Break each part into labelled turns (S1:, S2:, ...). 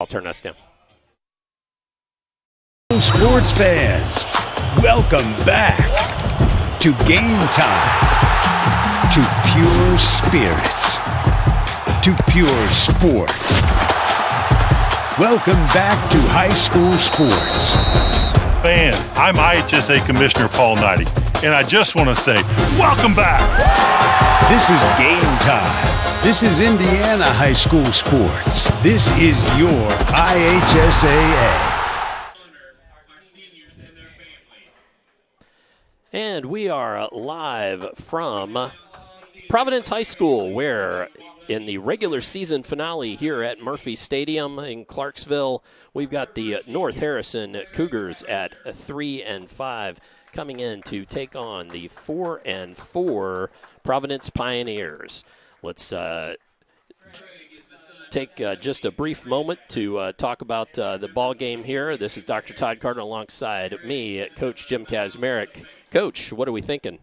S1: I'll turn us down.
S2: Sports fans, welcome back to Game Time, to pure spirit, to pure sport. Welcome back to high school sports.
S3: Fans, I'm IHSA Commissioner Paul Knighty, and I just want to say, welcome back.
S2: This is Game Time. This is Indiana high school sports. This is your IHSAA.
S1: And we are live from Providence High School, where in the regular season finale here at Murphy Stadium in Clarksville, we've got the North Harrison Cougars at 3-5 coming in to take on the 4-4 Providence Pioneers. Let's take just a brief moment to talk about the ball game here. This is Dr. Todd Carter alongside me, Coach Jim Kazmarek. Coach, what are we thinking?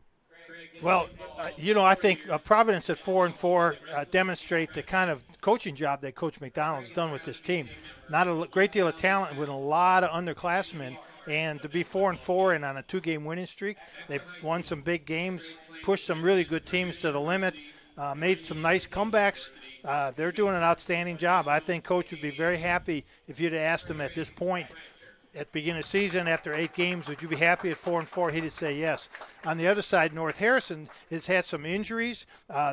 S4: Well, I think Providence at 4-4 demonstrate the kind of coaching job that Coach McDonald's done with this team. Not a great deal of talent with a lot of underclassmen, and to be 4-4 and on a 2-game winning streak, they've won some big games, pushed some really good teams to the limit, made some nice comebacks. They're doing an outstanding job. I think Coach would be very happy if you'd have asked him at this point, at the beginning of the season, after 8 games, would you be happy at 4-4? He'd say yes. On the other side, North Harrison has had some injuries.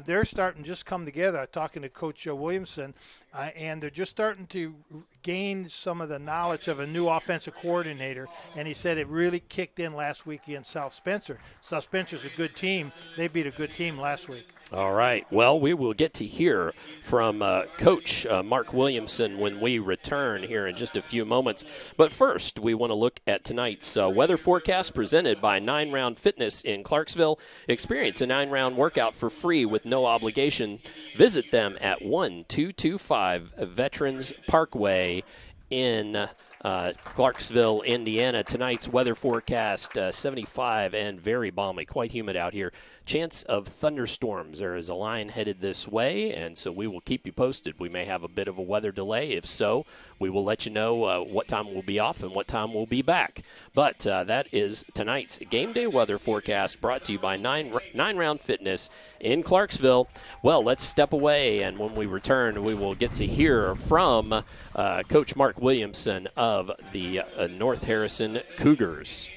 S4: They're starting to just come together. I'm talking to Coach Joe Williamson, and they're just starting to gain some of the knowledge of a new offensive coordinator, and he said it really kicked in last week against South Spencer. South Spencer's a good team. They beat a good team last week.
S1: All right. Well, we will get to hear from Coach Mark Williamson when we return here in just a few moments. But first, we want to look at tonight's weather forecast presented by 9 Round Fitness in Clarksville. Experience a 9-round workout for free with no obligation. Visit them at 1225 Veterans Parkway in Clarksville, Indiana. Tonight's weather forecast, 75 and very balmy, quite humid out here. Chance of thunderstorms. There is a line headed this way, and so we will keep you posted. We may have a bit of a weather delay. If so, we will let you know what time we'll be off and what time we'll be back. But that is tonight's game day weather forecast brought to you by 9 Round Fitness in Clarksville. Well, let's step away, and when we return, we will get to hear from Coach Mark Williamson of the North Harrison Cougars.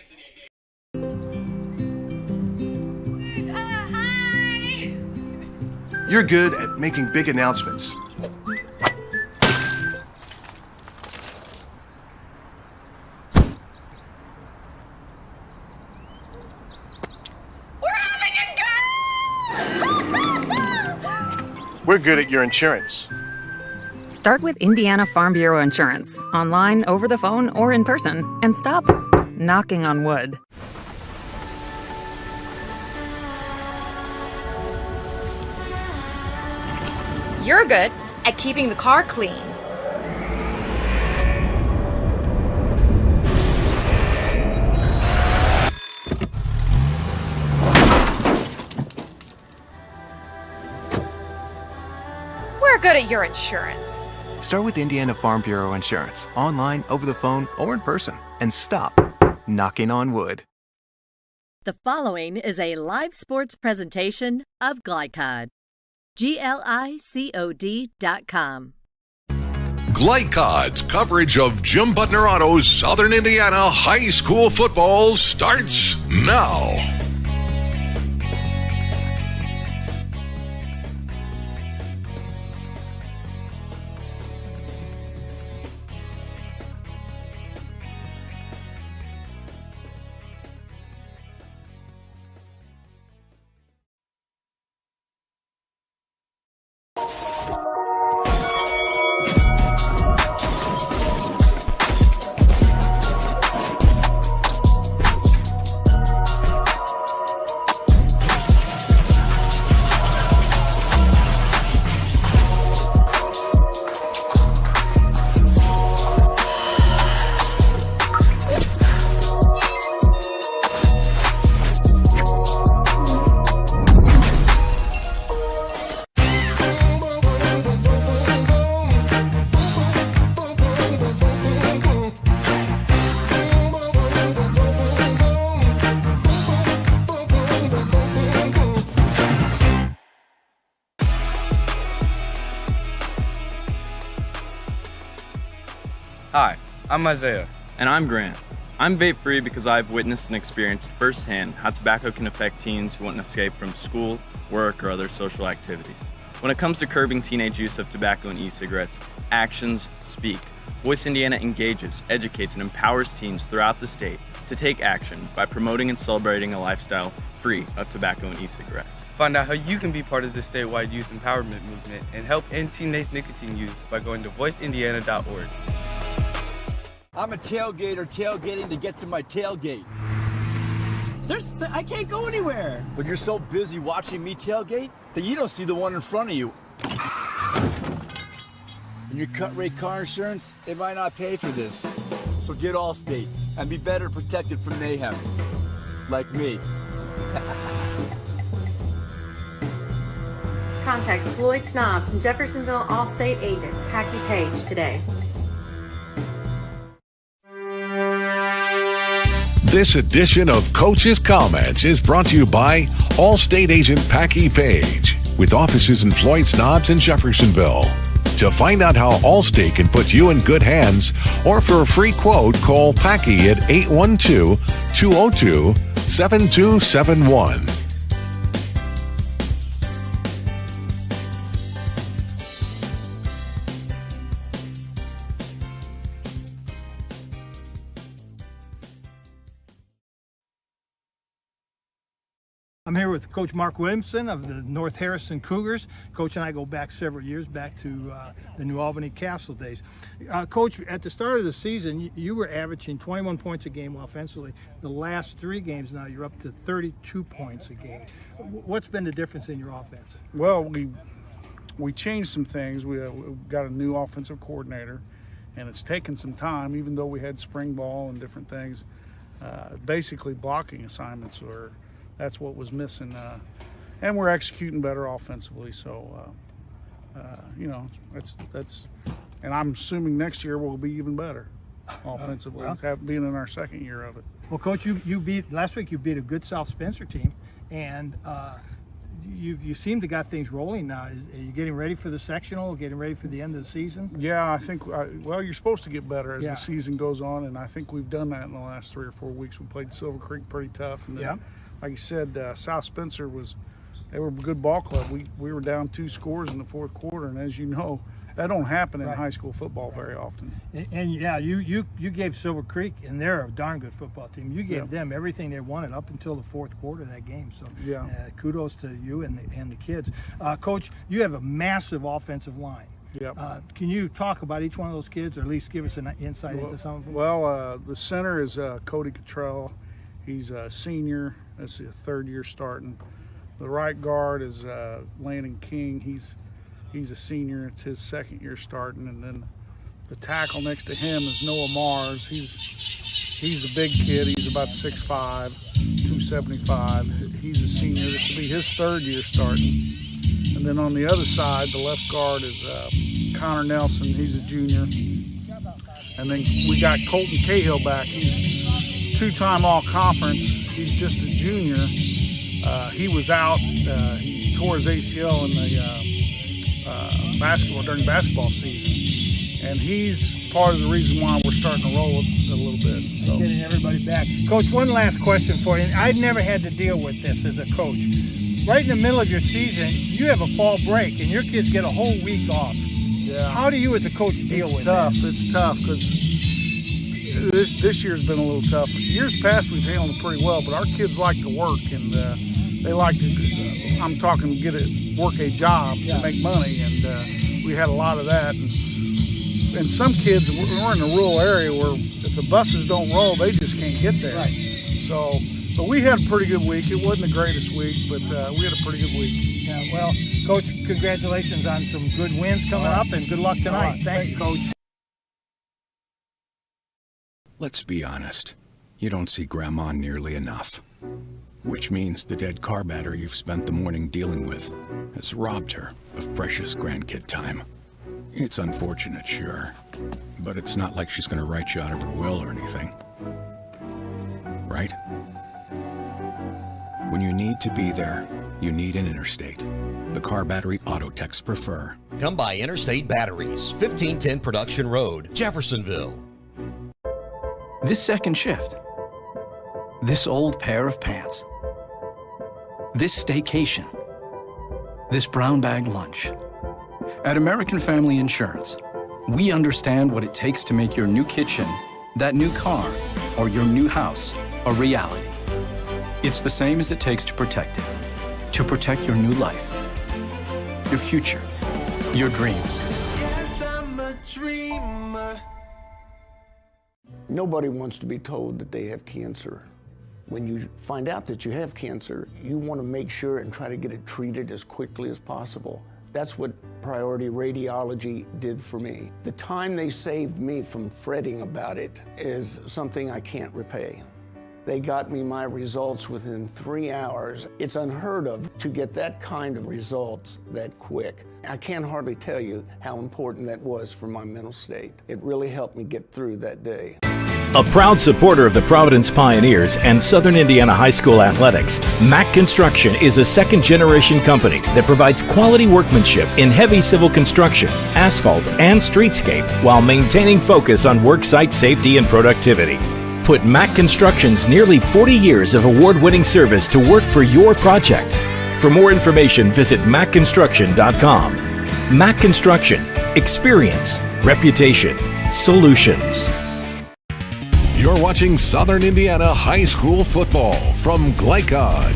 S5: You're good at making big announcements. We're good at your insurance.
S6: Start with Indiana Farm Bureau Insurance, online, over the phone, or in person, and stop knocking on wood.
S7: You're good at keeping the car clean. We're good at your insurance.
S8: Start with Indiana Farm Bureau Insurance, online, over the phone, or in person, and stop knocking on wood.
S9: The following is a live sports presentation of Glicod. GLICOD.com.
S10: Glicod's coverage of Jim Butner Auto's Southern Indiana high school football starts now.
S11: Hi, I'm Isaiah. And I'm Grant. I'm vape-free because I've witnessed and experienced firsthand how tobacco can affect teens who want an escape from school, work, or other social activities. When it comes to curbing teenage use of tobacco and e-cigarettes, actions speak. Voice Indiana engages, educates, and empowers teens throughout the state to take action by promoting and celebrating a lifestyle free of tobacco and e-cigarettes.
S12: Find out how you can be part of the statewide youth empowerment movement and help end teenage nicotine use by going to voiceindiana.org.
S13: I'm a tailgater tailgating to get to my tailgate. I can't go anywhere. But you're so busy watching me tailgate that you don't see the one in front of you. And your cut rate car insurance, it might not pay for this. So get Allstate and be better protected from mayhem. Like me.
S14: Contact Floyd Snobs and Jeffersonville Allstate agent Packy Page today.
S10: This edition of Coach's Comments is brought to you by Allstate agent Packy Page, with offices in Floyd Snobs and Jeffersonville. To find out how Allstate can put you in good hands, or for a free quote, call Packy at 812-202-7271.
S4: I'm here with Coach Mark Williamson of the North Harrison Cougars. Coach and I go back several years, back to the New Albany Castle days. Coach, at the start of the season, you were averaging 21 points a game offensively. The last 3 games now, you're up to 32 points a game. What's been the difference in your offense?
S15: Well, we changed some things. We got a new offensive coordinator, and it's taken some time, even though we had spring ball and different things. Basically, blocking assignments were... That's what was missing, and we're executing better offensively. So, that's, and I'm assuming next year we'll be even better offensively, being in our second year of it.
S4: Well, Coach, you beat last week. You beat a good South Spencer team, and you seem to got things rolling now. Are you getting ready for the sectional? Getting ready for the end of the season?
S15: Yeah, I think. Well, you're supposed to get better as the season goes on, and I think we've done that in the last 3 or 4 weeks. We played Silver Creek pretty tough, and then, like you said, South Spencer they were a good ball club. We were down 2 scores in the fourth quarter, and as you know, that don't happen in high school football very often.
S4: And you gave Silver Creek, and they're a darn good football team. You gave them everything they wanted up until the fourth quarter of that game. So kudos to you and the kids. Coach, you have a massive offensive line.
S15: Yep.
S4: Can you talk about each one of those kids, or at least give us an insight into some of them?
S15: Well, the center is Cody Cottrell. He's a senior. That's the 3rd year starting. The right guard is Landon King. He's a senior. It's his 2nd year starting. And then the tackle next to him is Noah Mars. He's a big kid. He's about 6'5", 275. He's a senior. This will be his 3rd year starting. And then on the other side, the left guard is Connor Nelson. He's a junior. And then we got Colton Cahill back. He's 2-time all-conference. He's just a junior. He was out. He tore his ACL in the during basketball season, and he's part of the reason why we're starting to roll a little bit. So
S4: getting everybody back. Coach, one last question for you. I've never had to deal with this as a coach. Right in the middle of your season, you have a fall break, and your kids get a whole week off.
S15: Yeah.
S4: How do you as a coach deal with
S15: that?
S4: It's
S15: tough because this year's been a little tough. Years past we've handled it pretty well, but our kids like to work, and they like to, I'm talking work a job to make money, and we had a lot of that. And some kids, we're in a rural area where if the buses don't roll, they just can't get there.
S4: Right.
S15: So, but we had a pretty good week. It wasn't the greatest week, but we had a pretty good week.
S4: Yeah, well, Coach, congratulations on some good wins coming up, and good luck tonight. Thank you, Coach.
S16: Let's be honest. You don't see Grandma nearly enough. Which means the dead car battery you've spent the morning dealing with has robbed her of precious grandkid time. It's unfortunate, sure, but it's not like she's going to write you out of her will or anything. Right? When you need to be there, you need an Interstate. The car battery auto techs prefer.
S17: Come by Interstate Batteries, 1510 Production Road, Jeffersonville. This second shift. This old pair of pants. This staycation. This brown bag lunch. At American Family Insurance, we understand what it takes to make your new kitchen, that new car, or your new house a reality. It's the same as it takes to protect it. To protect your new life, your future, your dreams.
S18: Yes, I'm a dreamer.
S19: Nobody wants to be told that they have cancer. When you find out that you have cancer, you want to make sure and try to get it treated as quickly as possible. That's what Priority Radiology did for me. The time they saved me from fretting about it is something I can't repay. They got me my results within 3 hours. It's unheard of to get that kind of results that quick. I can't hardly tell you how important that was for my mental state. It really helped me get through that day.
S20: A proud supporter of the Providence Pioneers and Southern Indiana High School athletics, Mack Construction is a second-generation company that provides quality workmanship in heavy civil construction, asphalt, and streetscape while maintaining focus on worksite safety and productivity. Put Mack Construction's nearly 40 years of award-winning service to work for your project. For more information, visit mackconstruction.com. Mack Construction. Experience. Reputation. Solutions.
S10: You're watching Southern Indiana High School football from Glicod.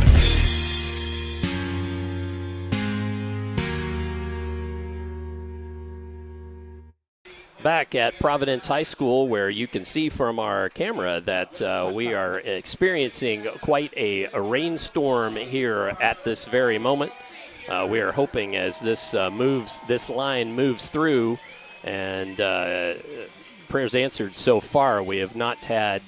S1: Back at Providence High School, where you can see from our camera that we are experiencing quite a rainstorm here at this very moment. We are hoping as this line moves through, and prayers answered so far. We have not had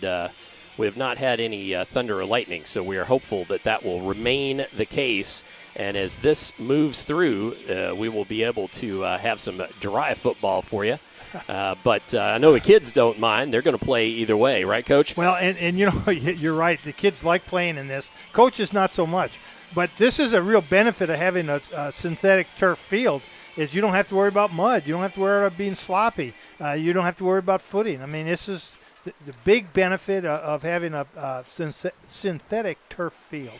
S1: any thunder or lightning, so we are hopeful that will remain the case. And as this moves through, we will be able to have some dry football for you. But I know the kids don't mind. They're going to play either way, right, Coach?
S4: Well, and you know, you're right. The kids like playing in this. Coaches not so much. But this is a real benefit of having a synthetic turf field is you don't have to worry about mud. You don't have to worry about being sloppy. You don't have to worry about footing. I mean, this is the big benefit of having a synthetic turf field.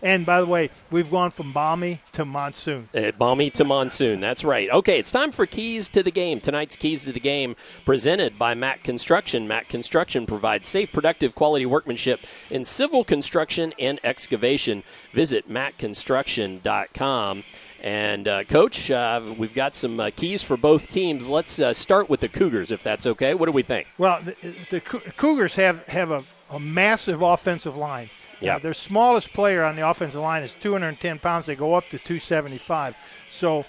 S4: And, by the way, we've gone from balmy to monsoon.
S1: Balmy to monsoon, that's right. Okay, it's time for Keys to the Game. Tonight's Keys to the Game presented by Mack Construction. Mack Construction provides safe, productive, quality workmanship in civil construction and excavation. Visit mackconstruction.com. And, Coach, we've got some keys for both teams. Let's start with the Cougars, if that's okay. What do we think?
S4: Well, the Cougars have a massive offensive line.
S1: Yeah.
S4: Their smallest player on the offensive line is 210 pounds. They go up to 275. So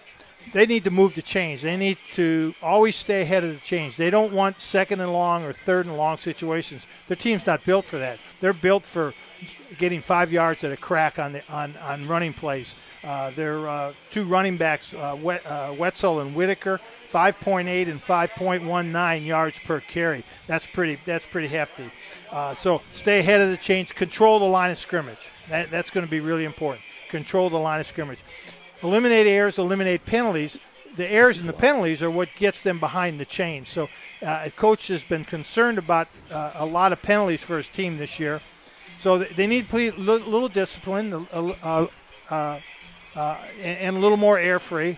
S4: they need to move the chains. They need to always stay ahead of the chains. They don't want second and long or third and long situations. Their team's not built for that. They're built for getting 5 yards at a crack on running plays. Their two running backs, Wetzel and Whitaker, 5.8 and 5.19 yards per carry. That's pretty hefty. So stay ahead of the chains. Control the line of scrimmage. That's going to be really important. Control the line of scrimmage. Eliminate errors, eliminate penalties. The errors and the penalties are what gets them behind the chains. So a coach has been concerned about a lot of penalties for his team this year. So they need a little discipline and a little more air free.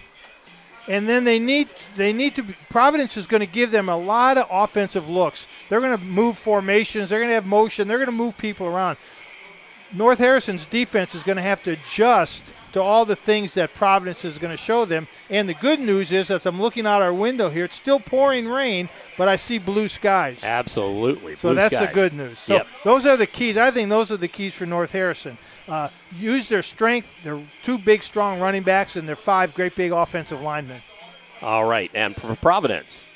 S4: And then they need to – Providence is going to give them a lot of offensive looks. They're going to move formations. They're going to have motion. They're going to move people around. North Harrison's defense is going to have to adjust to all the things that Providence is going to show them. And the good news is, as I'm looking out our window here, it's still pouring rain, but I see blue skies.
S1: Absolutely.
S4: So that's the good news. So those are the keys. I think those are the keys for North Harrison. Use their strength, their two big, strong running backs, and their 5 great big offensive linemen.
S1: All right. And for Providence?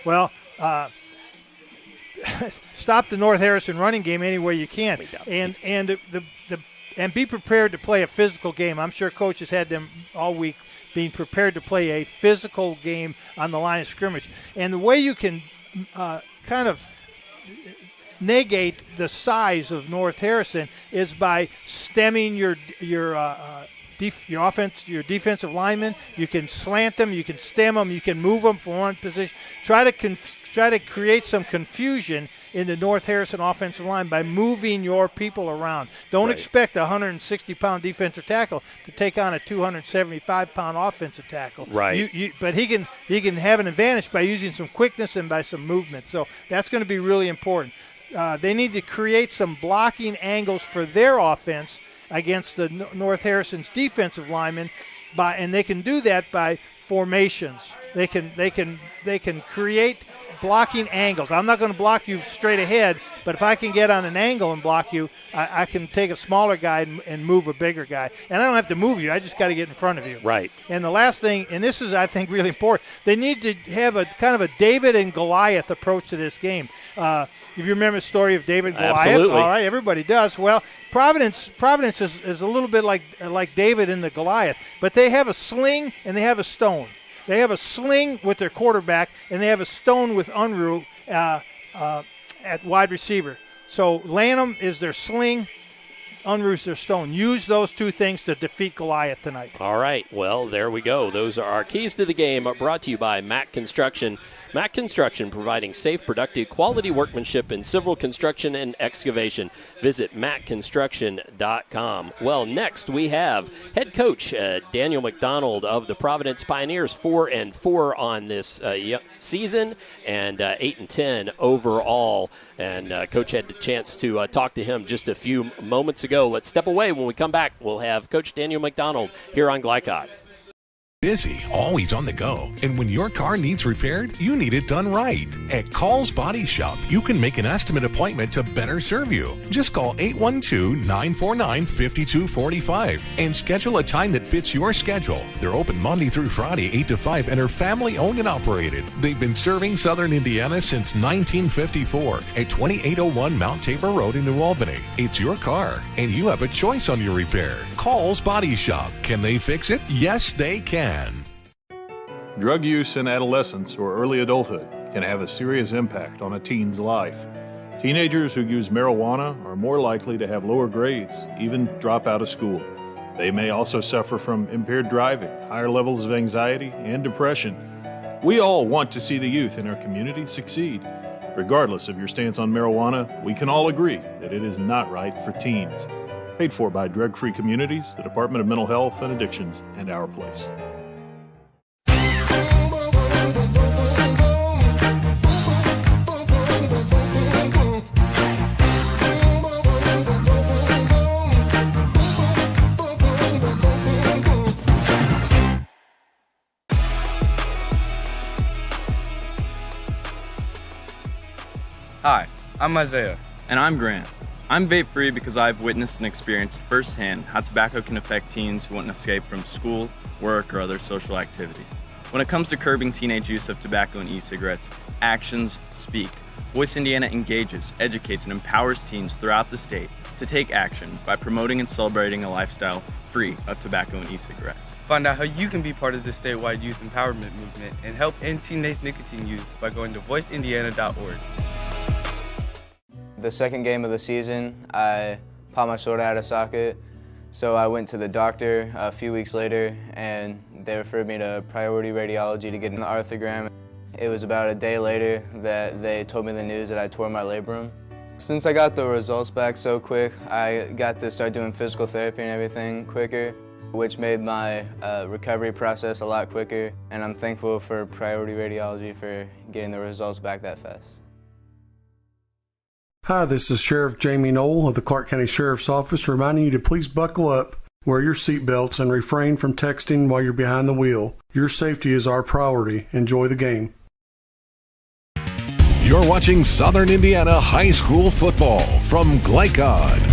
S4: Well, stop the North Harrison running game any way you can. And be prepared to play a physical game. I'm sure Coach has had them all week being prepared to play a physical game on the line of scrimmage. And the way you can kind of negate the size of North Harrison is by stemming your defensive linemen. You can slant them, you can stem them, you can move them from one position. Try to create some confusion in the North Harrison offensive line by moving your people around. Don't expect a 160-pound defensive tackle to take on a 275-pound offensive tackle.
S1: Right.
S4: But he can have an advantage by using some quickness and by some movement. So that's going to be really important. They need to create some blocking angles for their offense against the North Harrison's defensive linemen, and they can do that by formations. They can create blocking angles. I'm not going to block you straight ahead, but if I can get on an angle and block you, I can take a smaller guy and move a bigger guy. And I don't have to move you. I just got to get in front of you.
S1: Right.
S4: And the last thing, and this is, I think, really important, they need to have a kind of a David and Goliath approach to this game. If you remember the story of David and Goliath,
S1: Absolutely.
S4: all right, everybody does. Well, Providence is a little bit like David and the Goliath, but they have a sling and they have a stone. They have a sling with their quarterback, and they have a stone with Unruh at wide receiver. So Lanham is their sling, Unruh's their stone. Use those two things to defeat Goliath tonight.
S1: All right. Well, there we go. Those are our keys to the game, brought to you by Mack Construction. Mack Construction, providing safe, productive, quality workmanship in civil construction and excavation. Visit mackconstruction.com. Well, next we have head coach Daniel McDonald of the Providence Pioneers, 4-4 on this season and 8-10 overall. And Coach had the chance to talk to him just a few moments ago. Let's step away. When we come back, we'll have Coach Daniel McDonald here on Glicod.
S10: Busy, always on the go. And when your car needs repaired, you need it done right. At Call's Body Shop, you can make an estimate appointment to better serve you. Just call 812-949-5245 and schedule a time that fits your schedule. They're open Monday through Friday, 8 to 5, and are family owned and operated. They've been serving Southern Indiana since 1954 at 2801 Mount Tabor Road in New Albany. It's your car, and you have a choice on your repair. Call's Body Shop. Can they fix it? Yes, they can.
S21: Drug use in adolescence or early adulthood can have a serious impact on a teen's life. Teenagers who use marijuana are more likely to have lower grades, even drop out of school. They may also suffer from impaired driving, higher levels of anxiety, and depression. We all want to see the youth in our community succeed. Regardless of your stance on marijuana, we can all agree that it is not right for teens. Paid for by Drug Free Communities, the Department of Mental Health and Addictions, and Our Place.
S11: Hi, I'm Isaiah. And I'm Grant. I'm vape-free because I've witnessed and experienced firsthand how tobacco can affect teens who want to escape from school, work, or other social activities. When it comes to curbing teenage use of tobacco and e-cigarettes, actions speak. Voice Indiana engages, educates, and empowers teens throughout the state to take action by promoting and celebrating a lifestyle free of tobacco and e-cigarettes.
S12: Find out how you can be part of the statewide youth empowerment movement and help end teenage nicotine use by going to voiceindiana.org.
S22: The second game of the season, I popped my shoulder out of socket, so I went to the doctor a few weeks later, and they referred me to priority radiology to get an arthrogram. It was about a day later that they told me the news that I tore my labrum. Since I got the results back so quick, I got to start doing physical therapy and everything quicker, which made my recovery process a lot quicker, and I'm thankful for priority radiology for getting the results back that fast.
S23: Hi, this is Sheriff Jamie Knoll of the Clark County Sheriff's Office reminding you to please buckle up, wear your seatbelts, and refrain from texting while you're behind the wheel. Your safety is our priority. Enjoy the game.
S10: You're watching Southern Indiana High School football from Glicod.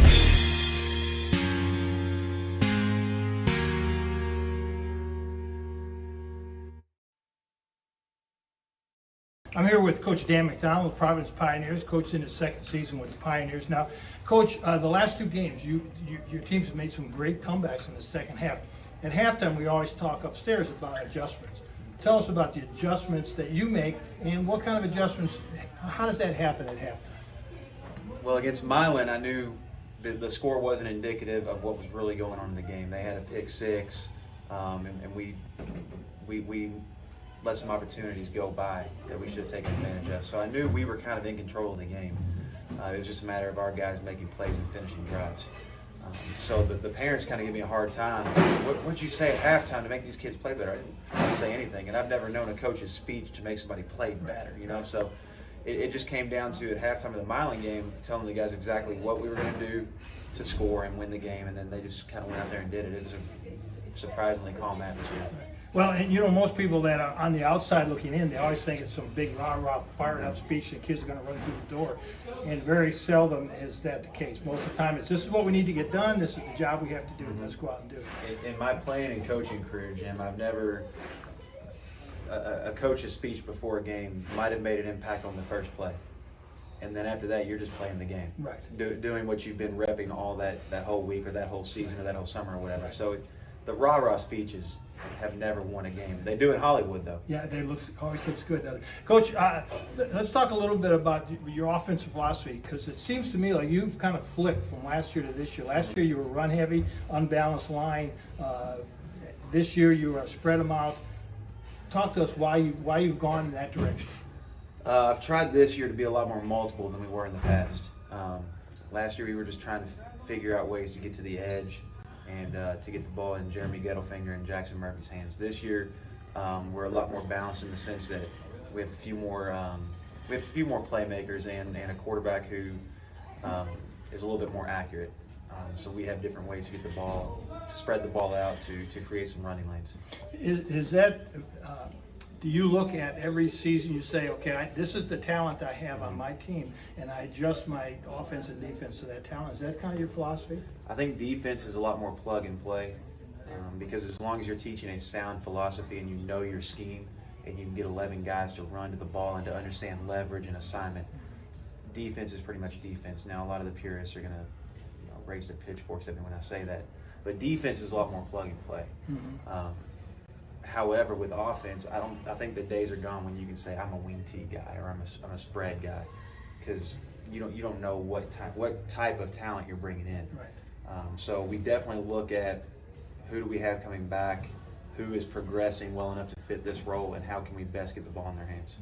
S4: I'm here with Coach Dan McDonald of Providence Pioneers, coach in his second season with the Pioneers. Now, Coach, the last two games, your teams have made some great comebacks in the second half. At halftime, we always talk upstairs about adjustments. Tell us about the adjustments that you make and what kind of adjustments, how does that happen at halftime?
S24: Well, against Milan, I knew that the score wasn't indicative of what was really going on in the game. They had a pick six, and we let some opportunities go by that we should have taken advantage of. So I knew we were kind of in control of the game. It was just a matter of our guys making plays and finishing drives. So the parents kind of give me a hard time. What'd you say at halftime to make these kids play better? I didn't say anything, and I've never known a coach's speech to make somebody play better, you know? So it just came down to, at halftime of the Milan game, telling the guys exactly what we were going to do to score and win the game, and then they just kind of went out there and did it. It was a surprisingly calm atmosphere.
S4: Well, and you know, most people that are on the outside looking in, they always think it's some big rah-rah, fired-up speech and kids are going to run through the door. And very seldom is that the case. Most of the time, it's this is what we need to get done, this is the job we have to do, let's go out and do it.
S24: In my playing and coaching career, Jim, I've never, a coach's speech before a game might have made an impact on the first play. And then after that, you're just playing the game.
S4: Right.
S24: Doing what you've been repping all that whole week or that whole season or that whole summer or whatever. So the rah-rah speeches have never won a game. They do in Hollywood, though.
S4: Yeah, always looks good. Coach, let's talk a little bit about your offensive philosophy, because it seems to me like you've kind of flipped from last year to this year. Last year you were run heavy, unbalanced line. This year you were spread them out. Talk to us why you've gone in that direction.
S24: I've tried this year to be a lot more multiple than we were in the past. Last year we were just trying to figure out ways to get to the edge and to get the ball in Jeremy Gettlefinger and Jackson Murphy's hands. This year, we're a lot more balanced in the sense that we have a few more playmakers and a quarterback who is a little bit more accurate. So we have different ways to get the ball, to spread the ball out, to create some running lanes.
S4: Is that? Do you look at every season, you say, okay, this is the talent I have on my team, and I adjust my offense and defense to that talent? Is that kind of your philosophy?
S24: I think defense is a lot more plug and play, because as long as you're teaching a sound philosophy and you know your scheme, and you can get 11 guys to run to the ball and to understand leverage and assignment, defense is pretty much defense. Now, a lot of the purists are going to raise their pitchforks at me when I say that, but defense is a lot more plug and play. Mm-hmm. However, with offense, I think the days are gone when you can say I'm a wing tee guy or I'm a spread guy, because you don't know what type of talent you're bringing in.
S4: Right.
S24: So we definitely look at who do we have coming back, who is progressing well enough to fit this role, and how can we best get the ball in their hands.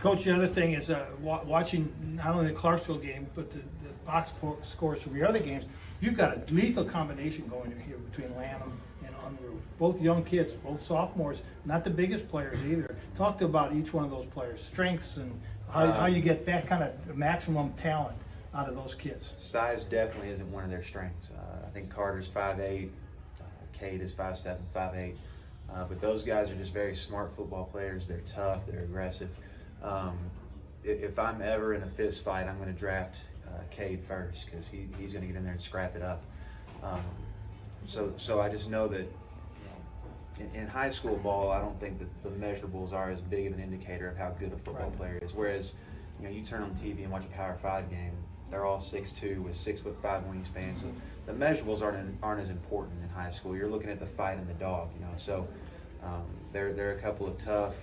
S4: Coach, the other thing is watching not only the Clarksville game, but the box scores from your other games. You've got a lethal combination going in here between Lanham and Unruh. Both young kids, both sophomores, not the biggest players either. Talk about each one of those players' strengths and how you get that kind of maximum talent out of those kids.
S24: Size definitely isn't one of their strengths. I think Carter's 5'8", Cade is 5'7", 5'8", but those guys are just very smart football players. They're tough, they're aggressive. If I'm ever in a fist fight, I'm going to draft Cade first, because he's going to get in there and scrap it up. So I just know that in high school ball, I don't think that the measurables are as big of an indicator of how good a football player is. Whereas, you turn on TV and watch a Power 5 game, they're all 6'2" with 6'5" wingspans. So the measurables aren't as important in high school. You're looking at the fight and the dog, So they're a couple of tough,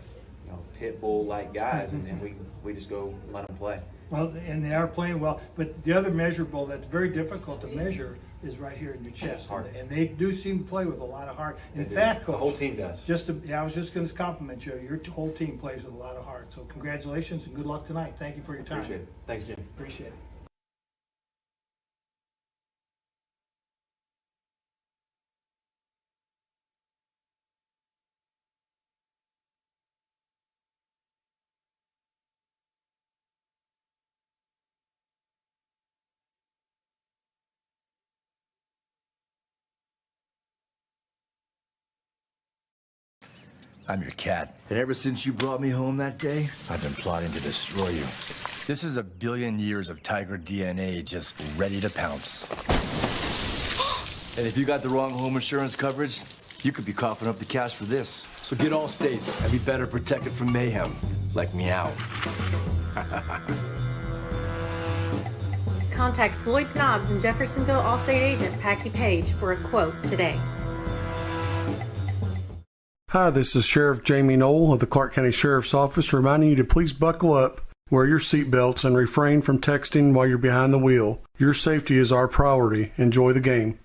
S24: pit bull-like guys, and we just go let them play.
S4: Well, and they are playing well, but the other measurable that's very difficult to measure is right here in your chest. And they do seem to play with a lot of heart. In fact, Coach,
S24: the whole team does.
S4: I was just going to compliment you. Your whole team plays with a lot of heart. So congratulations and good luck tonight. Thank you for your time.
S24: Appreciate it. Thanks, Jim.
S4: Appreciate it.
S2: I'm your cat. And ever since you brought me home that day, I've been plotting to destroy you. This is 1 billion years of tiger DNA just ready to pounce. And if you got the wrong home insurance coverage, you could be coughing up the cash for this. So get Allstate and be better protected from mayhem, like meow.
S14: Contact Floyd Snobbs and Jeffersonville Allstate agent Packy Page for a quote today.
S23: Hi, this is Sheriff Jamie Knoll of the Clark County Sheriff's Office reminding you to please buckle up, wear your seatbelts, and refrain from texting while you're behind the wheel. Your safety is our priority. Enjoy the game.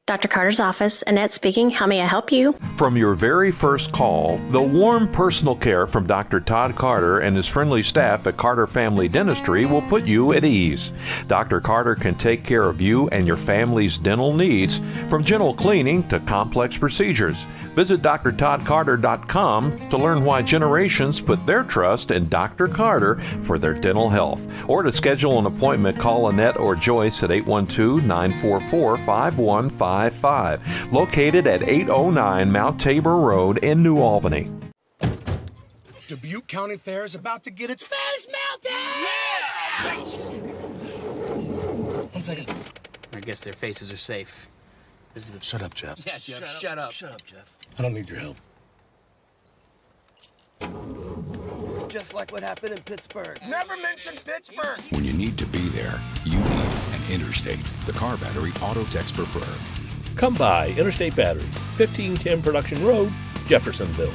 S14: Dr. Carter's office. Annette speaking. How may I help you?
S3: From your very first call, the warm personal care from Dr. Todd Carter and his friendly staff at Carter Family Dentistry will put you at ease. Dr. Carter can take care of you and your family's dental needs, from gentle cleaning to complex procedures. Visit drtoddcarter.com to learn why generations put their trust in Dr. Carter for their dental health. Or to schedule an appointment, call Annette or Joyce at 812-944-5155. Located at 809 Mount Tabor Road in New Albany.
S5: Dubuque County Fair is about to get its face melted! Yeah!
S6: 1 second. I guess their faces are safe.
S5: Shut up, Jeff.
S6: Yeah, Jeff, shut up.
S5: Shut up, Jeff. I don't need your help.
S6: Just like what happened in Pittsburgh.
S5: Never mention Pittsburgh!
S16: When you need to be there, you need an Interstate. The car battery auto techs prefer.
S7: Come by Interstate Batteries, 1510 Production Road, Jeffersonville.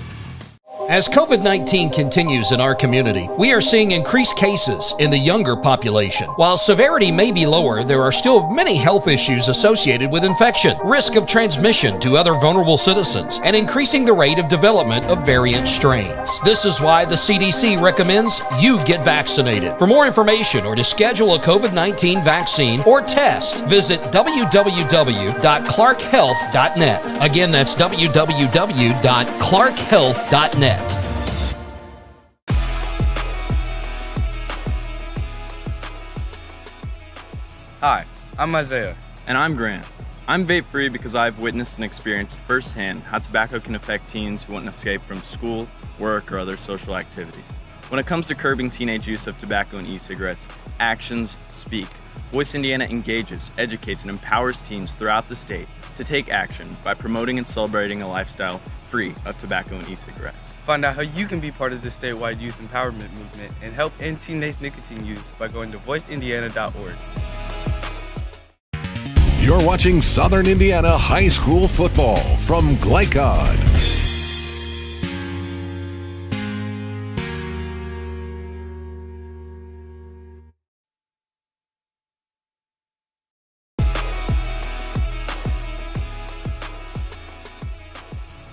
S25: As COVID-19 continues in our community, we are seeing increased cases in the younger population. While severity may be lower, there are still many health issues associated with infection, risk of transmission to other vulnerable citizens, and increasing the rate of development of variant strains. This is why the CDC recommends you get vaccinated. For more information or to schedule a COVID-19 vaccine or test, visit www.clarkhealth.net. Again, that's www.clarkhealth.net.
S11: Hi, I'm Isaiah. And I'm Grant. I'm vape-free because I've witnessed and experienced firsthand how tobacco can affect teens who want to escape from school, work, or other social activities. When it comes to curbing teenage use of tobacco and e-cigarettes, actions speak. Voice Indiana engages, educates, and empowers teens throughout the state to take action by promoting and celebrating a lifestyle free of tobacco and e-cigarettes.
S12: Find out how you can be part of the statewide youth empowerment movement and help end teenage nicotine use by going to voiceindiana.org.
S10: You're watching Southern Indiana High School Football from Glicod.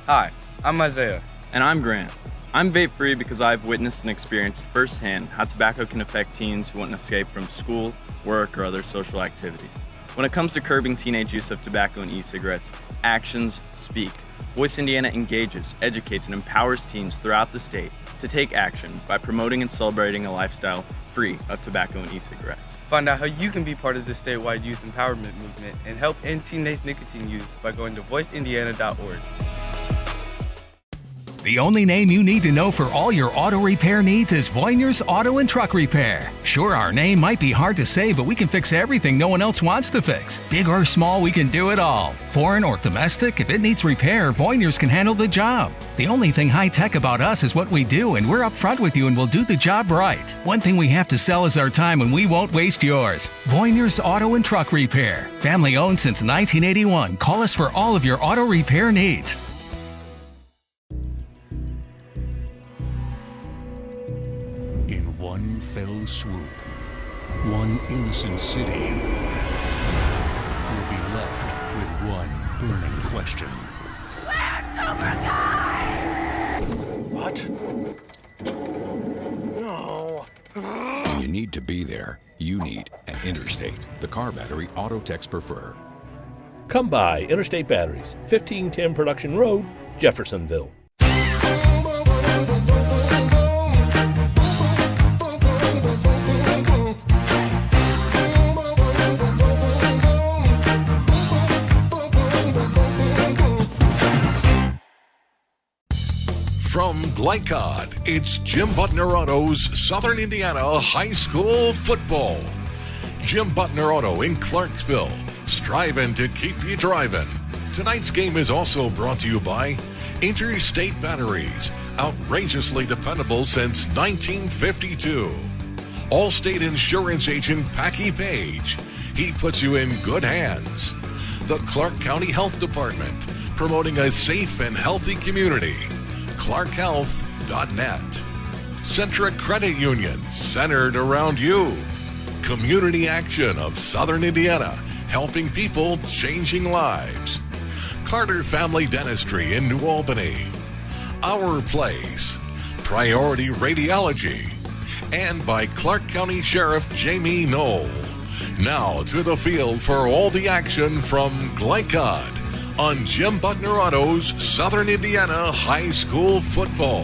S11: Hi, I'm Isaiah. And I'm Grant. I'm vape-free because I've witnessed and experienced firsthand how tobacco can affect teens who want to escape from school, work, or other social activities. When it comes to curbing teenage use of tobacco and e-cigarettes, actions speak. Voice Indiana engages, educates, and empowers teens throughout the state to take action by promoting and celebrating a lifestyle free of tobacco and e-cigarettes.
S12: Find out how you can be part of the statewide youth empowerment movement and help end teenage nicotine use by going to voiceindiana.org.
S26: The only name you need to know for all your auto repair needs is Voyner's Auto and Truck Repair. Sure, our name might be hard to say, but we can fix everything no one else wants to fix. Big or small, we can do it all. Foreign or domestic, if it needs repair, Voyner's can handle the job. The only thing high-tech about us is what we do, and we're upfront with you and we'll do the job right. One thing we have to sell is our time, and we won't waste yours. Voyner's Auto and Truck Repair. Family owned since 1981. Call us for all of your auto repair needs.
S27: In one fell swoop, one innocent city will be left with one burning question.
S5: What? No.
S16: When you need to be there, you need an Interstate. The car battery auto techs prefer.
S7: Come by Interstate Batteries, 1510 Production Road, Jeffersonville.
S10: From Glicod, it's Jim Butner Auto's Southern Indiana High School Football. Jim Butner Auto in Clarksville, striving to keep you driving. Tonight's game is also brought to you by Interstate Batteries, outrageously dependable since 1952. Allstate Insurance Agent Packy Page, he puts you in good hands. The Clark County Health Department, promoting a safe and healthy community. ClarkHealth.net. Centric Credit Union, centered around you. Community Action of Southern Indiana, helping people, changing lives. Carter Family Dentistry in New Albany. Our Place. Priority Radiology. And by Clark County Sheriff Jamie Knoll. Now to the field for all the action from Glicod on Jim Butner Auto's Southern Indiana High School Football.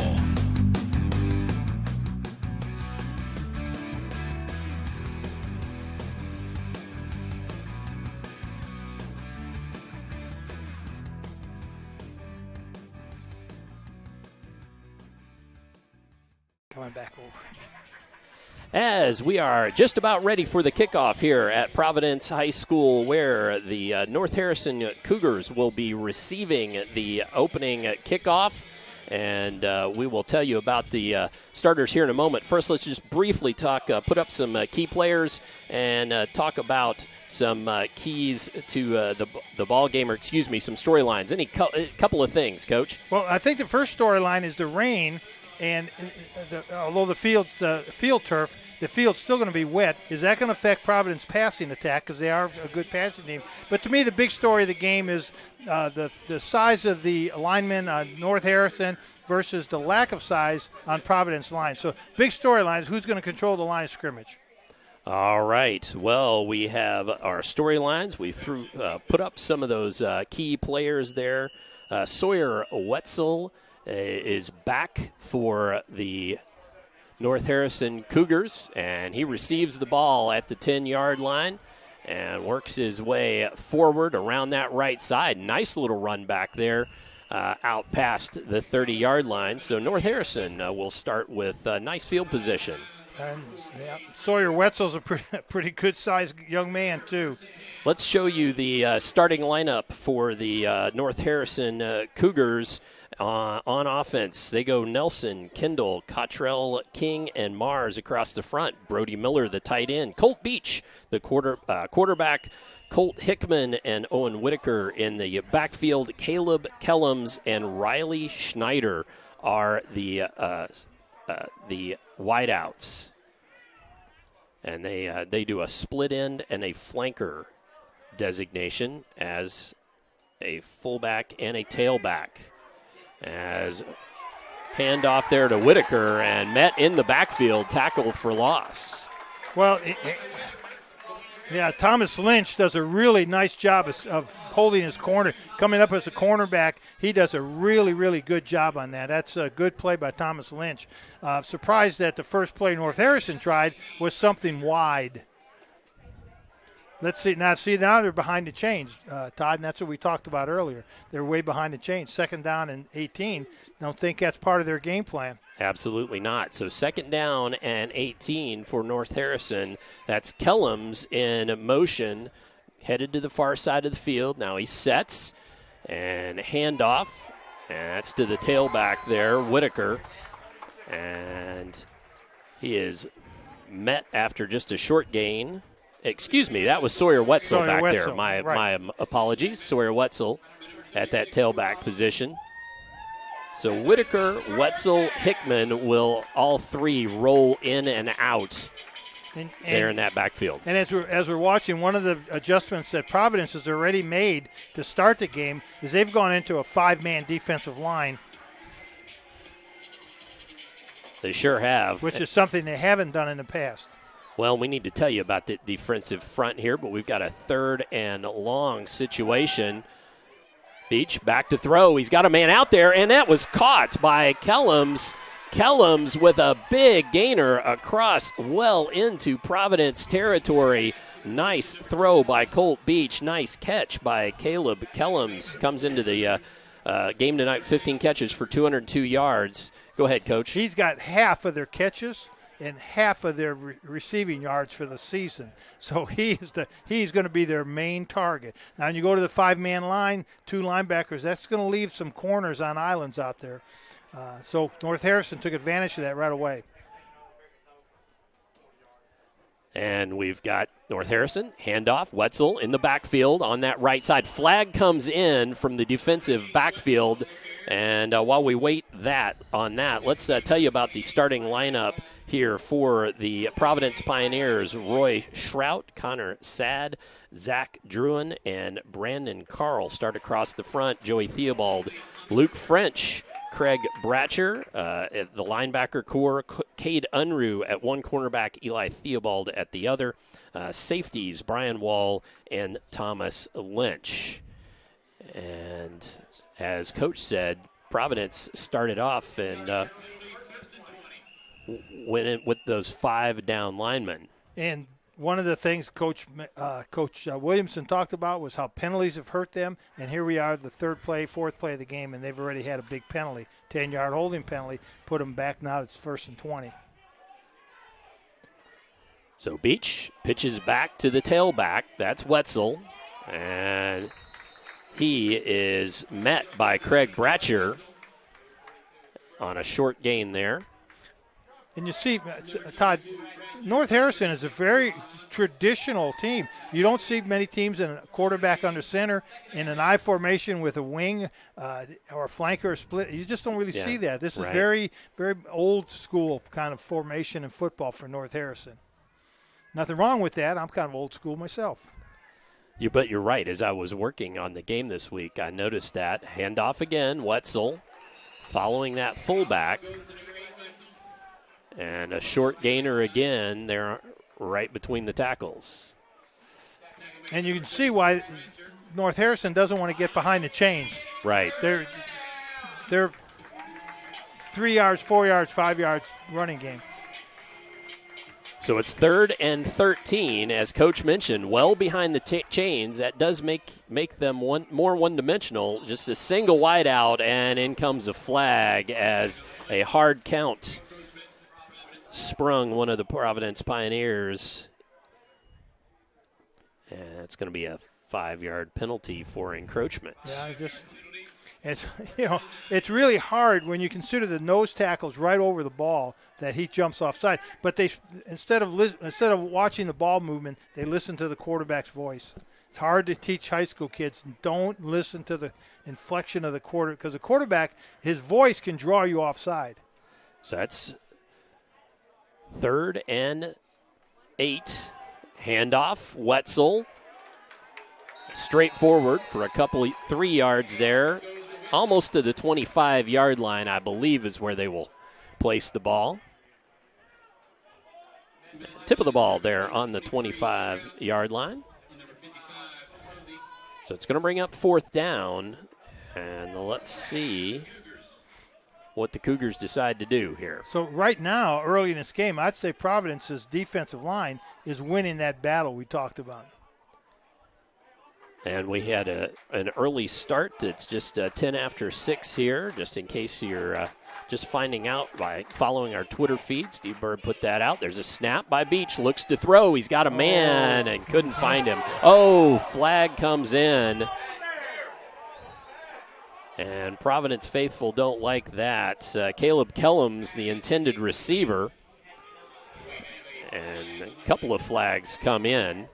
S4: Coming back over.
S1: As we are just about ready for the kickoff here at Providence High School, where the North Harrison Cougars will be receiving the opening kickoff. And we will tell you about the starters here in a moment. First, let's just briefly talk, put up some key players and talk about some keys to the ball game, or some storylines. Any couple of things, Coach?
S4: Well, I think the first storyline is the rain. And although the field turf, the field's still going to be wet. Is that going to affect Providence passing attack? Because they are a good passing team. But to me, the big story of the game is the size of the linemen on North Harrison versus the lack of size on Providence line. So big storyline is who's going to control the line of scrimmage.
S1: All right. Well, we have our storylines. We put up some of those key players there. Sawyer Wetzel is back for the North Harrison Cougars, and he receives the ball at the 10-yard line and works his way forward around that right side. Nice little run back there out past the 30-yard line. So North Harrison will start with nice field position.
S4: And Sawyer Wetzel's a pretty good-sized young man, too.
S1: Let's show you the starting lineup for the North Harrison Cougars. On offense, they go Nelson, Kendall, Cottrell, King, and Mars across the front. Brody Miller, the tight end. Colt Beach, the quarterback. Colt Hickman and Owen Whitaker in the backfield. Caleb Kellums and Riley Schneider are the wideouts. And they do a split end and a flanker designation as a fullback and a tailback. As handoff there to Whitaker and met in the backfield, tackle for loss.
S4: Well, Thomas Lynch does a really nice job of holding his corner. Coming up as a cornerback, he does a really, really good job on that. That's a good play by Thomas Lynch. Surprised that the first play North Harrison tried was something wide. Let's see. Now they're behind the chains, Todd, and that's what we talked about earlier. They're way behind the chains. Second down and 18. Don't think that's part of their game plan.
S1: Absolutely not. So second down and 18 for North Harrison. That's Kellums in motion, headed to the far side of the field. Now he sets and handoff. And that's to the tailback there, Whitaker. And he is met after just a short gain. Excuse me, that was Sawyer Wetzel back there. My apologies. Sawyer Wetzel at that tailback position. So Whitaker, Wetzel, Hickman will all three roll in and out there in that backfield.
S4: And as we're watching, one of the adjustments that Providence has already made to start the game is they've gone into a 5-man defensive line.
S1: They sure have.
S4: Which is something they haven't done in the past.
S1: Well, we need to tell you about the defensive front here, but we've got a 3rd and long situation. Beach back to throw. He's got a man out there, and that was caught by Kellums. Kellums with a big gainer across well into Providence territory. Nice throw by Colt Beach. Nice catch by Caleb Kellums. Comes into the game tonight, 15 catches for 202 yards. Go ahead, Coach.
S4: He's got half of their catches and half of their receiving yards for the season. So he's going to be their main target. Now, when you go to the 5-man line, 2 linebackers, that's going to leave some corners on islands out there. So North Harrison took advantage of that right away.
S1: And we've got North Harrison, handoff, Wetzel in the backfield on that right side. Flag comes in from the defensive backfield. And while we wait on that, let's tell you about the starting lineup here for the Providence Pioneers. Roy Shrout, Connor Sad, Zach Druin and Brandon Carl start across the front. Joey Theobald, Luke French, Craig Bratcher, at the linebacker core, Cade Unruh at one cornerback, Eli Theobald at the other. Safeties, Brian Wall and Thomas Lynch. And as Coach said, Providence started off and went in with those 5 down linemen.
S4: And one of the things Coach Williamson talked about was how penalties have hurt them. And here we are, the fourth play of the game, and they've already had a big penalty, 10-yard holding penalty, put them back. Now it's 1st and 20.
S1: So Beach pitches back to the tailback. That's Wetzel. And he is met by Craig Bratcher on a short gain there.
S4: And you see, Todd, North Harrison is a very traditional team. You don't see many teams in a quarterback under center in an I formation with a wing or a flanker split. You just don't really see that. This is very, very old school kind of formation in football for North Harrison. Nothing wrong with that. I'm kind of old school myself.
S1: But you're right. As I was working on the game this week, I noticed that. Handoff again, Wetzel following that fullback. And a short gainer again there right between the tackles.
S4: And you can see why North Harrison doesn't want to get behind the chains.
S1: Right.
S4: They're 3 yards, 4 yards, 5 yards running game.
S1: So it's 3rd and 13, as Coach mentioned, well behind the chains. That does make them more one-dimensional. Just a single wide out, and in comes a flag as a hard count sprung one of the Providence Pioneers. And it's going to be a 5-yard penalty for encroachment.
S4: Yeah, it's really hard when you consider the nose tackle's right over the ball that he jumps offside. But they instead of watching the ball movement, they listen to the quarterback's voice. It's hard to teach high school kids. Don't listen to the inflection of the quarterback, because the quarterback, his voice can draw you offside.
S1: So that's 3rd and 8. Handoff, Wetzel. Straight forward for a couple 3 yards there. Almost to the 25-yard line, I believe, is where they will place the ball. Tip of the ball there on the 25-yard line. So it's going to bring up 4th down. And let's see what the Cougars decide to do here.
S4: So right now, early in this game, I'd say Providence's defensive line is winning that battle we talked about.
S1: And we had an early start. It's just 10 after 6 here, just in case you're just finding out by following our Twitter feed. Steve Bird put that out. There's a snap by Beach. Looks to throw. He's got a man and couldn't find him. Oh, flag comes in. And Providence faithful don't like that. Caleb Kellums, the intended receiver. And a couple of flags come in.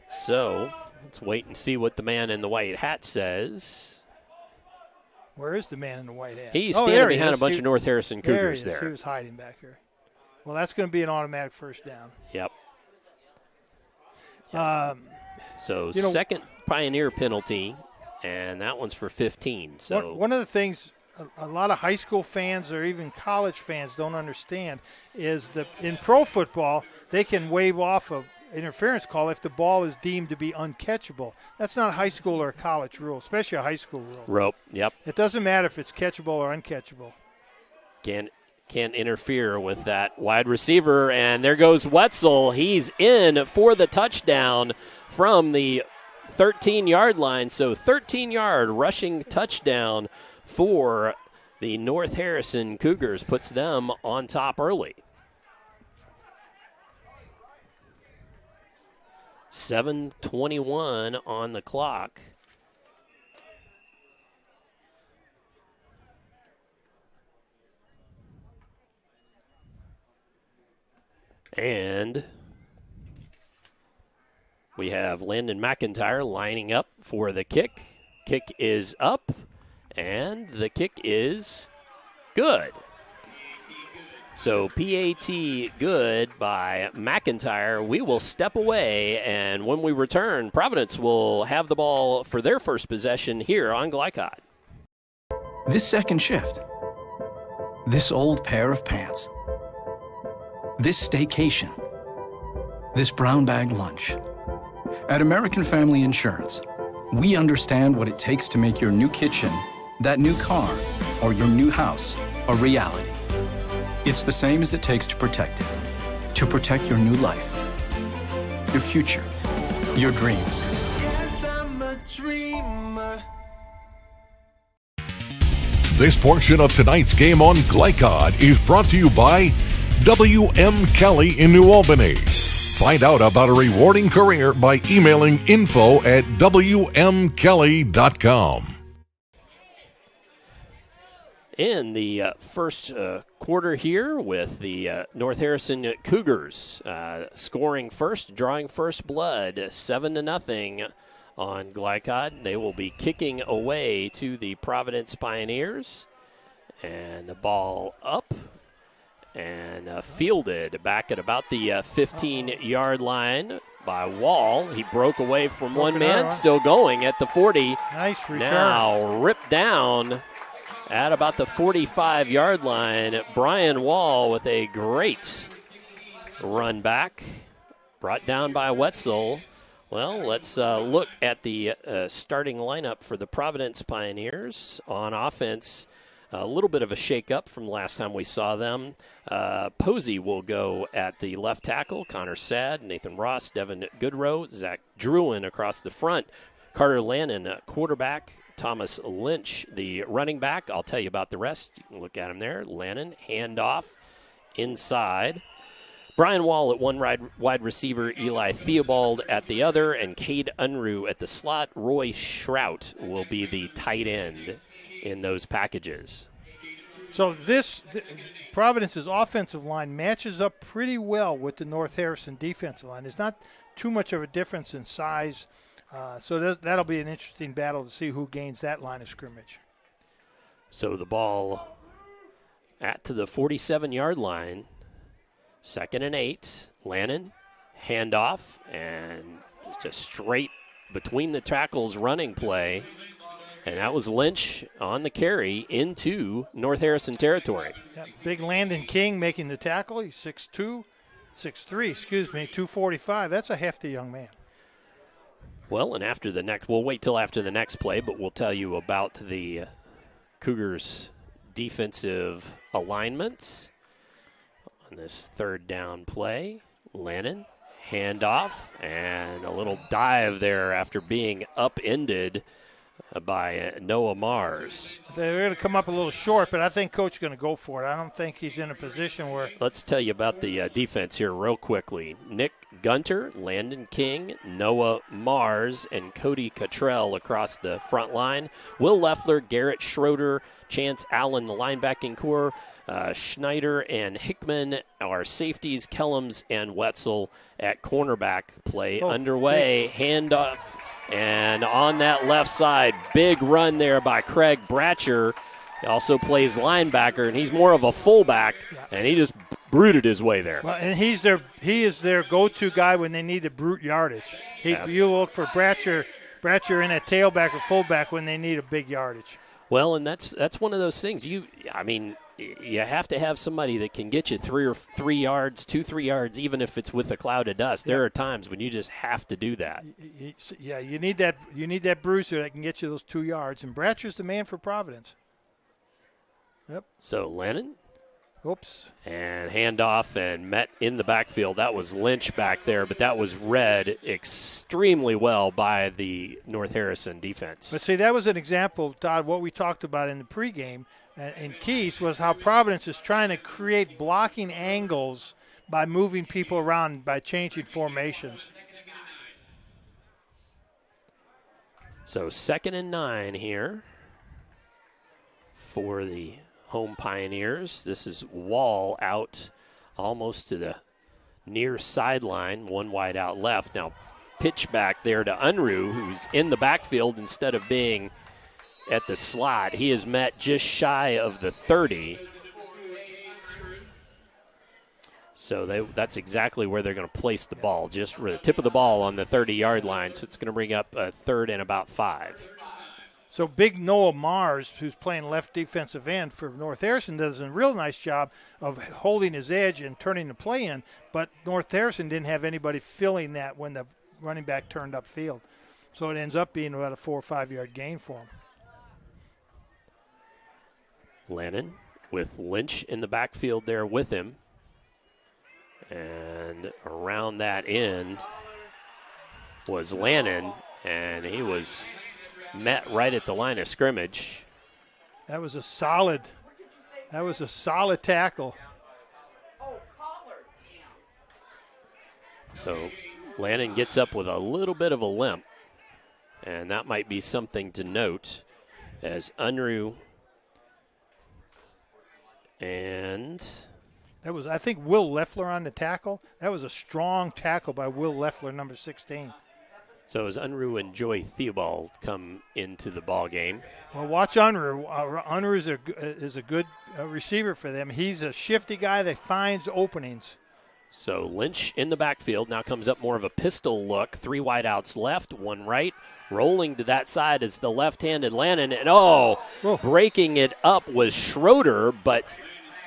S1: So let's wait and see what the man in the white hat says.
S4: Where is the man in the white hat?
S1: He's standing behind a bunch of North Harrison Cougars there.
S4: He was hiding back here. Well, that's going to be an automatic 1st down.
S1: Yep. So second Pioneer penalty, and that one's for 15. So
S4: one of the things a lot of high school fans or even college fans don't understand is that in pro football, they can wave off a interference call if the ball is deemed to be uncatchable. That's not a high school or a college rule, especially a high school rule.
S1: Rope, yep.
S4: It doesn't matter if it's catchable or uncatchable.
S1: Can't interfere with that wide receiver, and there goes Wetzel. He's in for the touchdown from the 13-yard line. So 13-yard rushing touchdown for the North Harrison Cougars, puts them on top early. 7:21 on the clock. And we have Landon McIntyre lining up for the kick. Kick is up, and the kick is good. So PAT good by McIntyre. We will step away, and when we return, Providence will have the ball for their first possession here on Glicod.
S8: This second shift. This old pair of pants. This staycation. This brown bag lunch. At American Family Insurance, we understand what it takes to make your new kitchen, that new car, or your new house a reality. It's the same as it takes to protect it. To protect your new life, your future, your dreams.
S5: Yes, I'm a dreamer.
S10: This portion of tonight's game on Glicod is brought to you by W.M. Kelly in New Albany. Find out about a rewarding career by emailing info@wmkelly.com.
S1: In the first quarter here with the North Harrison Cougars scoring first, drawing first blood, 7-0 on Glicod. They will be kicking away to the Providence Pioneers. And the ball up and fielded back at about the 15-yard line by Wall. He broke away from one man, still going at the 40.
S4: Nice return.
S1: Now ripped down at about the 45-yard line. Brian Wall with a great run back, brought down by Wetzel. Well, let's look at the starting lineup for the Providence Pioneers. On offense, a little bit of a shake-up from last time we saw them. Posey will go at the left tackle. Connor Sadd, Nathan Ross, Devin Goodrow, Zach Druin across the front. Carter Lannon, quarterback. Thomas Lynch, the running back. I'll tell you about the rest. You can look at him there. Lannon, handoff inside. Brian Wall at one wide receiver, Eli Theobald at the other, and Cade Unruh at the slot. Roy Shrout will be the tight end in those packages.
S4: So Providence's offensive line matches up pretty well with the North Harrison defensive line. There's not too much of a difference in size. So that'll be an interesting battle to see who gains that line of scrimmage.
S1: So the ball at to the 47-yard line. 2nd and 8. Lannon, handoff, and just straight between the tackles running play. And that was Lynch on the carry into North Harrison territory.
S4: Yeah, big Landon King making the tackle. He's 6'3", 245. That's a hefty young man.
S1: Well, and after the next, we'll wait till after the next play, but we'll tell you about the Cougars' defensive alignments on this third down play. Lannon, handoff, and a little dive there after being upended by Noah Mars.
S4: They're going to come up a little short, but I think Coach is going to go for it. I don't think he's in a position where.
S1: Let's tell you about the defense here real quickly. Nick Gunter, Landon King, Noah Mars, and Cody Cottrell across the front line. Will Leffler, Garrett Schroeder, Chance Allen, the linebacking core. Schneider and Hickman are safeties. Kellums and Wetzel at cornerback. Play underway. Handoff. And on that left side, big run there by Craig Bratcher. He also plays linebacker, and he's more of a fullback, and he just brooted his way there.
S4: Well, and he is their go-to guy when they need to brute yardage. You look for Bratcher in a tailback or fullback when they need a big yardage.
S1: Well, and that's one of those things. You have to have somebody that can get you 3 yards, 2-3 yards, even if it's with a cloud of dust. There are times when you just have to do that.
S4: Yeah, you need that bruiser that can get you those 2 yards, and Bratcher's the man for Providence. Yep.
S1: So Lannon.
S4: Oops.
S1: And handoff and met in the backfield. That was Lynch back there, but that was read extremely well by the North Harrison defense.
S4: But see, that was an example, Todd, what we talked about in the pregame in Keys was how Providence is trying to create blocking angles by moving people around, by changing formations.
S1: So 2nd and 9 here for the home Pioneers. This is Wall out almost to the near sideline, one wide out left. Now pitch back there to Unruh, who's in the backfield instead of being at the slot. He is met just shy of the 30. So that's exactly where they're going to place the ball, just the tip of the ball on the 30-yard line. So it's going to bring up a 3rd and about 5.
S4: So big Noah Mars, who's playing left defensive end for North Harrison, does a real nice job of holding his edge and turning the play in, but North Harrison didn't have anybody filling that when the running back turned upfield. So it ends up being about a 4 or 5 yard gain for him.
S1: Lannon with Lynch in the backfield there with him. And around that end was Lannon, and he was met right at the line of scrimmage.
S4: That was a solid tackle.
S1: So Lannon gets up with a little bit of a limp, and that might be something to note as Unruh and
S4: that was, I think, Will Leffler on the tackle. That was a strong tackle by Will Leffler, number 16.
S1: So as Unruh and Joy Theobald come into the ball game.
S4: Well, watch Unruh. Unruh is a good receiver for them. He's a shifty guy that finds openings.
S1: So Lynch in the backfield now comes up more of a pistol look. 3 wideouts left, 1 right. Rolling to that side is the left-handed Lannon. And, breaking it up was Schroeder, but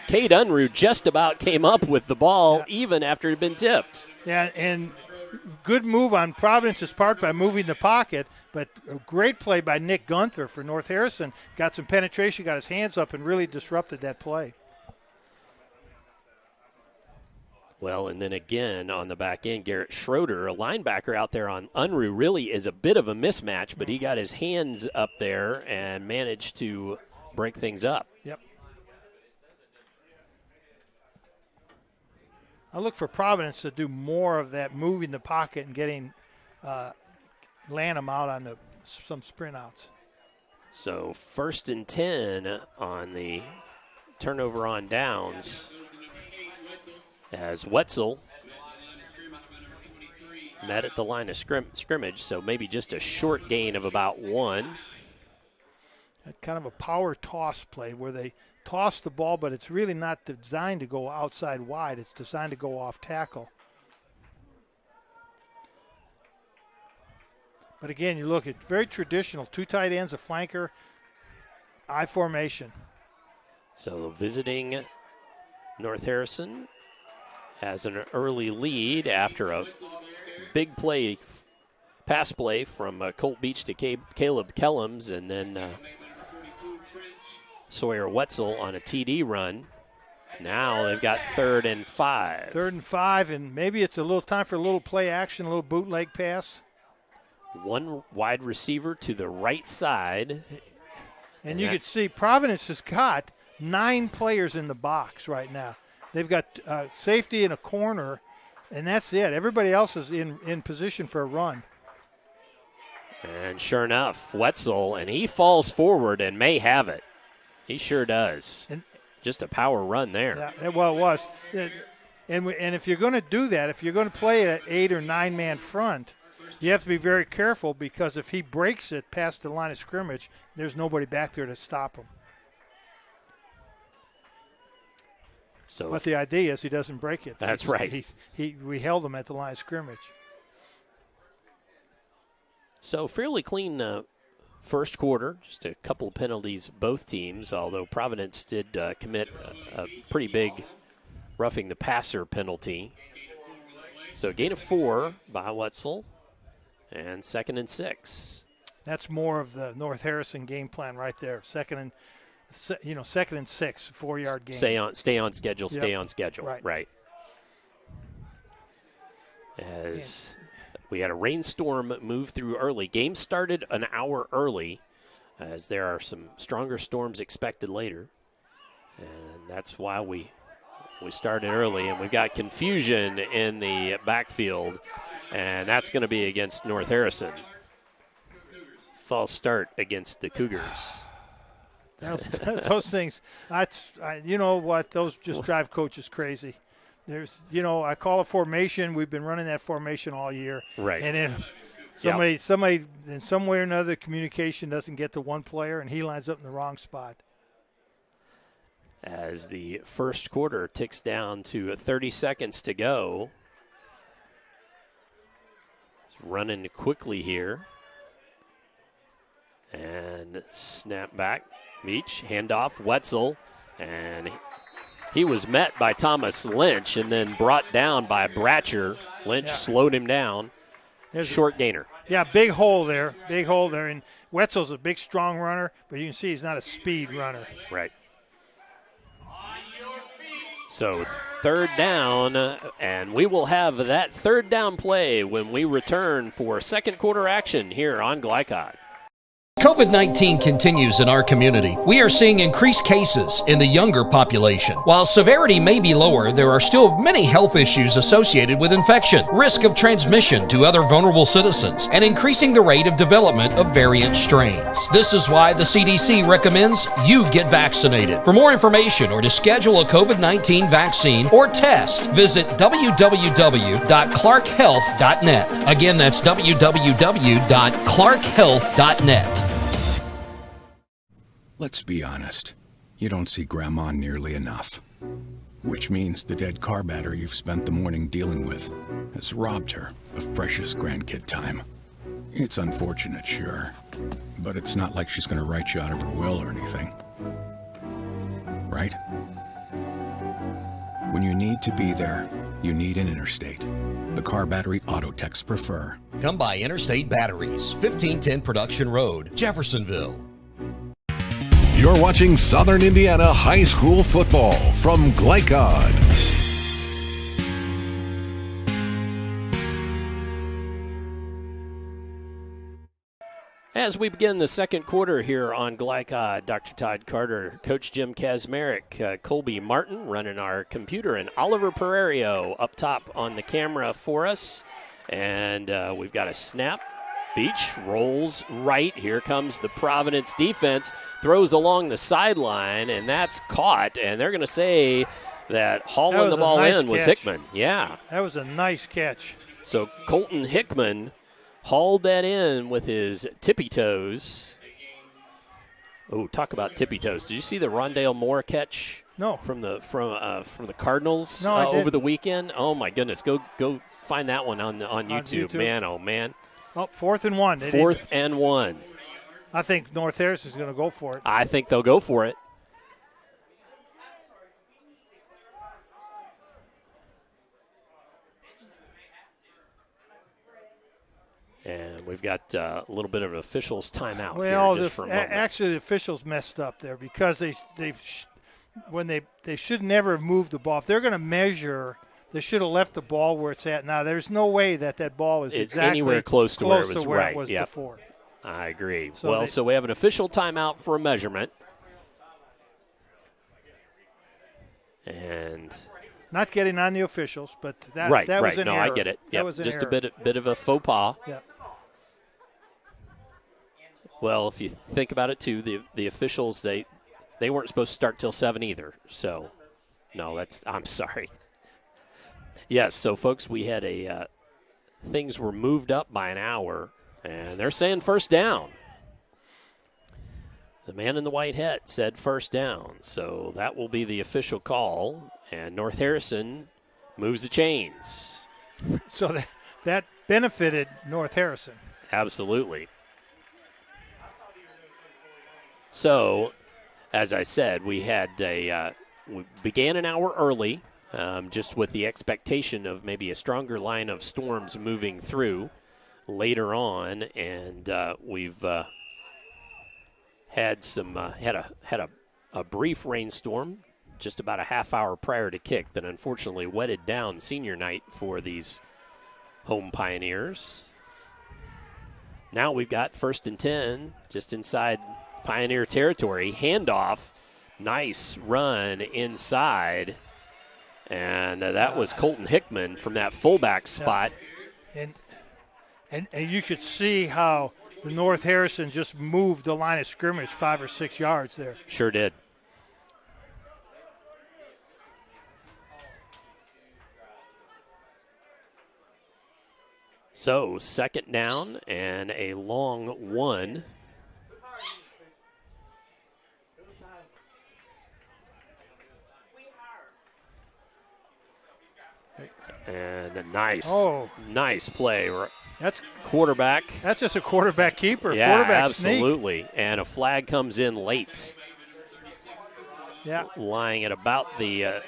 S1: Cade Unruh just about came up with the ball even after it had been tipped.
S4: Yeah, and good move on Providence's part by moving the pocket, but a great play by Nick Gunther for North Harrison. Got some penetration, got his hands up, and really disrupted that play.
S1: Well, and then again on the back end, Garrett Schroeder, a linebacker out there on Unruh, really is a bit of a mismatch, but he got his hands up there and managed to break things up.
S4: Yep. I look for Providence to do more of that, moving the pocket and getting Lanham out on some sprint outs.
S1: So 1st and 10 on the turnover on downs as Wetzel met at the line of scrimmage, so maybe just a short gain of about 1.
S4: That kind of a power toss play where they toss the ball, but it's really not designed to go outside wide. It's designed to go off tackle. But again, you look at very traditional, 2 tight ends, a flanker, I formation.
S1: So visiting North Harrison has an early lead after a big pass play from Colt Beach to Caleb Kellums, and then Sawyer Wetzel on a TD run. Now they've got 3rd and 5.
S4: 3rd and 5, and maybe it's a little time for a little play action, a little bootleg pass.
S1: 1 wide receiver to the right side.
S4: And you can see Providence has got 9 players in the box right now. They've got safety in a corner, and that's it. Everybody else is in position for a run.
S1: And sure enough, Wetzel, and he falls forward and may have it. He sure does. And just a power run there.
S4: Yeah, well, it was. And if you're going to do that, if you're going to play an 8 or 9 man front, you have to be very careful, because if he breaks it past the line of scrimmage, there's nobody back there to stop him. But the idea is he doesn't break it.
S1: That's right.
S4: We held him at the line of scrimmage.
S1: So fairly clean first quarter, just a couple of penalties both teams, although Providence did commit a pretty big roughing the passer penalty. So gain of 4 by Wetzel, and 2nd and 6.
S4: That's more of the North Harrison game plan right there. 2nd and 6, 4-yard gain.
S1: Stay on schedule. Stay on schedule. Right. As we had a rainstorm move through early. Game started an hour early, as there are some stronger storms expected later, and that's why we started early. And we've got confusion in the backfield, and that's going to be against North Harrison. False start against the Cougars.
S4: Those things, you know what, those just drive coaches crazy. There's, I call a formation. We've been running that formation all year.
S1: Right.
S4: And then somebody in some way or another, communication doesn't get to one player, and he lines up in the wrong spot.
S1: as the first quarter ticks down to 30 seconds to go. It's running quickly here. And snap back. Meach, handoff, Wetzel. And he was met by Thomas Lynch and then brought down by Bratcher. Lynch slowed him down. Short gainer.
S4: Yeah, big hole there. Big hole there. And Wetzel's a big, strong runner, but you can see he's not a speed runner.
S1: Right. So third down, and we will have that third down play when we return for second quarter action here on Glicod.
S25: COVID-19 continues in our community. We are seeing increased cases in the younger population. While severity may be lower, there are still many health issues associated with infection, risk of transmission to other vulnerable citizens, and increasing the rate of development of variant strains. This is why the CDC recommends you get vaccinated. For more information or to schedule a COVID-19 vaccine or test, visit www.clarkhealth.net. Again, that's www.clarkhealth.net.
S16: Let's be honest. You don't see Grandma nearly enough. Which means the dead car battery you've spent the morning dealing with has robbed her of precious grandkid time. It's unfortunate, sure, but it's not like she's going to write you out of her will or anything. Right? When you need to be there, you need an Interstate. The car battery auto techs prefer.
S25: Come by Interstate Batteries, 1510 Production Road, Jeffersonville.
S10: You're watching Southern Indiana High School football from Glicod.
S1: As we begin the second quarter here on Glicod, Dr. Todd Carter, Coach Jim Kazmarek, Colby Martin running our computer, and Oliver Pereiro up top on the camera for us. And we've got a snap. Beach rolls right. Here comes the Providence defense, throws along the sideline, and that's caught. And they're going to say that hauling the ball in was Hickman. Yeah.
S4: That was a nice catch.
S1: So Colton Hickman hauled that in with his tippy toes. Oh, talk about tippy toes. Did you see the Rondale Moore catch?
S4: No.
S1: From the Cardinals
S4: over
S1: the weekend? Oh, my goodness. Go find that one on YouTube. Man, oh, man.
S4: Oh, 4th and 1.
S1: Fourth and 1.
S4: I think North Harris is going to go for it.
S1: I think they'll go for it. And we've got a little bit of an officials timeout.
S4: Well,
S1: here just for a moment.
S4: Actually, the officials messed up there because they should never have moved the ball. If they're going to measure, they should have left the ball where it's at now. There's no way that ball is exactly
S1: anywhere close to where it was,
S4: it was before.
S1: I agree. So so we have an official timeout for a measurement. And
S4: not getting on the officials, but that was an error.
S1: I get it.
S4: That was
S1: just
S4: error.
S1: a bit of a faux pas.
S4: Yeah.
S1: Well, if you think about it too, the officials they weren't supposed to start till 7 either. So, no, I'm sorry. Yes, so folks, we had things were moved up by an hour, and they're saying first down. The man in the white hat said first down, so that will be the official call, and North Harrison moves the chains.
S4: So that benefited North Harrison.
S1: Absolutely. So, as I said, we had we began an hour early, just with the expectation of maybe a stronger line of storms moving through later on, and we've had a brief rainstorm just about a half hour prior to kick that unfortunately wetted down senior night for these home Pioneers. Now we've got 1st and 10 just inside Pioneer territory. Handoff, nice run inside. And that was Colton Hickman from that fullback spot.
S4: And you could see how the North Harrison just moved the line of scrimmage 5 or 6 yards there.
S1: Sure did. So, 2nd down and a long one. And a nice play.
S4: That's
S1: quarterback.
S4: That's just a quarterback keeper.
S1: Yeah,
S4: quarterback
S1: absolutely.
S4: Sneak.
S1: And a flag comes in late.
S4: Yeah.
S1: Lying at about the,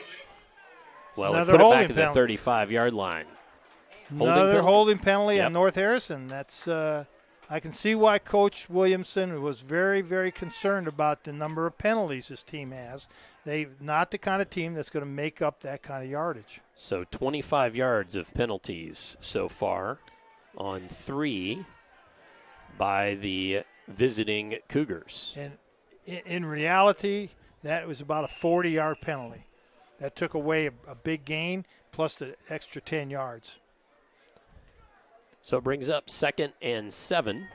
S1: well,
S4: Another
S1: put it
S4: holding
S1: back at the 35-yard line.
S4: Another holding penalty
S1: Yep.
S4: on North Harrison. That's I can see why Coach Williamson was very, very concerned about the number of penalties his team has. They're not the kind of team that's going to make up that kind of yardage.
S1: So 25 yards of penalties so far on 3 by the visiting Cougars.
S4: And in reality, that was about a 40-yard penalty. That took away a big gain plus the extra 10 yards.
S1: So it brings up 2nd and 7.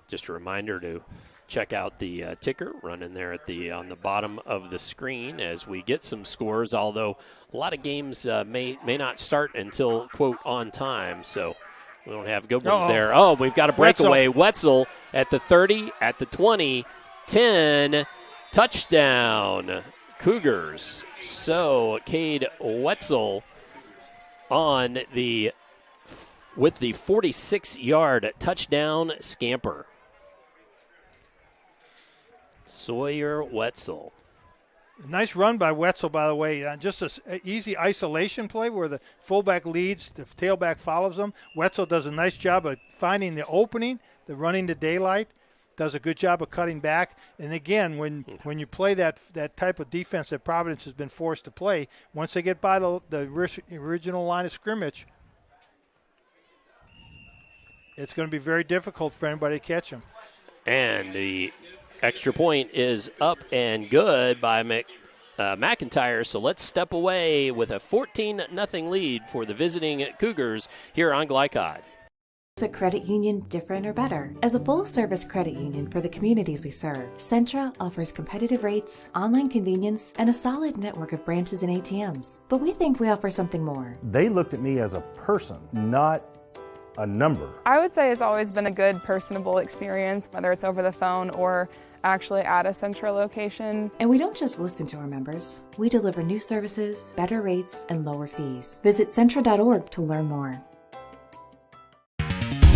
S1: Just a reminder to check out the ticker running there at on the bottom of the screen as we get some scores, although a lot of games may not start until, quote, on time. So we don't have good ones there. Oh, we've got a breakaway. Wetzel at the 30, at the 20, 10, touchdown, Cougars. So Cade Wetzel with the 46-yard touchdown scamper. Sawyer Wetzel.
S4: Nice run by Wetzel, by the way. Just an easy isolation play where the fullback leads, the tailback follows him. Wetzel does a nice job of finding the opening, the running to daylight, does a good job of cutting back. And, again, when you play that type of defense that Providence has been forced to play, once they get by the original line of scrimmage, it's going to be very difficult for anybody to catch him.
S1: And the extra point is up and good by McIntyre. So let's step away with a 14-0 lead for the visiting Cougars here on Glicod.
S9: Is a credit union different or better? As a full-service credit union for the communities we serve, Centra offers competitive rates, online convenience, and a solid network of branches and ATMs. But we think we offer something more.
S13: They looked at me as a person, not a number.
S15: I would say it's always been a good, personable experience, whether it's over the phone or actually at a Central location.
S9: And we don't just listen to our members. We deliver new services, better rates, and lower fees. Visit Centra.org to learn more.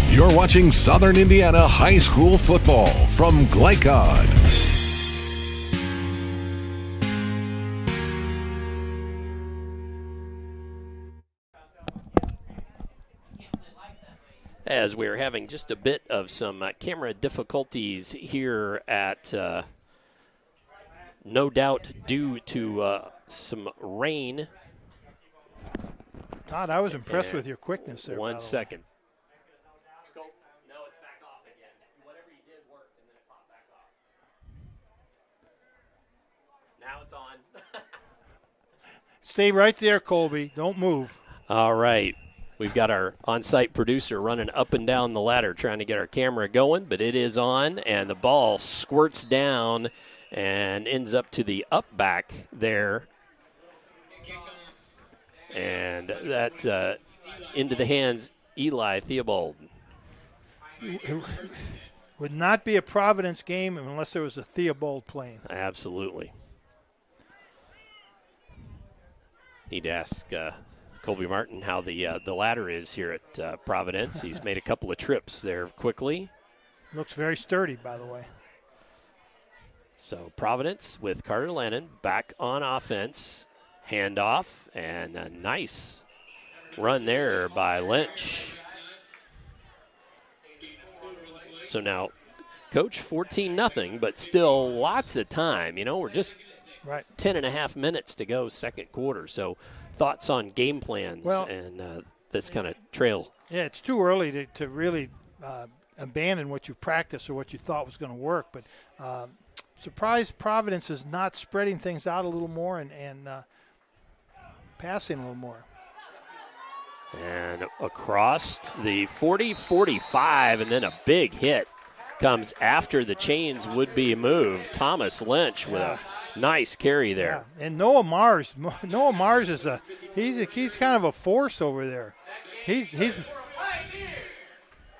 S10: You're watching Southern Indiana High School football from Glicod.
S1: As we're having just a bit of some camera difficulties here at, no doubt due to some rain.
S4: Todd, I was impressed with your quickness there.
S1: 1 second. Now it's on.
S4: Stay right there, Colby. Don't move.
S1: All right. We've got our on-site producer running up and down the ladder trying to get our camera going, but it is on, and the ball squirts down and ends up to the up back there. And that's into the hands Eli Theobald.
S4: It would not be a Providence game unless there was a Theobald playing.
S1: Absolutely. Need to ask Colby Martin how the ladder is here at Providence. He's made a couple of trips there quickly.
S4: Looks very sturdy, by the way.
S1: So Providence with Carter Lannon back on offense. Handoff and a nice run there by Lynch. So now, Coach, 14-0, but still lots of time. You know, we're just 10.5 minutes to go second quarter. So thoughts on game plans and this kind of trail?
S4: Yeah, it's too early to really abandon what you've practiced or what you thought was going to work. But surprised Providence is not spreading things out a little more and passing a little more.
S1: And across the 40-45, and then a big hit comes after the chains would be moved. Thomas Lynch with a nice carry there.
S4: Yeah. And Noah Mars is he's kind of a force over there. He's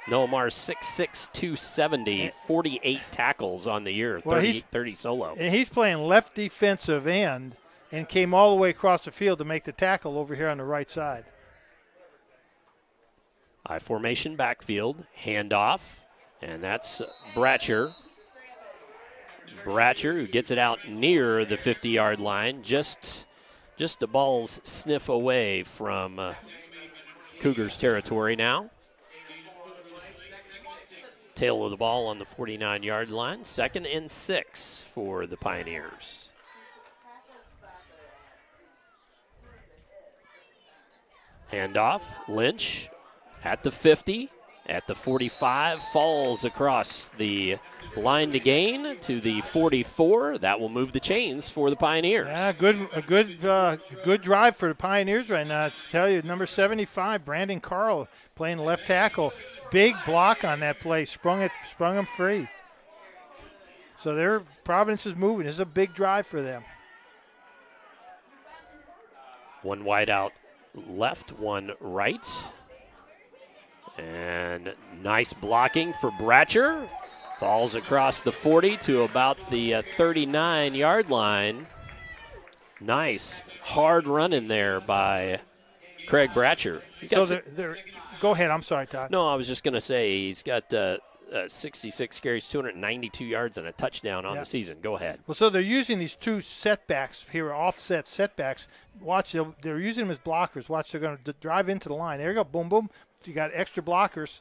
S1: Noah Mars 6'6", 270, 48 tackles on the year, 30 solo.
S4: And he's playing left defensive end and came all the way across the field to make the tackle over here on the right side.
S1: I formation backfield, handoff, and that's Bratcher. Bratcher, who gets it out near the 50-yard line, just the ball's sniff away from Cougars territory now. Tail of the ball on the 49-yard line. 2nd and 6 for the Pioneers. Handoff, Lynch at the 50, at the 45, falls across the line to gain to the 44. That will move the chains for the Pioneers.
S4: Yeah, a good drive for the Pioneers right now. I tell you, number 75, Brandon Carl, playing left tackle. Big block on that play, sprung them free. So Providence is moving. This is a big drive for them.
S1: One wide out left, one right. And nice blocking for Bratcher. Falls across the 40 to about the 39-yard line. Nice hard run in there by Craig Bratcher.
S4: Go ahead. I'm sorry, Todd.
S1: No, I was just going to say he's got 66 carries, 292 yards, and a touchdown on the season. Go ahead.
S4: Well, so they're using these two setbacks here, offset setbacks. Watch, they're using them as blockers. Watch, they're going to drive into the line. There you go, boom, boom. You got extra blockers.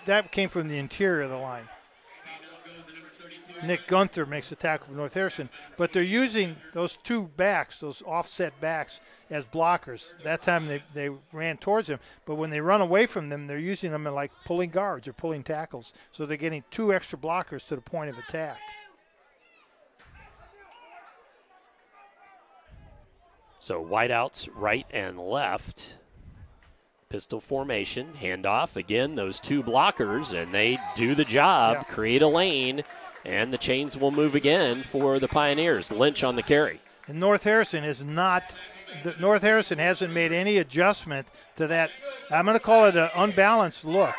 S4: That came from the interior of the line. Nick Gunther makes the tackle for North Harrison, but they're using those two backs, those offset backs, as blockers. That time they ran towards him, but when they run away from them, they're using them in like pulling guards or pulling tackles. So they're getting two extra blockers to the point of attack.
S1: So wideouts right and left. Pistol formation, handoff. Again, those two blockers, and they do the job, create a lane, and the chains will move again for the Pioneers. Lynch on the carry.
S4: And North Harrison hasn't made any adjustment to that. I'm going to call it an unbalanced look.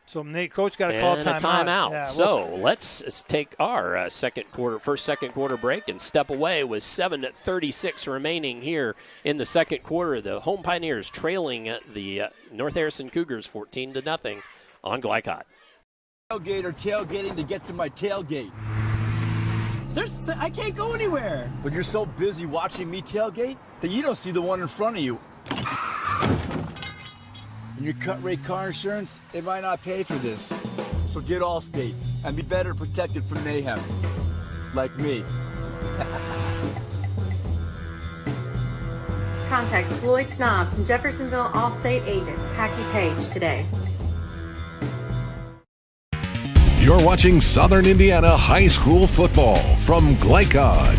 S4: So Coach got to call a timeout. Yeah,
S1: so let's take our second quarter break and step away with 7:36 remaining here in the second quarter. The home Pioneers trailing the North Harrison Cougars 14-0 on Glicod.
S2: Tailgating to get to my tailgate.
S6: I can't go anywhere.
S2: But you're so busy watching me tailgate that you don't see the one in front of you. And your cut rate car insurance, they might not pay for this. So get Allstate and be better protected from mayhem. Like me.
S14: Contact Floyd Snobs and Jeffersonville Allstate agent Packy Page today.
S10: You're watching Southern Indiana High School football from Glicod.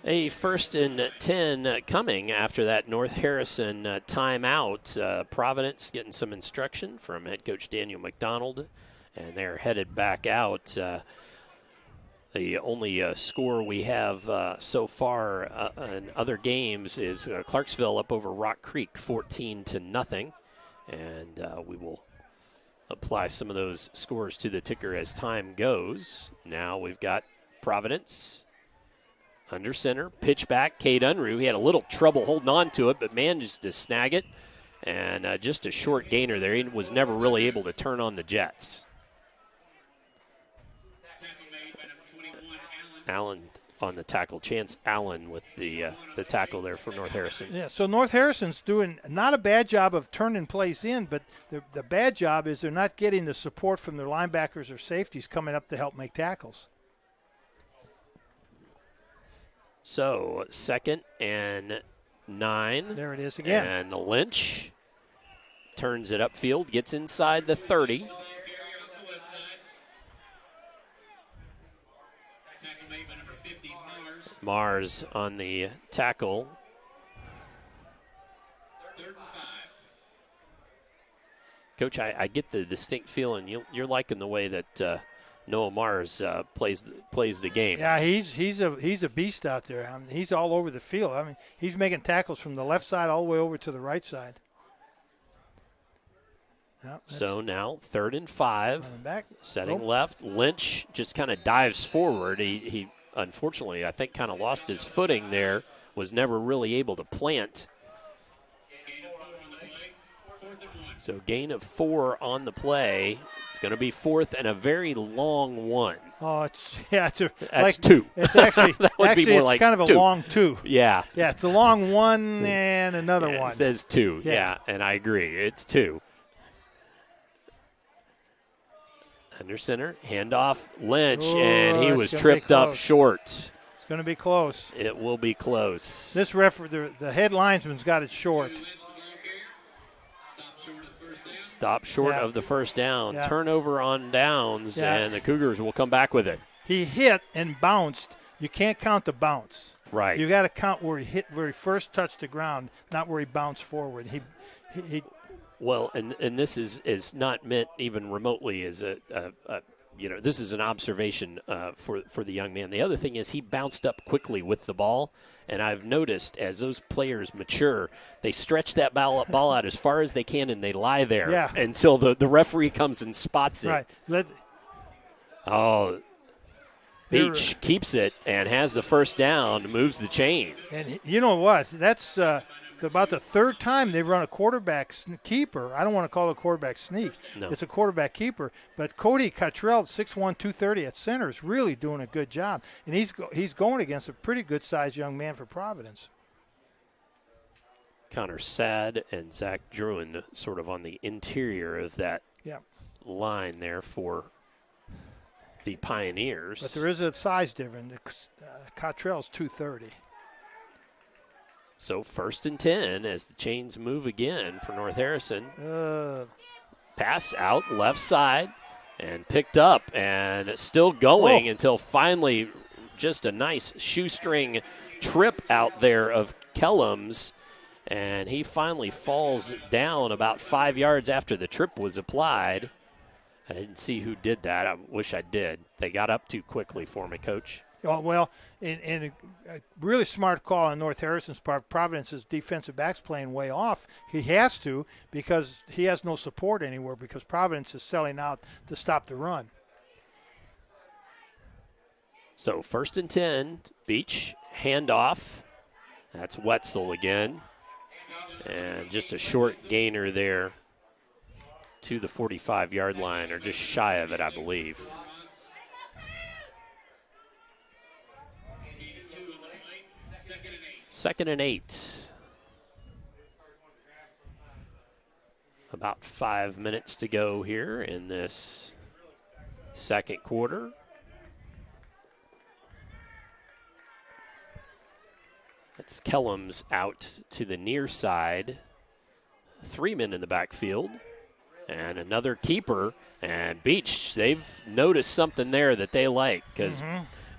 S1: A 1st and 10 coming after that North Harrison timeout. Providence getting some instruction from head coach Daniel McDonald, and they're headed back out. The only score we have so far in other games is Clarksville up over Rock Creek 14-0, and we will apply some of those scores to the ticker as time goes. Now we've got Providence under center, pitch back, Cade Unruh. He had a little trouble holding on to it, but managed to snag it. And just a short gainer there. He was never really able to turn on the Jets. Allen on the tackle. Chance Allen with the tackle there for North Harrison.
S4: Yeah, so North Harrison's doing not a bad job of turning plays in, but the bad job is they're not getting the support from their linebackers or safeties coming up to help make tackles.
S1: So 2nd and 9.
S4: There it is again.
S1: And Lynch turns it upfield, gets inside the 30. Mars on the tackle. Coach, I get the distinct feeling you're liking the way that Noah Mars plays the game.
S4: Yeah, he's a beast out there. I mean, he's all over the field. I mean, he's making tackles from the left side all the way over to the right side.
S1: So now 3rd and 5.
S4: Back.
S1: Setting left. Lynch just kind of dives forward. He unfortunately, I think, kind of lost his footing there. Was never really able to plant. So gain of 4 on the play. It's going to be 4th and a very long one.
S4: Oh, that's
S1: 2.
S4: It's actually
S1: that would be more
S4: it's
S1: like
S4: kind of
S1: 2.
S4: a long 2.
S1: Yeah.
S4: Yeah, it's a long 1 and another one.
S1: It says 2. Yeah, and I agree. It's 2. Under center, handoff, Lynch, and he was tripped up short.
S4: It's going to be close.
S1: It will be close.
S4: This the head linesman's got it short.
S1: Stop short of the first down. Turnover on downs, and the Cougars will come back with it.
S4: He hit and bounced. You can't count the bounce.
S1: Right.
S4: You got to count where he first touched the ground, not where he bounced forward. He
S1: Well, and this is not meant even remotely as this is an observation for the young man. The other thing is he bounced up quickly with the ball, and I've noticed as those players mature, they stretch that ball out as far as they can, and they lie there until the referee comes and spots it.
S4: Right.
S1: Beach keeps it and has the first down, moves the chains.
S4: And you know what? That's about the 3rd time they've run a quarterback keeper. I don't want to call it a quarterback sneak.
S1: No.
S4: It's a quarterback keeper. But Cody Cottrell, 6'1", 230 at center, is really doing a good job. And he's going against a pretty good-sized young man for Providence.
S1: Connor Sad and Zach Druin sort of on the interior of that line there for the Pioneers.
S4: But there is a size difference. Cottrell's 230.
S1: So 1st and 10 as the chains move again for North Harrison. Pass out left side and picked up and still going until finally just a nice shoestring trip out there of Kellums. And he finally falls down about 5 yards after the trip was applied. I didn't see who did that. I wish I did. They got up too quickly for me, Coach.
S4: Oh, well, and a really smart call on North Harrison's part. Providence's defensive back's playing way off. He has to because he has no support anywhere because Providence is selling out to stop the run.
S1: So 1st and 10, Beach, handoff. That's Wetzel again. And just a short gainer there to the 45-yard line, or just shy of it, I believe. Second and 8. About 5 minutes to go here in this second quarter. That's Kellums out to the near side. 3 men in the backfield. And another keeper. And Beach, they've noticed something there that they like because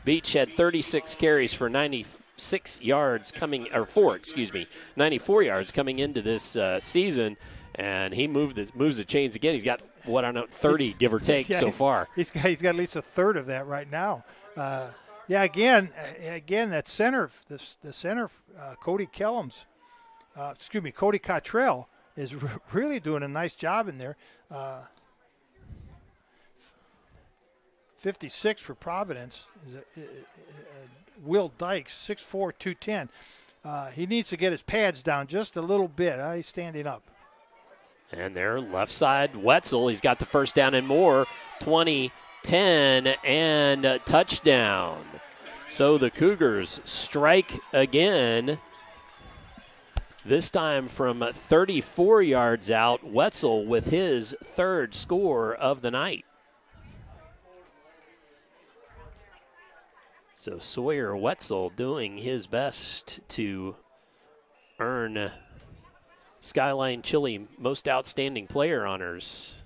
S1: Beach had 36 carries for 94 yards coming into this season, and he moves the chains again. He's got 30 give or take so far.
S4: He's got at least a third of that right now. Again that center, the center, Cody Kellums, Cody Cottrell is really doing a nice job in there. 56 for Providence. Will Dykes, 6'4", 210. He needs to get his pads down just a little bit. He's standing up.
S1: And there, left side, Wetzel. He's got the first down and more. 20, 10, and a touchdown. So the Cougars strike again. This time from 34 yards out, Wetzel with his third score of the night. So Sawyer Wetzel doing his best to earn Skyline Chili Most Outstanding Player honors.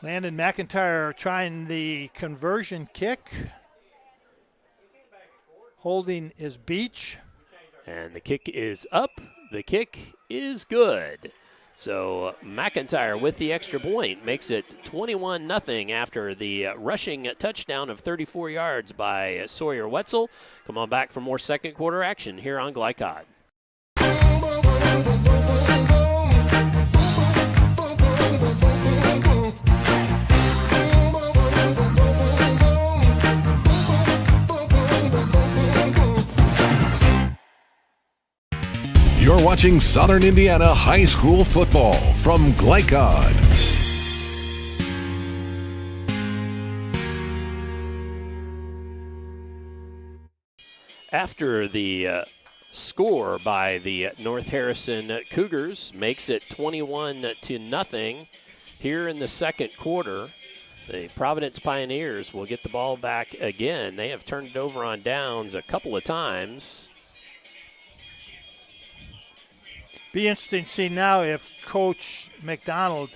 S4: Landon McIntyre trying the conversion kick. Holding is Beach.
S1: And the kick is up. The kick is good. So McIntyre with the extra point makes it 21-0 after the rushing touchdown of 34 yards by Sawyer Wetzel. Come on back for more second quarter action here on Glicod.
S10: watching Southern Indiana high school football from Glicod.
S1: After the score by the North Harrison Cougars makes it 21-0 here in the second quarter, the Providence Pioneers will get the ball back again. They have turned it over on downs a couple of times.
S4: Be interesting to see now if Coach McDonald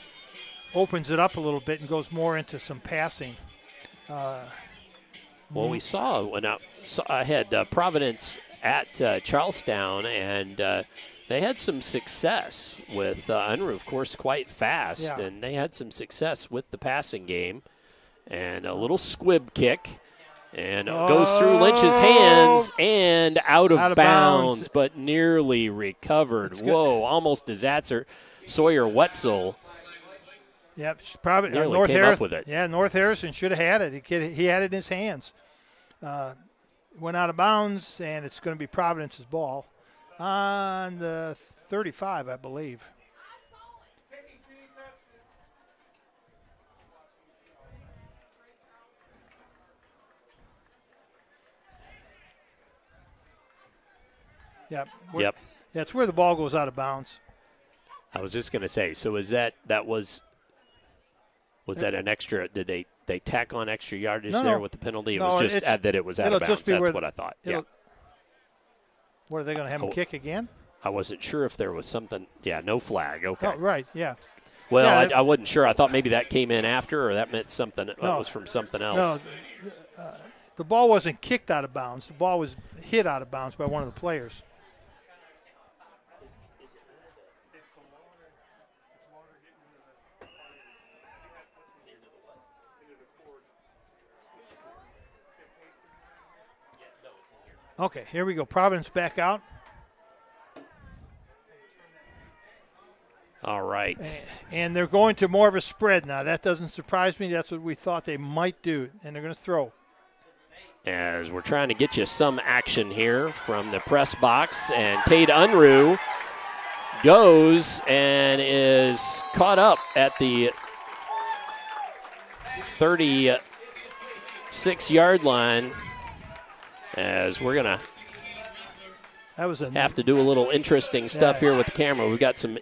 S4: opens it up a little bit and goes more into some passing.
S1: Well, we saw when I had Providence at Charlestown, and they had some success with Unruh, of course, quite fast, and they had some success with the passing game. And a little squib kick, and it goes through Lynch's hands and out of bounds, but nearly recovered. Whoa, almost disaster. Sawyer Wetzel.
S4: Yep, probably
S1: nearly
S4: North
S1: came
S4: Harrison.
S1: up with it.
S4: Yeah, North Harrison should have had it. He had it in his hands. Went out of bounds, and it's going to be Providence's ball on the 35, I believe. Yep. That's where the ball goes out of bounds.
S1: I was just going to say, so is that was that an extra? Did they tack on extra yardage there with the penalty? It was just that it was out of bounds. That's what I thought. Yeah.
S4: What, are they going to have him kick again?
S1: I wasn't sure if there was something. Yeah, no flag. Okay.
S4: Oh, right, yeah.
S1: Well, I wasn't sure. I thought maybe that came in after, or that meant something. That was from something else.
S4: No, the ball wasn't kicked out of bounds. The ball was hit out of bounds by one of the players. Okay, here we go. Providence back out.
S1: All right.
S4: And they're going to more of a spread now. That doesn't surprise me. That's what we thought they might do. And they're going to throw.
S1: As we're trying to get you some action here from the press box. And Cade Unruh goes and is caught up at the 36-yard line. As we're going to have to do a little interesting stuff here with the camera. We've got some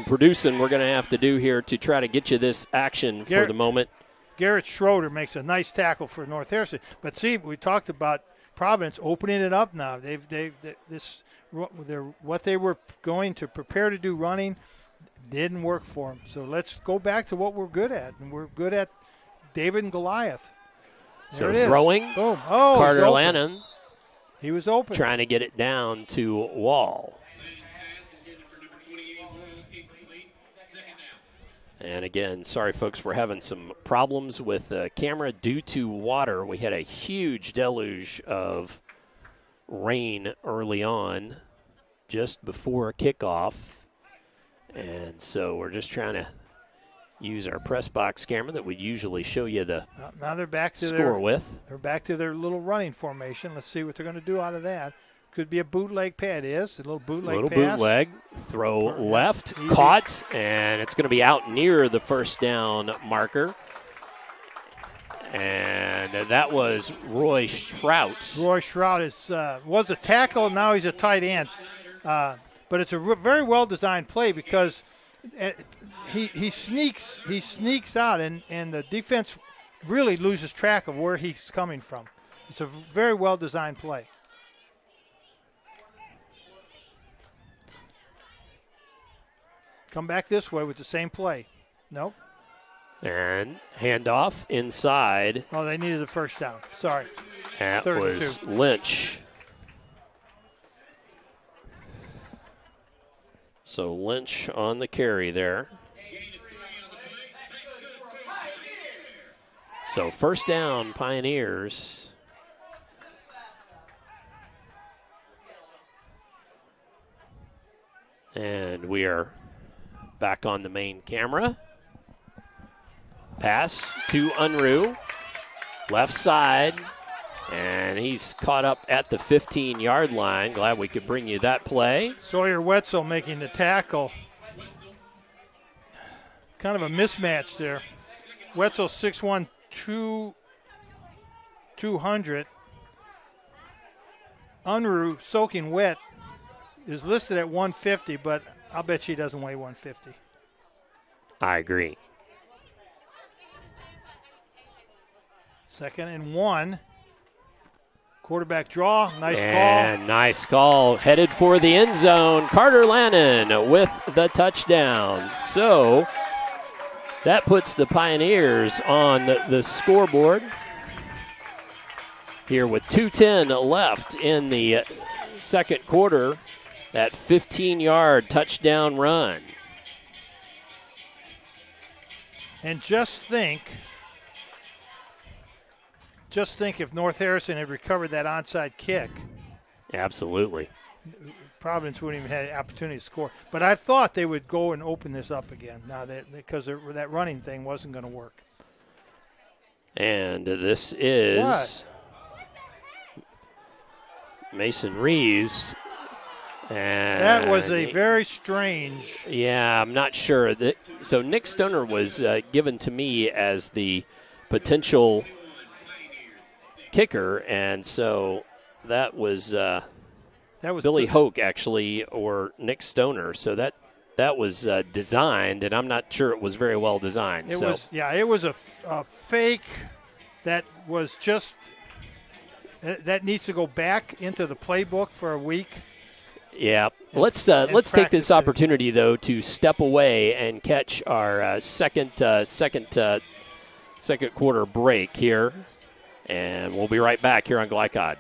S1: producing we're going to have to do here to try to get you this action for the moment.
S4: Garrett Schroeder makes a nice tackle for North Harrison. But see, we talked about Providence opening it up now. What they were going to prepare to do running didn't work for them. So let's go back to what we're good at. And we're good at David and Goliath.
S1: So throwing,
S4: boom. Oh,
S1: Carter Lannon.
S4: He was open.
S1: Trying to get it down to Wall. And again, sorry folks, we're having some problems with the camera due to water. We had a huge deluge of rain early on, just before kickoff. And so we're just trying to use our press box camera that we usually show you the
S4: now they're back to
S1: score with.
S4: They're back to their little running formation. Let's see what they're going to do out of that. Could be a bootleg pad. A little bootleg pass.
S1: Bootleg. Throw left. Easy. Caught. And it's going to be out near the first down marker. And that was Roy Shrout.
S4: Roy Shrout was a tackle. Now he's a tight end. But it's a very well-designed play because he sneaks out, and the defense really loses track of where he's coming from. It's a very well-designed play. Come back this way with the same play. Nope.
S1: And handoff inside.
S4: Oh, they needed the first down. Sorry.
S1: That was Lynch. So Lynch on the carry there. So first down, Pioneers. And we are back on the main camera. Pass to Unruh. Left side. And he's caught up at the 15-yard line. Glad we could bring you that play.
S4: Sawyer Wetzel making the tackle. Kind of a mismatch there. Wetzel 6'1", 200. Unruh, soaking wet, is listed at 150, but I'll bet she doesn't weigh 150.
S1: I agree.
S4: 2nd and 1. Quarterback draw, nice call.
S1: And nice call, headed for the end zone. Carter Lannon with the touchdown. So that puts the Pioneers on the scoreboard here with 2:10 left in the second quarter. That 15-yard touchdown run.
S4: And just think if North Harrison had recovered that onside kick.
S1: Absolutely.
S4: Providence wouldn't even have an opportunity to score. But I thought they would go and open this up again now because that running thing wasn't going to work.
S1: And this is Mason Reeves. And
S4: that was a very strange.
S1: Yeah, I'm not sure. So Nick Stoner was given to me as the potential kicker, and so that was Billy Hoke, actually, or Nick Stoner. So that was designed, and I'm not sure it was very well designed.
S4: It was a fake that was just that needs to go back into the playbook for a week.
S1: Yeah, let's take this opportunity though to step away and catch our second quarter break here, and we'll be right back here on Glicod.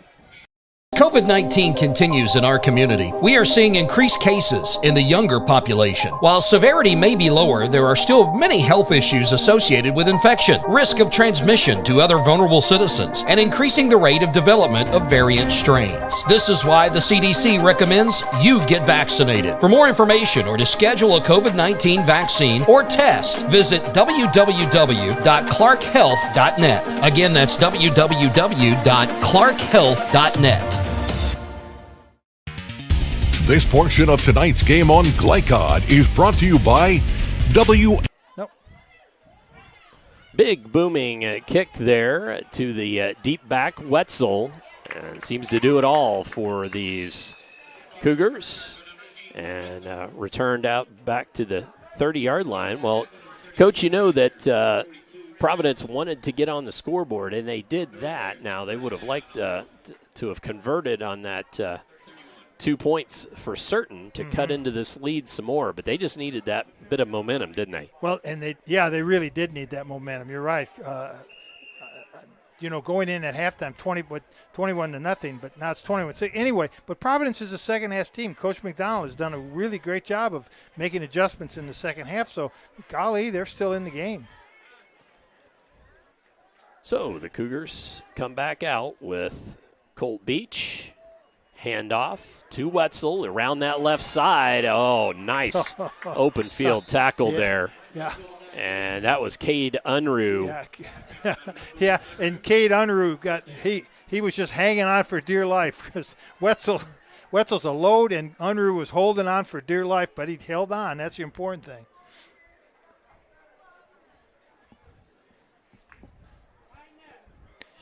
S25: COVID-19 continues in our community. We are seeing increased cases in the younger population. While severity may be lower, there are still many health issues associated with infection, risk of transmission to other vulnerable citizens, and increasing the rate of development of variant strains. This is why the CDC recommends you get vaccinated. For more information or to schedule a COVID-19 vaccine or test, visit www.clarkhealth.net. Again, that's www.clarkhealth.net.
S10: This portion of tonight's game on Glicod is brought to you by
S1: Big booming kick there to the deep back, Wetzel. And seems to do it all for these Cougars. And returned out back to the 30-yard line. Well, Coach, you know that Providence wanted to get on the scoreboard, and they did that. Now, they would have liked to have converted on that 2 points for certain to cut into this lead some more, but they just needed that bit of momentum, didn't they?
S4: Well, and they really did need that momentum. You're right. Going in at halftime, 21-0, but now it's 21-6. Anyway, but Providence is a second-half team. Coach McDonald has done a really great job of making adjustments in the second half, so, golly, they're still in the game.
S1: So the Cougars come back out with Colt Beach. Handoff to Wetzel around that left side. Oh, nice open field tackle there.
S4: Yeah.
S1: And that was Cade Unruh.
S4: Yeah, and Cade Unruh he was just hanging on for dear life because Wetzel's a load and Unruh was holding on for dear life, but he held on. That's the important thing.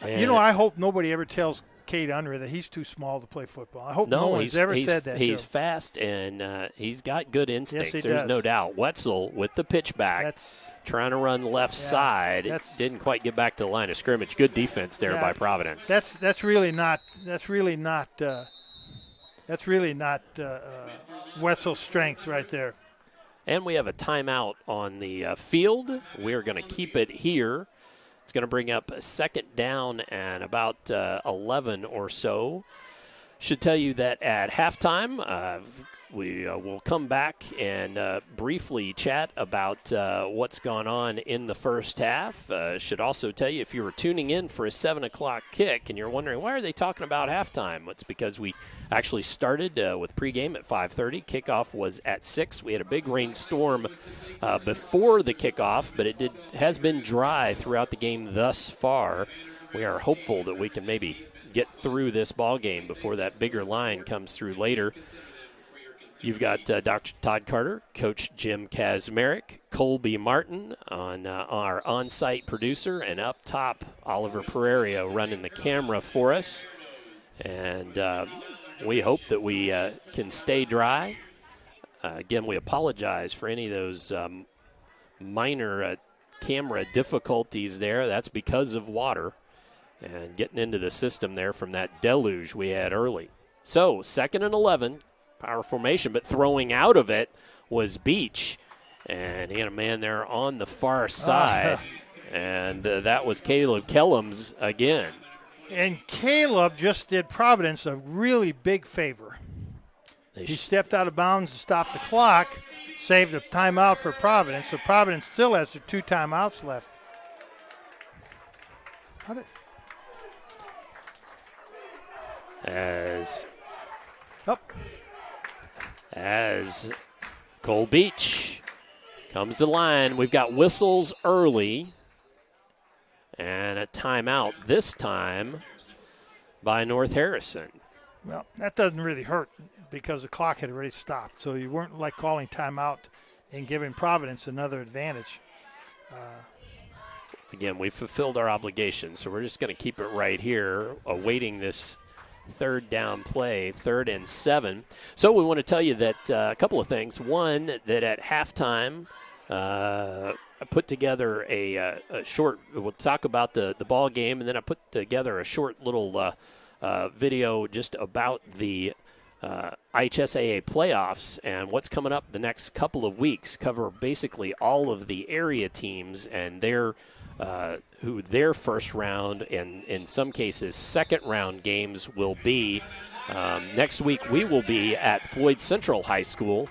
S4: And I hope nobody ever tells Cade Unruh that he's too small to play football. I hope no one's ever said that.
S1: He's fast and he's got good instincts.
S4: Yes,
S1: There's no doubt. Wetzel with the pitchback, trying to run left side. Didn't quite get back to the line of scrimmage. Good defense there by Providence.
S4: That's really not Wetzel's strength right there.
S1: And we have a timeout on the field. We're going to keep it here. It's going to bring up a second down and about 11 or so. Should tell you that at halftime, we will come back and briefly chat about what's gone on in the first half. Should also tell you if you were tuning in for a 7 o'clock kick and you're wondering why are they talking about halftime, it's because we actually started with pregame at 5:30. Kickoff was at 6. We had a big rainstorm before the kickoff, but has been dry throughout the game thus far. We are hopeful that we can maybe get through this ball game before that bigger line comes through later. You've got Dr. Todd Carter, Coach Jim Kazmarek, Colby Martin on our on-site producer, and up top, Oliver Pereira running the camera for us. And we hope that we can stay dry. Again, we apologize for any of those minor camera difficulties there. That's because of water and getting into the system there from that deluge we had early. So 2nd and 11. Power formation, but throwing out of it was Beach. And he had a man there on the far side. And that was Caleb Kellums again.
S4: And Caleb just did Providence a really big favor. He stepped out of bounds to stop the clock, saved a timeout for Providence. So Providence still has their 2 timeouts left.
S1: As Cole Beach comes to the line, we've got whistles early and a timeout this time by North Harrison.
S4: Well, that doesn't really hurt because the clock had already stopped. So you weren't like calling timeout and giving Providence another advantage.
S1: Again, we've fulfilled our obligation, so we're just going to keep it right here, awaiting this 3rd down play, 3rd and 7. So we want to tell you that a couple of things. One, that at halftime, I put together a short, we'll talk about the ball game, and then I put together a short little video just about the IHSAA playoffs and what's coming up the next couple of weeks. Cover basically all of the area teams and their who their first round and in some cases second round games will be. Next week we will be at Floyd Central High School.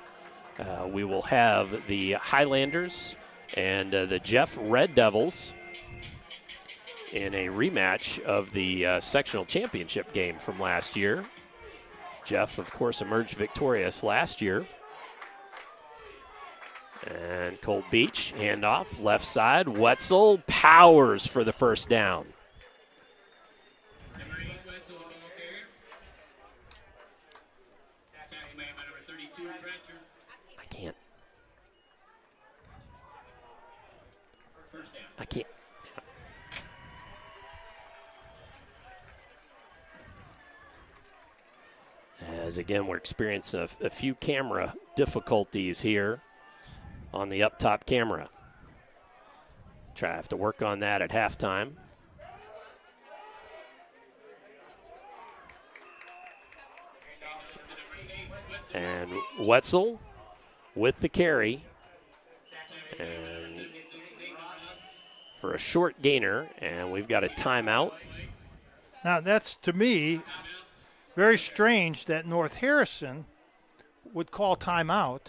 S1: We will have the Highlanders and the Jeff Red Devils in a rematch of the sectional championship game from last year. Jeff, of course, emerged victorious last year. And Colt Beach, handoff, left side. Wetzel powers for the first down. I can't. As again, we're experiencing a few camera difficulties here on the up top camera. Try to have to work on that at halftime. And Wetzel with the carry. And for a short gainer, and we've got a timeout.
S4: Now that's, to me, very strange that North Harrison would call timeout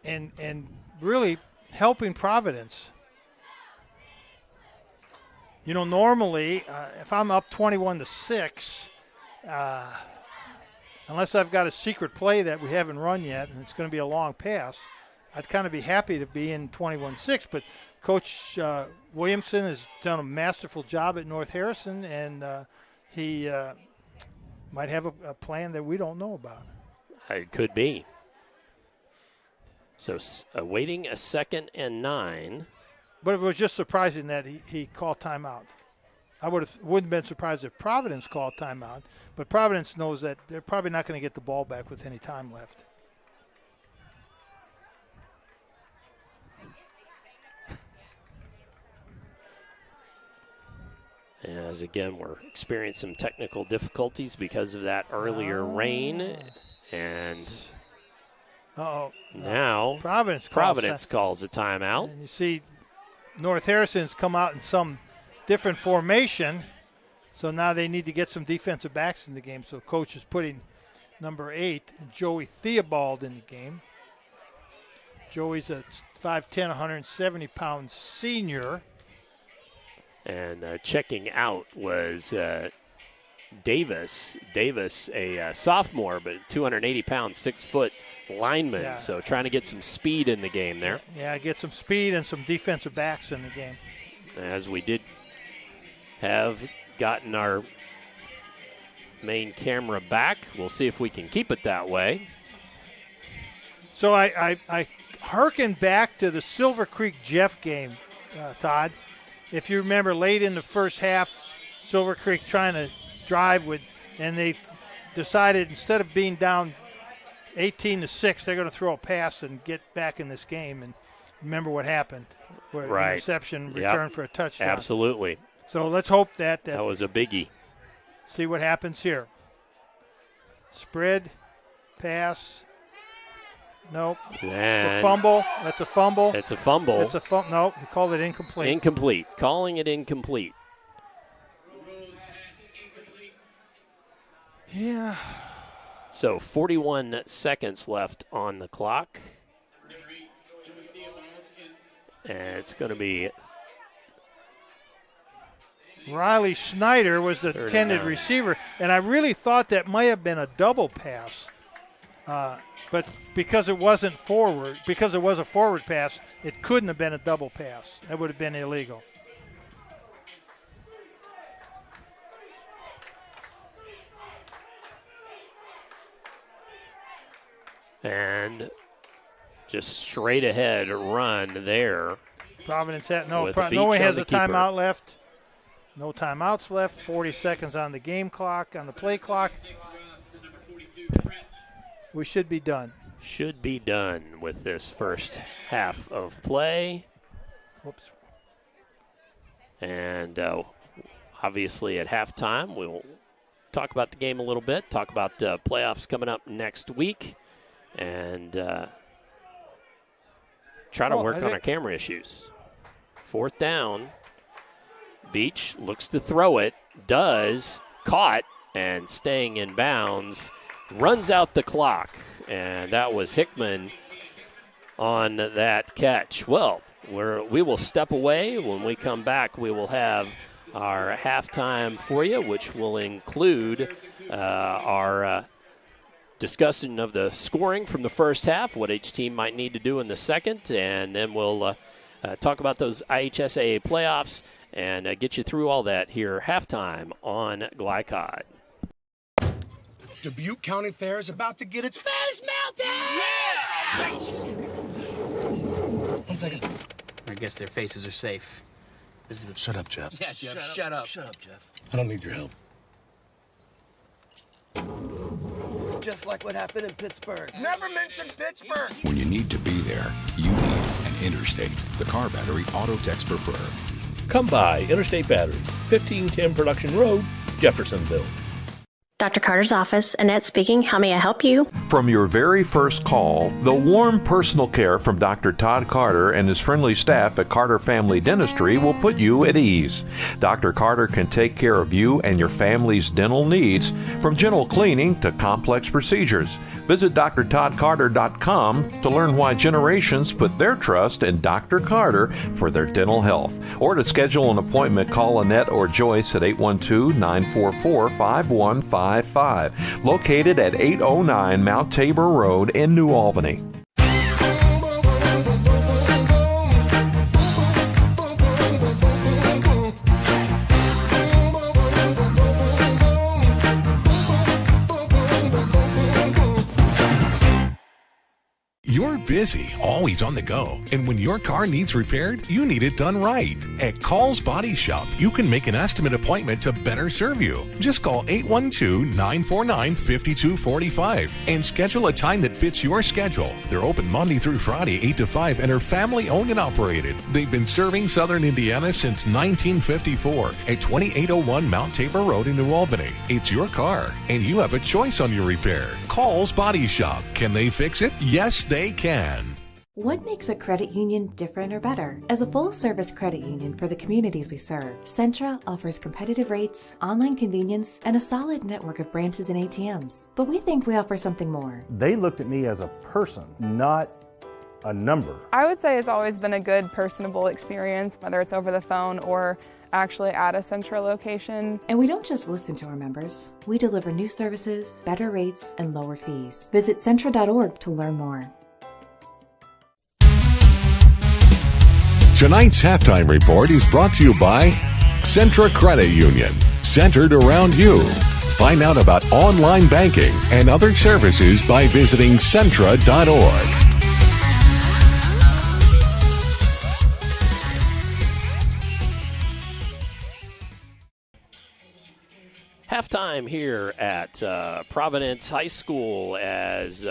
S4: and really helping Providence. You know, normally, if I'm up 21-6, unless I've got a secret play that we haven't run yet and it's going to be a long pass, I'd kind of be happy to be in 21-6. But Coach Williamson has done a masterful job at North Harrison, and he might have a plan that we don't know about.
S1: It could be. So awaiting a 2nd and 9.
S4: But it was just surprising that he called timeout. I wouldn't have been surprised if Providence called timeout, but Providence knows that they're probably not going to get the ball back with any time left.
S1: As again, we're experiencing some technical difficulties because of that earlier rain. And now Providence calls a timeout.
S4: And you see North Harrison's come out in some different formation, so now they need to get some defensive backs in the game. So coach is putting number 8, Joey Theobald, in the game. Joey's a 5'10", 170-pound senior.
S1: And checking out was Davis. Davis, a sophomore, but 280-pound, 6-foot lineman. Yeah. So trying to get some speed in the game there.
S4: Yeah, get some speed and some defensive backs in the game.
S1: As we did have gotten our main camera back. We'll see if we can keep it that way.
S4: So I hearken back to the Silver Creek Jeff game, Todd. If you remember, late in the first half, Silver Creek trying to drive and they decided instead of being down 18-6, they're going to throw a pass and get back in this game. And remember what happened, where interception return for a touchdown.
S1: Absolutely.
S4: So let's hope that
S1: was a biggie.
S4: See what happens here. Spread, pass. Nope. A fumble. That's a fumble.
S1: It's a fumble.
S4: It's a nope. He called it incomplete.
S1: Incomplete. Calling it incomplete.
S4: Yeah.
S1: So 41 seconds left on the clock. And it's going to be
S4: Riley Schneider was the intended receiver, and I really thought that might have been a double pass. But because it wasn't forward, because it was a forward pass, it couldn't have been a double pass. That would have been illegal.
S1: And just straight ahead run there.
S4: Providence no one has a timeout left. No timeouts left. 40 seconds on the game clock, on the play clock. We should be done.
S1: Should be done with this first half of play.
S4: Whoops.
S1: And obviously at halftime, we'll talk about the game a little bit, talk about playoffs coming up next week, and try to work on our camera issues. Fourth down. Beach looks to throw it, does, caught, and staying in bounds, runs out the clock. And that was Hickman on that catch. Well, we will step away. When we come back, we will have our halftime for you, which will include our discussion of the scoring from the first half, what each team might need to do in the second, and then we'll talk about those IHSAA playoffs and get you through all that here halftime on Glicod.
S5: Dubuque County Fair is about to get its face melted! Yeah!
S6: 1 second. I guess their faces are safe.
S5: Shut up, Jeff.
S6: Yeah, Jeff, shut up.
S5: Shut up, Jeff. I don't need your help.
S6: Just like what happened in Pittsburgh.
S5: Never mention Pittsburgh!
S16: When you need to be there, you need an Interstate. The car battery auto techs prefer.
S7: Come by Interstate Batteries, 1510 Production Road, Jeffersonville.
S14: Dr. Carter's office, Annette speaking. How may I help you?
S3: From your very first call, the warm personal care from Dr. Todd Carter and his friendly staff at Carter Family Dentistry will put you at ease. Dr. Carter can take care of you and your family's dental needs, from gentle cleaning to complex procedures. Visit drtoddcarter.com to learn why generations put their trust in Dr. Carter for their dental health. Or to schedule an appointment, call Annette or Joyce at 812-944-5155. Located at 809 Mount Tabor Road in New Albany.
S10: You're busy, always on the go, and when your car needs repaired, you need it done right. At Call's Body Shop, you can make an estimate appointment to better serve you. Just call 812-949-5245 and schedule a time that fits your schedule. They're open Monday through Friday, 8 to 5, and are family-owned and operated. They've been serving Southern Indiana since 1954 at 2801 Mount Tabor Road in New Albany. It's your car, and you have a choice on your repair. Call's Body Shop. Can they fix it? Yes, they can.
S9: What makes a credit union different or better? As a full-service credit union for the communities we serve, Centra offers competitive rates, online convenience, and a solid network of branches and ATMs. But we think we offer something more.
S13: They looked at me as a person, not a number.
S15: I would say it's always been a good, personable experience, whether it's over the phone or actually at a Centra location.
S9: And we don't just listen to our members. We deliver new services, better rates, and lower fees. Visit Centra.org to learn more.
S10: Tonight's halftime report is brought to you by Centra Credit Union, centered around you. Find out about online banking and other services by visiting Centra.org.
S1: Halftime here at Providence High School as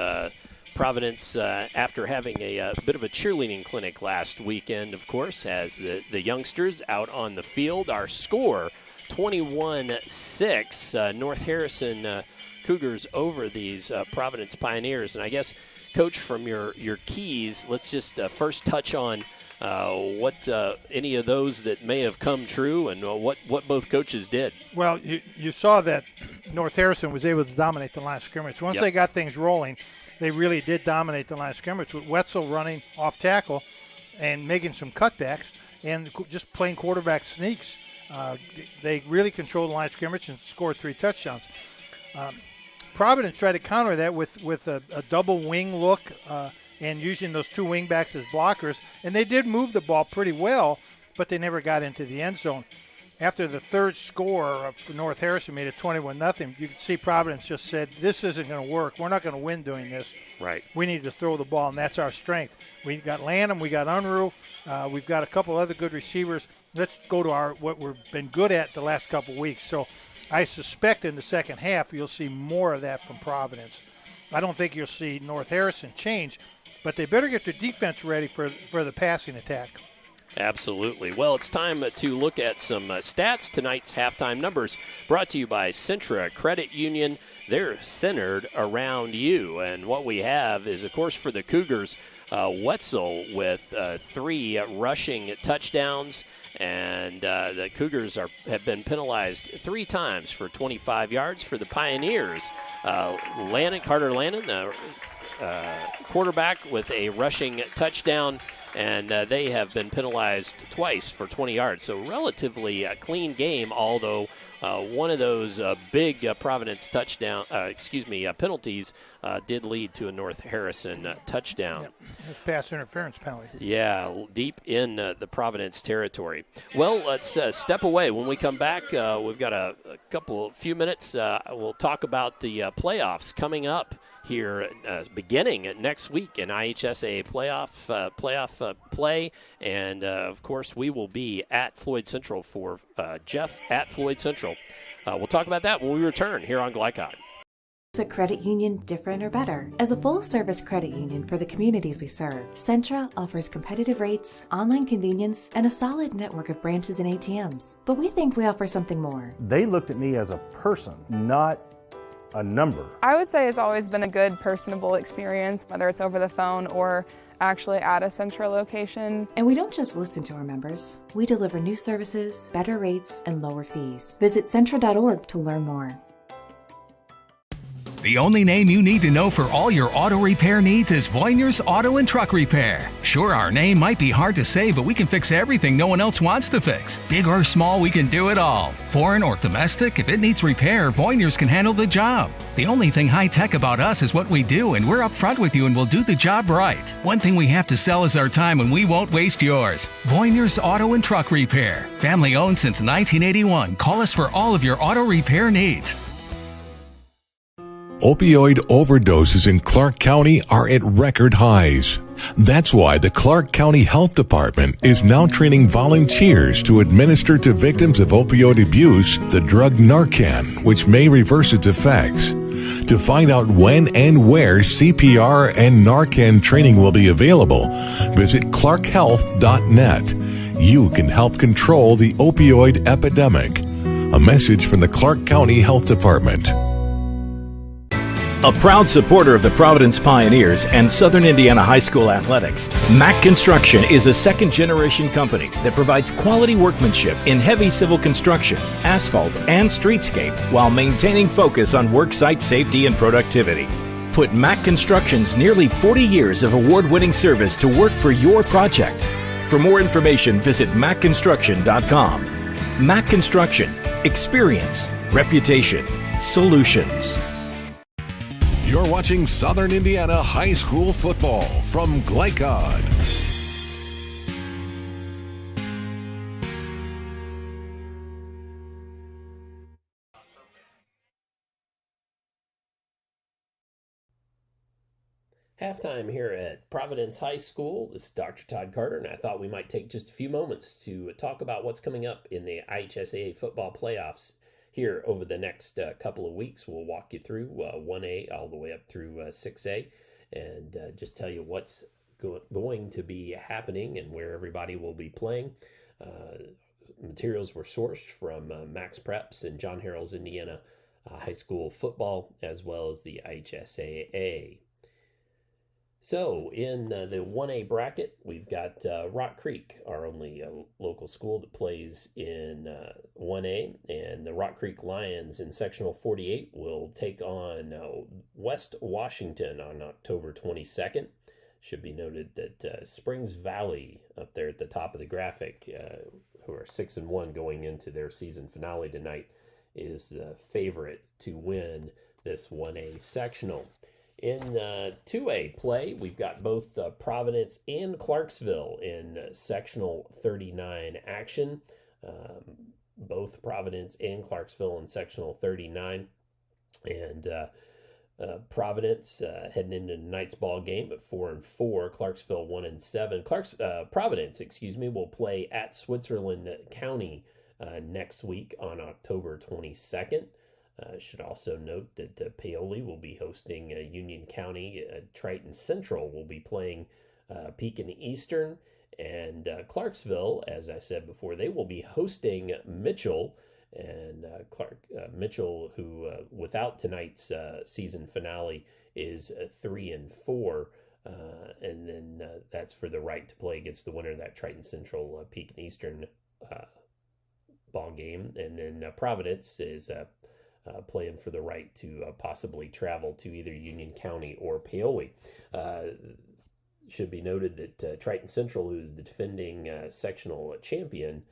S1: Providence, after having a bit of a cheerleading clinic last weekend, of course, has the youngsters out on the field. Our score, 21-6, North Harrison Cougars over these Providence Pioneers. And I guess, Coach, from your keys, let's just first touch on what any of those that may have come true and what both coaches did.
S4: Well, you saw that North Harrison was able to dominate the line of scrimmage. Once they got things rolling, they really did dominate the line of scrimmage with Wetzel running off tackle and making some cutbacks and just playing quarterback sneaks. They really controlled the line of scrimmage and scored 3 touchdowns. Providence tried to counter that with a double wing look and using those 2 wing backs as blockers. And they did move the ball pretty well, but they never got into the end zone. After the third score for North Harrison made it 21-0, you could see Providence just said, this isn't going to work. We're not going to win doing this.
S1: Right.
S4: We need to throw the ball, and that's our strength. We got Lanham, we got Unruh, we've got a couple other good receivers. Let's go to what we've been good at the last couple weeks. So I suspect in the second half you'll see more of that from Providence. I don't think you'll see North Harrison change, but they better get their defense ready for the passing attack.
S1: Absolutely. Well, it's time to look at some stats. Tonight's halftime numbers brought to you by Centra Credit Union. They're centered around you. And what we have is, of course, for the Cougars, Wetzel with 3 rushing touchdowns. And the Cougars have been penalized 3 times for 25 yards. For the Pioneers, Carter Lannon, the quarterback, with a rushing touchdown. And they have been penalized twice for 20 yards. So relatively a clean game, although one of those big Providence penalties did lead to a North Harrison touchdown.
S4: That's pass interference penalty.
S1: Yeah, deep in the Providence territory. Well, let's step away. When we come back, we've got a few minutes. We'll talk about the playoffs coming up here beginning next week in IHSA playoff play. And, of course, we will be at Floyd Central for Jeff at Floyd Central. We'll talk about that when we return here on Glicod.
S9: Is a credit union different or better? As a full-service credit union for the communities we serve, Centra offers competitive rates, online convenience, and a solid network of branches and ATMs. But we think we offer something more.
S13: They looked at me as a person, not a number.
S15: I would say it's always been a good personable experience, whether it's over the phone or actually at a Centra location.
S9: And we don't just listen to our members. We deliver new services, better rates, and lower fees. Visit Centra.org to learn more.
S26: The only name you need to know for all your auto repair needs is Voyner's Auto and Truck Repair. Sure, our name might be hard to say, but we can fix everything no one else wants to fix. Big or small, we can do it all. Foreign or domestic, if it needs repair, Voyner's can handle the job. The only thing high-tech about us is what we do, and we're up front with you and we'll do the job right. One thing we have to sell is our time, and we won't waste yours. Voyner's Auto and Truck Repair. Family owned since 1981. Call us for all of your auto repair needs.
S10: Opioid overdoses in Clark County are at record highs. That's why the Clark County Health Department is now training volunteers to administer to victims of opioid abuse the drug Narcan, which may reverse its effects. To find out when and where CPR and Narcan training will be available, visit clarkhealth.net. You can help control the opioid epidemic. A message from the Clark County Health Department.
S17: A proud supporter of the Providence Pioneers and Southern Indiana High School athletics, Mack Construction is a second-generation company that provides quality workmanship in heavy civil construction, asphalt, and streetscape while maintaining focus on worksite safety and productivity. Put Mack Construction's nearly 40 years of award-winning service to work for your project. For more information, visit mackconstruction.com. Mack Construction. Experience. Reputation. Solutions.
S10: You're watching Southern Indiana High School football from Glicod.
S1: Halftime here at Providence High School. This is Dr. Todd Carter, and I thought we might take just a few moments to talk about what's coming up in the IHSAA football playoffs here over the next couple of weeks. We'll walk you through 1A all the way up through 6A and just tell you what's going to be happening and where everybody will be playing. Materials were sourced from Max Preps and John Harrell's Indiana High School Football, as well as the IHSAA. So in the 1A bracket, we've got Rock Creek, our only local school that plays in 1A, and the Rock Creek Lions in Sectional 48 will take on West Washington on October 22nd. Should be noted that Springs Valley, up there at the top of the graphic, who are 6-1 going into their season finale tonight, is the favorite to win this 1A sectional. In 2A play, we've got both Providence and Clarksville in sectional 39 action. Both Providence and Clarksville in sectional 39. And Providence heading into tonight's ball game at 4-4. Clarksville 1-7. Providence, will play at Switzerland County next week on October 22nd. Should also note that Paoli will be hosting Union County. Triton Central will be playing Pekin Eastern. And Clarksville, as I said before, they will be hosting Mitchell. And Mitchell, who without tonight's season finale is 3-4. And then that's for the right to play against the winner of that Triton Central Pekin Eastern ball game. And then Providence is playing for the right to possibly travel to either Union County or Paoli. Should be noted that Triton Central, who's the defending sectional champion,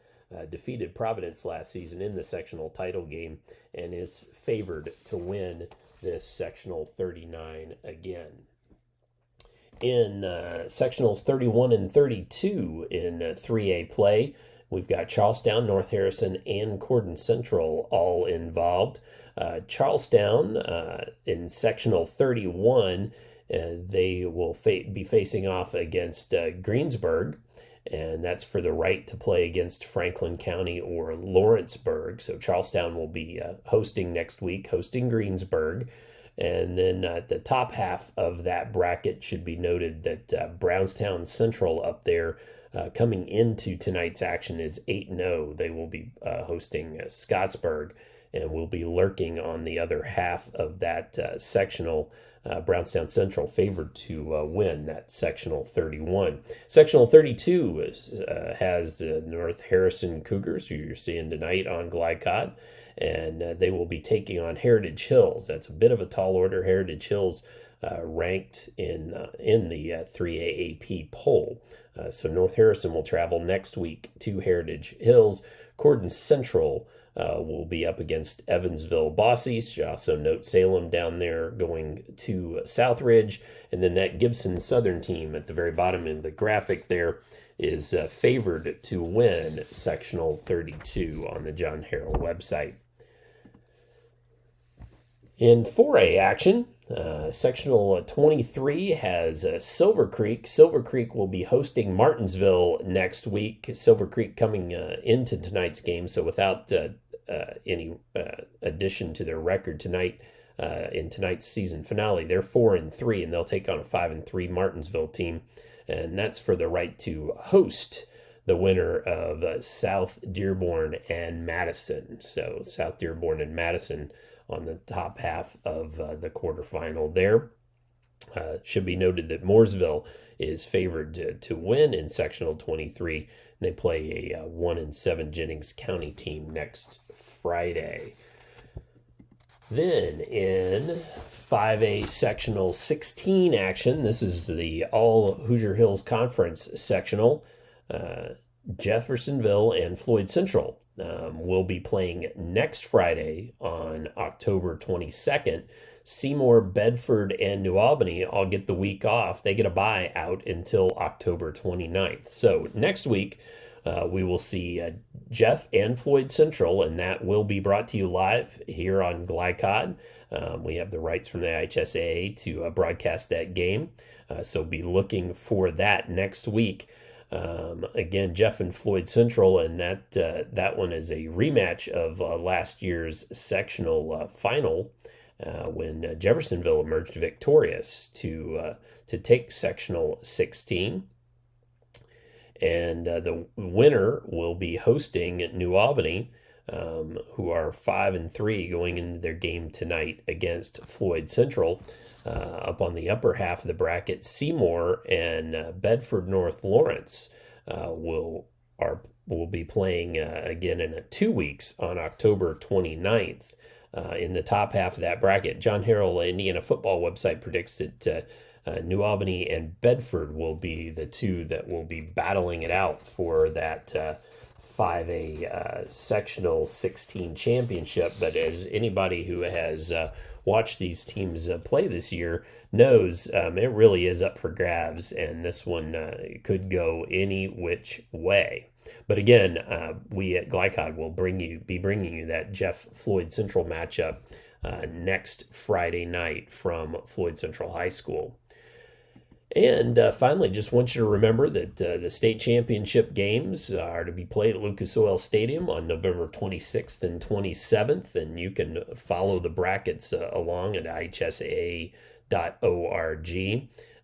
S1: defeated Providence last season in the sectional title game and is favored to win this sectional 39 again. In sectionals 31 and 32 in 3A play, we've got Charlestown, North Harrison, and Cordon Central all involved. Charlestown in sectional 31, they will be facing off against Greensburg, and that's for the right to play against Franklin County or Lawrenceburg. So Charlestown will be hosting next week, hosting Greensburg. And then at the top half of that bracket, should be noted that Brownstown Central up there coming into tonight's action is 8-0. They will be hosting Scottsburg and will be lurking on the other half of that sectional. Brownstown Central favored to win that sectional 31. Sectional 32 has North Harrison Cougars, who you're seeing tonight on Glicod, and they will be taking on Heritage Hills. That's a bit of a tall order. Heritage Hills ranked in the 3A AP poll. So North Harrison will travel next week to Heritage Hills. Cordon Central will be up against Evansville Bosse. Should also note Salem down there going to Southridge. And then that Gibson Southern team at the very bottom of the graphic there is favored to win sectional 32 on the John Harrell website. In 4A action, sectional 23 has Silver Creek. Silver Creek will be hosting Martinsville next week. Silver Creek coming into tonight's game, so without any addition to their record tonight in tonight's season finale, they're 4-3, and they'll take on a 5-3 Martinsville team, and that's for the right to host the winner of South Dearborn and Madison. So South Dearborn and Madison on the top half of the quarterfinal there. Should be noted that Mooresville is favored to win in sectional 23. They play a 1-7 Jennings County team next Friday. Then in 5A sectional 16 action, this is the All Hoosier Hills Conference sectional. Jeffersonville and Floyd Central will be playing next Friday on October 22nd. Seymour, Bedford, and New Albany all get the week off. They get a bye out until October 29th. So next week, we will see Jeff and Floyd Central, and that will be brought to you live here on Glicod. We have the rights from the IHSAA to broadcast that game, so be looking for that next week. Again, Jeff and Floyd Central, and that one is a rematch of last year's sectional final when Jeffersonville emerged victorious to take sectional 16. And the winner will be hosting New Albany, who are 5-3 going into their game tonight against Floyd Central. Up on the upper half of the bracket, Seymour and Bedford North Lawrence will be playing again in 2 weeks on October 29th. In the top half of that bracket, John Harrell Indiana football website predicts that New Albany and Bedford will be the two that will be battling it out for that 5A sectional 16 championship. But as anybody who has watched these teams play this year knows, it really is up for grabs, and this one could go any which way. But again, we at Glicod will be bringing you that Jeff Floyd Central matchup next Friday night from Floyd Central High School. And finally, just want you to remember that the state championship games are to be played at Lucas Oil Stadium on November 26th and 27th, and you can follow the brackets along at ihsaa.org.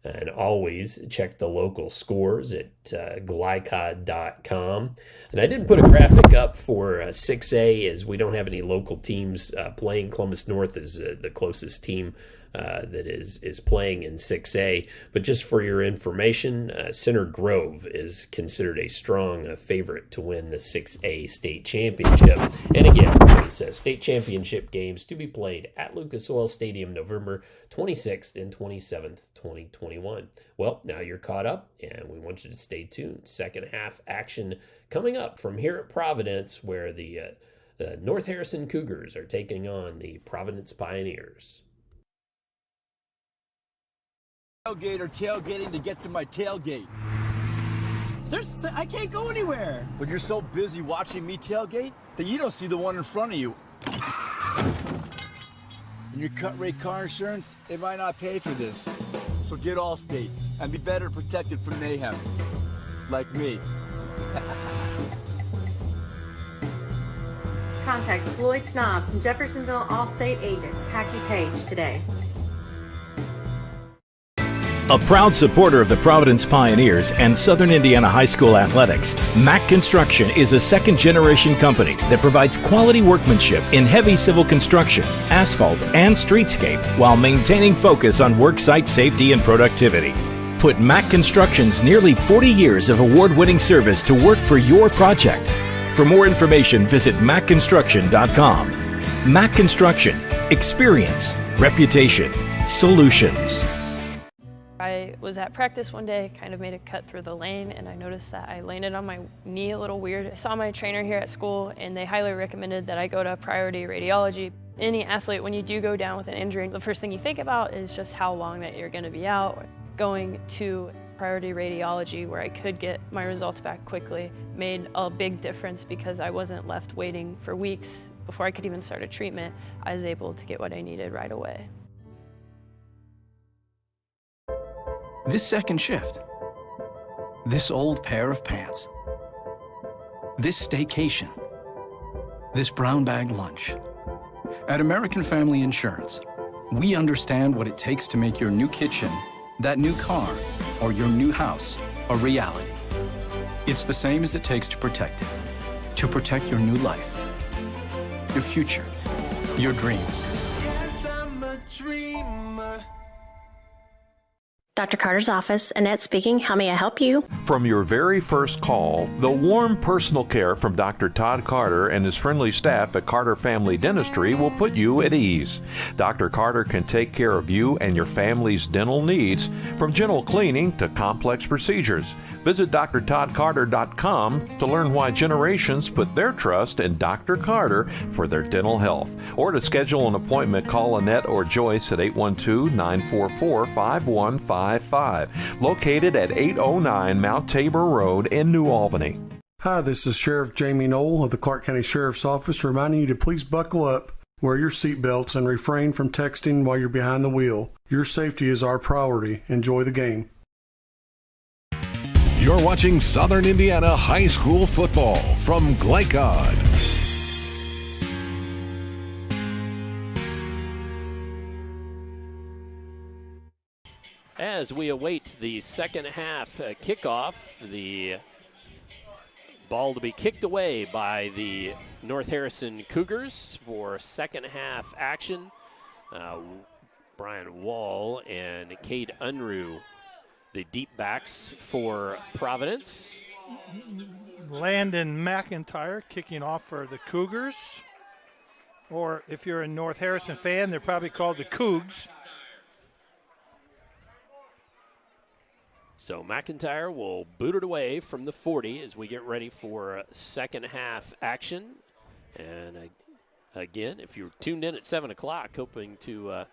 S1: And always check the local scores at glycod.com. And I didn't put a graphic up for 6A as we don't have any local teams playing. Columbus North is the closest team that is playing in 6A. But just for your information, Center Grove is considered a strong favorite to win the 6A state championship. And again, those state championship games to be played at Lucas Oil Stadium November 26th and 27th, 2021. Well, now you're caught up, and we want you to stay tuned. Second half action coming up from here at Providence, where the North Harrison Cougars are taking on the Providence Pioneers.
S18: Tailgate or tailgating to get to my tailgate. I can't go anywhere. But you're so busy watching me tailgate that you don't see the one in front of you. And your cut rate car insurance, it might not pay for this. So get Allstate and be better protected from mayhem. Like me.
S14: Contact Floyd Snobs and Jeffersonville Allstate agent Packy Page today.
S17: A proud supporter of the Providence Pioneers and Southern Indiana High School athletics, Mack Construction is a second-generation company that provides quality workmanship in heavy civil construction, asphalt, and streetscape while maintaining focus on worksite safety and productivity. Put Mack Construction's nearly 40 years of award-winning service to work for your project. For more information, visit mackconstruction.com. Mack Construction. Experience. Reputation. Solutions.
S19: I was at practice one day, kind of made a cut through the lane, and I noticed that I landed on my knee a little weird. I saw my trainer here at school, and they highly recommended that I go to priority radiology. Any athlete, when you do go down with an injury, the first thing you think about is just how long that you're going to be out. Going to priority radiology, where I could get my results back quickly, made a big difference because I wasn't left waiting for weeks before I could even start a treatment. I was able to get what I needed right away.
S8: This second shift, this old pair of pants, this staycation, this brown bag lunch. At American Family Insurance, we understand what it takes to make your new kitchen, that new car, or your new house a reality. It's the same as it takes to protect it, to protect your new life, your future, your dreams.
S20: Yes, I'm a dreamer.
S14: Dr. Carter's office, Annette speaking. How may I help you?
S3: From your very first call, the warm personal care from Dr. Todd Carter and his friendly staff at Carter Family Dentistry will put you at ease. Dr. Carter can take care of you and your family's dental needs, from gentle cleaning to complex procedures. Visit drtoddcarter.com to learn why generations put their trust in Dr. Carter for their dental health. Or to schedule an appointment, call Annette or Joyce at 812-944-5155. Located at 809 Mount Tabor Road in New Albany.
S21: Hi, this is Sheriff Jamie Knoll of the Clark County Sheriff's Office reminding you to please buckle up.
S11: Wear your seatbelts and refrain from texting while you're behind the wheel. Your safety is our priority. Enjoy the game.
S10: You're watching Southern Indiana High School football from Glicod.
S1: As we await the second half kickoff, the ball to be kicked away by the North Harrison Cougars for second half action. Brian Wall and Cade Unruh, the deep backs for Providence.
S4: Landon McIntyre kicking off for the Cougars. Or if you're a North Harrison fan, they're probably called the Cougs.
S1: So McIntyre will boot it away from the 40 as we get ready for second half action. And again, if you're tuned in at 7 o'clock hoping to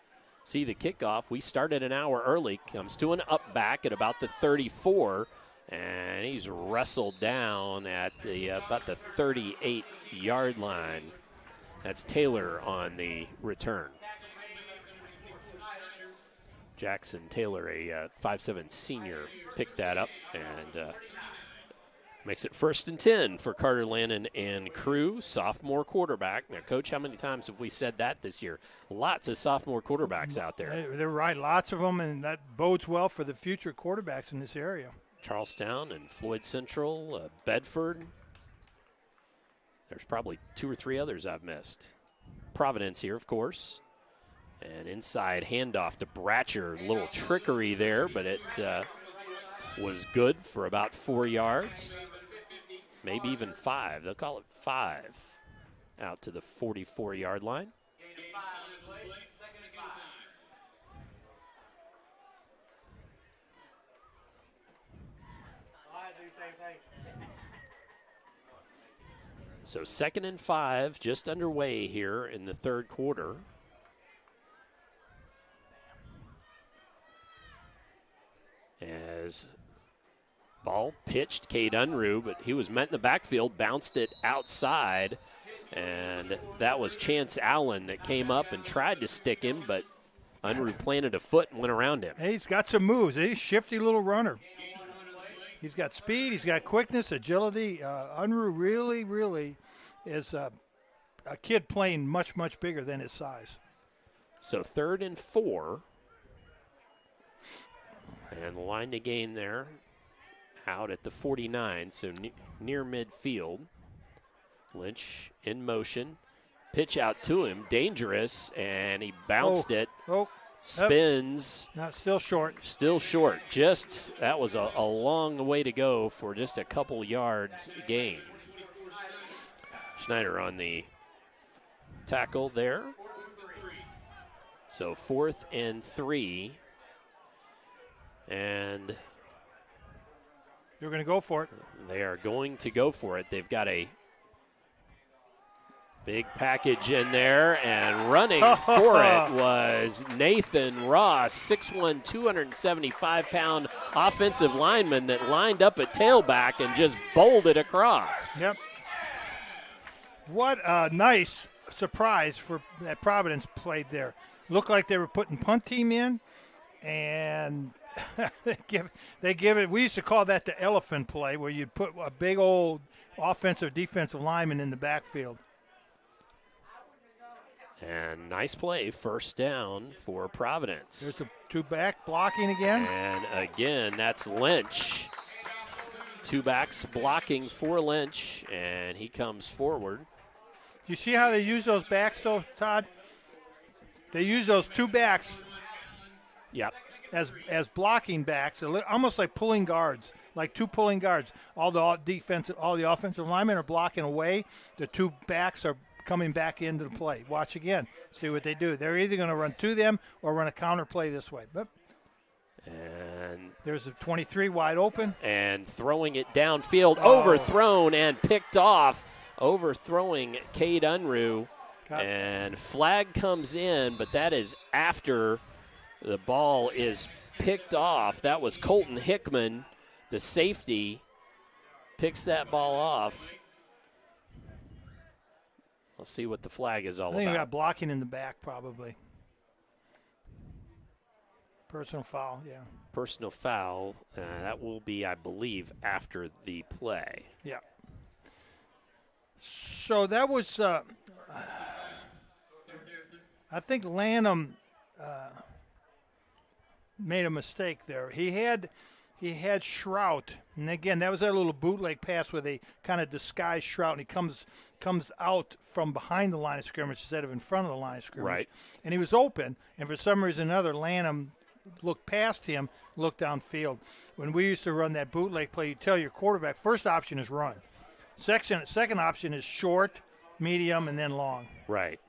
S1: see the kickoff, we started an hour early. Comes to an up back at about the 34, and he's wrestled down at the about the 38-yard line. That's Taylor on the return. Jackson Taylor, a 5'7" senior, picked that up and makes it 1st and 10 for Carter Lannon and crew, sophomore quarterback. Now, Coach, how many times have we said that this year? Lots of sophomore quarterbacks out there.
S4: They're right, lots of them, and that bodes well for the future quarterbacks in this area.
S1: Charlestown and Floyd Central, Bedford. There's probably 2 or 3 others I've missed. Providence here, of course. And inside handoff to Bratcher. A little trickery there, but it was good for about 4 yards. Maybe even 5. They'll call it 5 out to the 44-yard line. So 2nd and 5 just underway here in the third quarter. As ball pitched, Cade Unruh, but he was met in the backfield, bounced it outside, and that was Chance Allen that came up and tried to stick him, but Unruh planted a foot and went around him.
S4: Hey, he's got some moves. He's a shifty little runner. He's got speed, he's got quickness, agility. Unruh really is a kid playing much, much bigger than his size.
S1: So 3rd and 4. And the line to gain there out at the 49, so near midfield. Lynch in motion. Pitch out to him, dangerous, and he bounced it. Spins.
S4: Not still short.
S1: Still short. Just, that was a long way to go for just a couple yards gain. Schneider on the tackle there. So 4th and 3. And
S4: they're going to go for it.
S1: They are going to go for it. They've got a big package in there, and running for it was Nathan Ross, 6'1", 275-pound offensive lineman that lined up at tailback and just bowled it across.
S4: Yep. What a nice surprise for that Providence played there. Looked like they were putting punt team in, and they give it. We used to call that the elephant play, where you'd put a big old offensive defensive lineman in the backfield.
S1: And nice play, 1st down for Providence.
S4: There's the 2 back blocking again.
S1: And again, that's Lynch. 2 backs blocking for Lynch, and he comes forward.
S4: You see how they use those backs, though, Todd? They use those 2 backs.
S1: Yep.
S4: As blocking backs, almost like pulling guards, like 2 pulling guards. All the offensive linemen are blocking away. The 2 backs are coming back into the play. Watch again. See what they do. They're either going to run to them or run a counter play this way.
S1: And
S4: there's a 23 wide open.
S1: And throwing it downfield, overthrown and picked off, overthrowing Cade Unruh. And flag comes in, but that is after the ball is picked off. That was Colton Hickman, the safety, picks that ball off. We'll see what the flag is all
S4: I think we
S1: about.
S4: got blocking in the back probably. Personal foul, yeah.
S1: Personal foul. That will be, I believe, after the play.
S4: Yeah. So that was, I think Lanham made a mistake there. He had Shrout, and again, that was that little bootleg pass where they kind of disguise Shrout, and he comes out from behind the line of scrimmage instead of in front of the line of scrimmage.
S1: Right.
S4: And he was open, and for some reason or another, Lanham looked past him, looked downfield. When we used to run that bootleg play, you tell your quarterback, first option is run. Second option is short, medium, and then long.
S1: Right.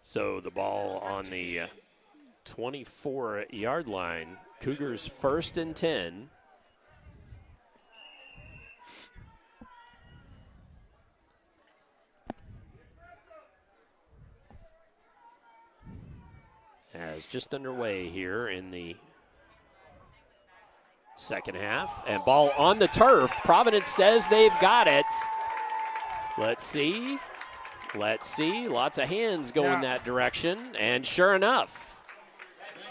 S1: So the ball on the 24-yard line. Cougars 1st and 10. As just underway here in the second half. And ball on the turf. Providence says they've got it. Let's see. Let's see. Lots of hands going that direction. And sure enough.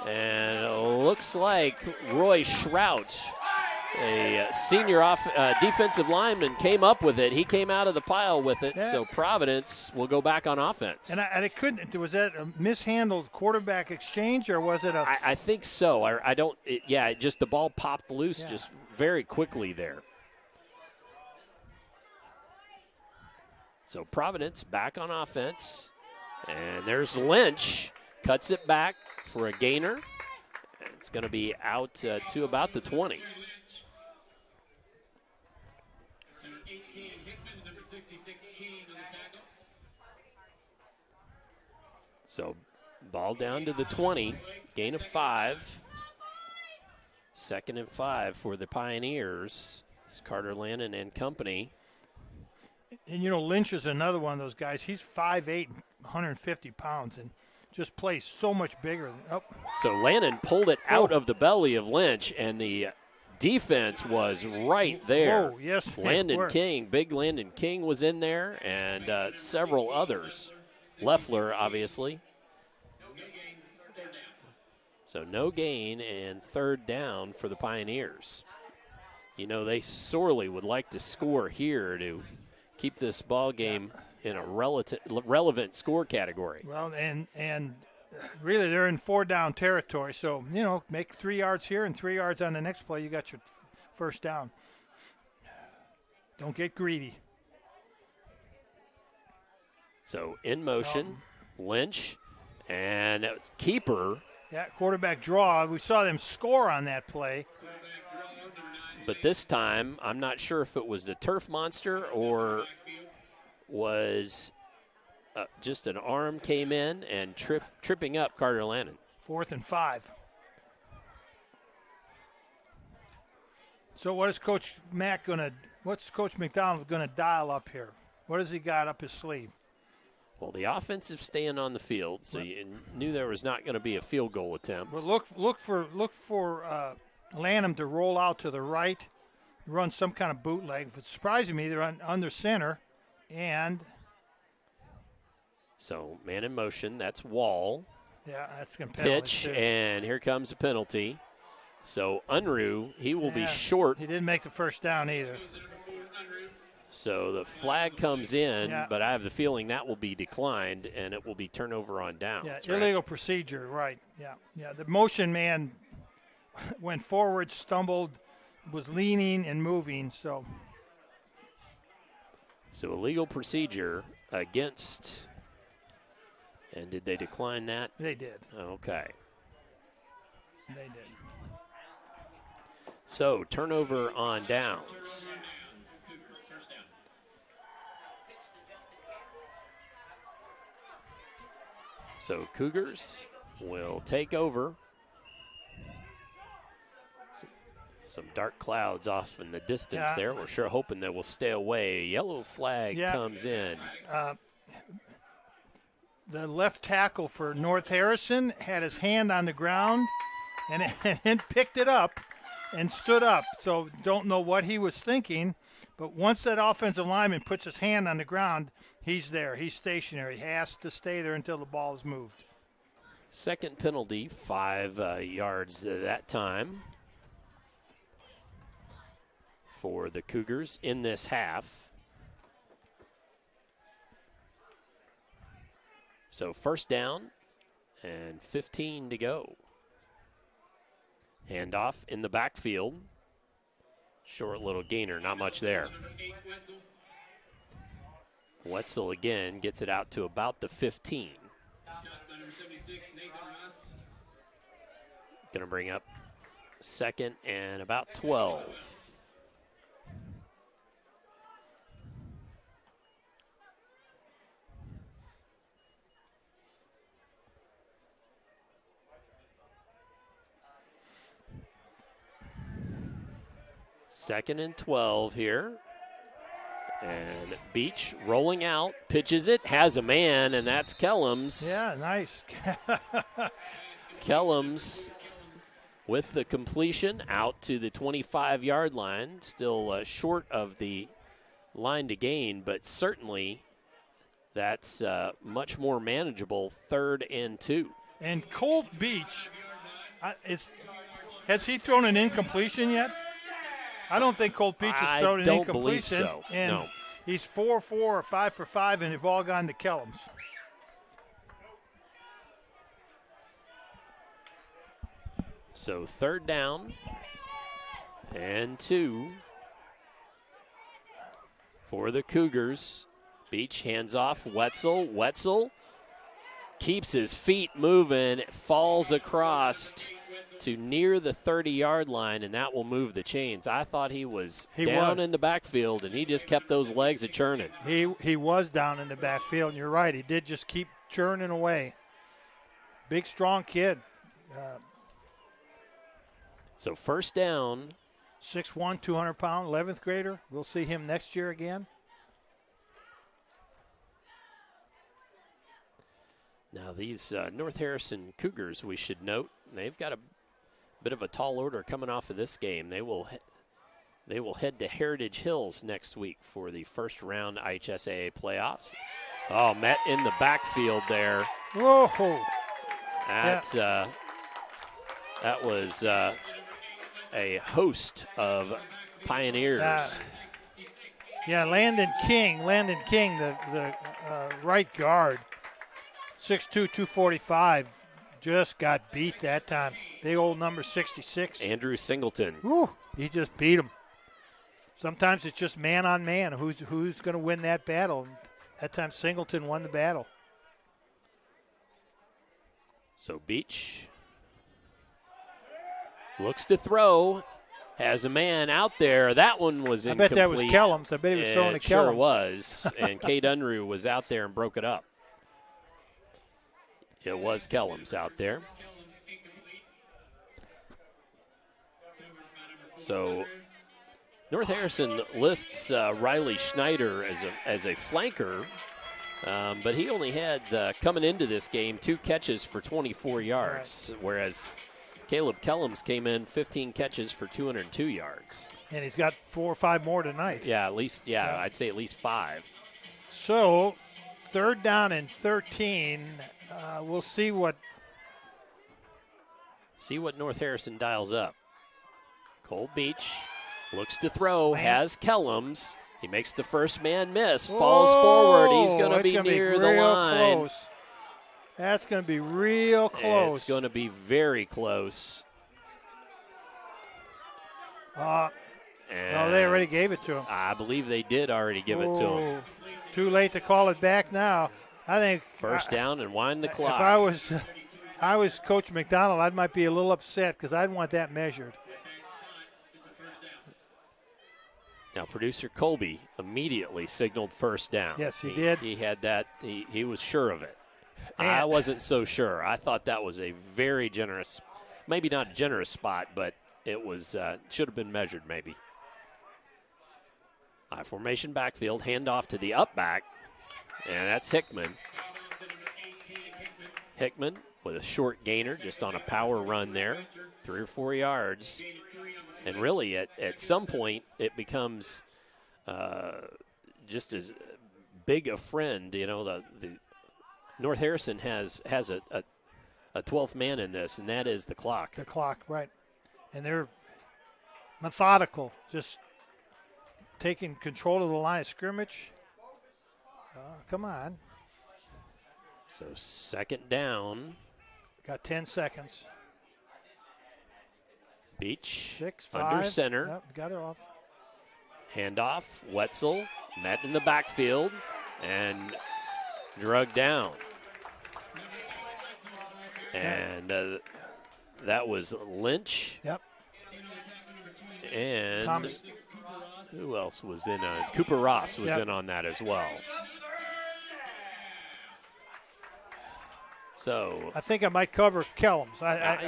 S1: And it looks like Roy Shrout, a senior defensive lineman, came up with it. He came out of the pile with it. So Providence will go back on offense.
S4: And it couldn't. Was that a mishandled quarterback exchange, or was it a?
S1: I think so. I don't. Just the ball popped loose just very quickly there. So Providence back on offense, and there's Lynch, cuts it back for a gainer. It's going to be out to about the 20. So ball down to the 20, gain of 5. 2nd and 5 for the Pioneers. It's Carter Lannon and company.
S4: And, Lynch is another one of those guys. He's 5'8", 150 pounds, and just plays so much bigger.
S1: So Lannon pulled it out of the belly of Lynch, and the defense was right there.
S4: Yes,
S1: Landon King, big Landon King was in there, and several others. Leffler, obviously. So no gain and 3rd down for the Pioneers. They sorely would like to score here to keep this ball game in a relevant score category.
S4: Well, and really they're in 4-down territory. So, make 3 yards here and 3 yards on the next play. You got your first down. Don't get greedy.
S1: So in motion, Lynch, and that was keeper.
S4: Yeah, quarterback draw. We saw them score on that play.
S1: But this time, I'm not sure if it was the turf monster or was just an arm came in and tripping up Carter Lannon.
S4: 4th and 5. So what's Coach McDonald going to dial up here? What has he got up his sleeve?
S1: Well, the offensive staying on the field, so you knew there was not going to be a field goal attempt.
S4: Well, look for Lanham to roll out to the right, run some kind of bootleg. If it's surprising me, they're under center, and
S1: so man in motion. That's Wall.
S4: Yeah, that's going to
S1: pitch, and here comes a penalty. So Unruh, he will be short.
S4: He didn't make the first down either.
S1: So the flag comes in, but I have the feeling that will be declined, and it will be turnover on downs.
S4: Yeah, illegal procedure, right. Yeah. The motion man went forward, stumbled, was leaning and moving. So
S1: illegal procedure against, and did they decline that?
S4: They did.
S1: Okay.
S4: They did.
S1: So turnover on downs. So Cougars will take over. Some dark clouds off in the distance there. We're sure hoping they will stay away. Yellow flag comes in.
S4: The left tackle for North Harrison had his hand on the ground and picked it up. and stood up. So don't know what he was thinking, but once that offensive lineman puts his hand on the ground, he's there. He's stationary. He has to stay there until the ball is moved.
S1: Second penalty, 5 yards that time for the Cougars in this half. So first down and 15 to go. Handoff in the backfield. Short little gainer, not much there. Wetzel again gets it out to about the 15. Going to bring up second and about 12. Second and 12 here. And Beach rolling out, pitches it, has a man, and that's Kellums.
S4: Yeah, nice.
S1: Kellums with the completion out to the 25-yard line. Still short of the line to gain, but certainly that's much more manageable 3rd and 2.
S4: And Colt Beach, has he thrown an incompletion yet? I don't think Colt Beach has thrown an incompletion.
S1: I don't believe so,
S4: and
S1: no.
S4: He's 4 for 4 or 5 for 5, and they've all gone to Kellums.
S1: So 3rd down and 2 for the Cougars. Beach hands off Wetzel. Wetzel keeps his feet moving, falls across to near the 30-yard line, and that will move the chains. I thought he was down in the backfield, and he just kept those legs a-churning.
S4: He was down in the backfield, and you're right. He did just keep churning away. Big, strong kid.
S1: So first down.
S4: 6'1", 200-pound, 11th grader. We'll see him next year again.
S1: Now these North Harrison Cougars, we should note, they've got a bit of a tall order coming off of this game. They will head to Heritage Hills next week for the first round IHSAA playoffs. Oh, met in the backfield there.
S4: Whoa!
S1: That was a host of Pioneers.
S4: Landon King, the right guard, 6'2", 245. Just got beat that time. Big old number 66.
S1: Andrew Singleton.
S4: Woo, he just beat him. Sometimes it's just man on man. Who's going to win that battle? And that time Singleton won the battle.
S1: So Beach looks to throw. Has a man out there. That one was incomplete.
S4: I bet that was Kellums. I bet he was throwing to Kellums.
S1: Sure was. And Cade Unruh was out there and broke it up. It was Kellums out there. So North Harrison lists Riley Schneider as a flanker, but he only had, coming into this game, 2 catches for 24 yards, whereas Caleb Kellums came in 15 catches for 202 yards.
S4: And he's got 4 or 5 more tonight.
S1: Yeah, at least, I'd say at least 5.
S4: So 3rd down and 13. We'll see what
S1: North Harrison dials up. Cole Beach looks to throw, has Kellums. He makes the first man miss, falls forward. He's going to be near the line.
S4: Close. That's going to be real close.
S1: It's going to be very close.
S4: No, they already gave it to him.
S1: I believe they did already give it to him.
S4: Too late to call it back now. I think
S1: first down and wind the clock.
S4: If I was Coach McDonald, I might be a little upset because I'd want that measured.
S1: Now, producer Colby immediately signaled first down.
S4: Yes, he did.
S1: He had that. He was sure of it. I wasn't so sure. I thought that was a very generous, maybe not generous spot, but it was should have been measured maybe. High formation backfield, handoff to the up back, and that's Hickman. Hickman with a short gainer just on a power run there, 3 or 4 yards. And really, at some point, it becomes just as big a friend. You know, the North Harrison has a 12th man in this, and that is the clock.
S4: The clock, right. And they're methodical, just taking control of the line of scrimmage. Come on.
S1: So 2nd down.
S4: Got 10 seconds.
S1: Beach
S4: 6, 5.
S1: under center.
S4: Yep, got it off.
S1: Handoff. Wetzel met in the backfield and drug down. And that was Lynch.
S4: Yep.
S1: And
S4: Thomas.
S1: Who else was in? Cooper Ross was
S4: Yep.
S1: in on that as well. So
S4: I think I might cover Kellums.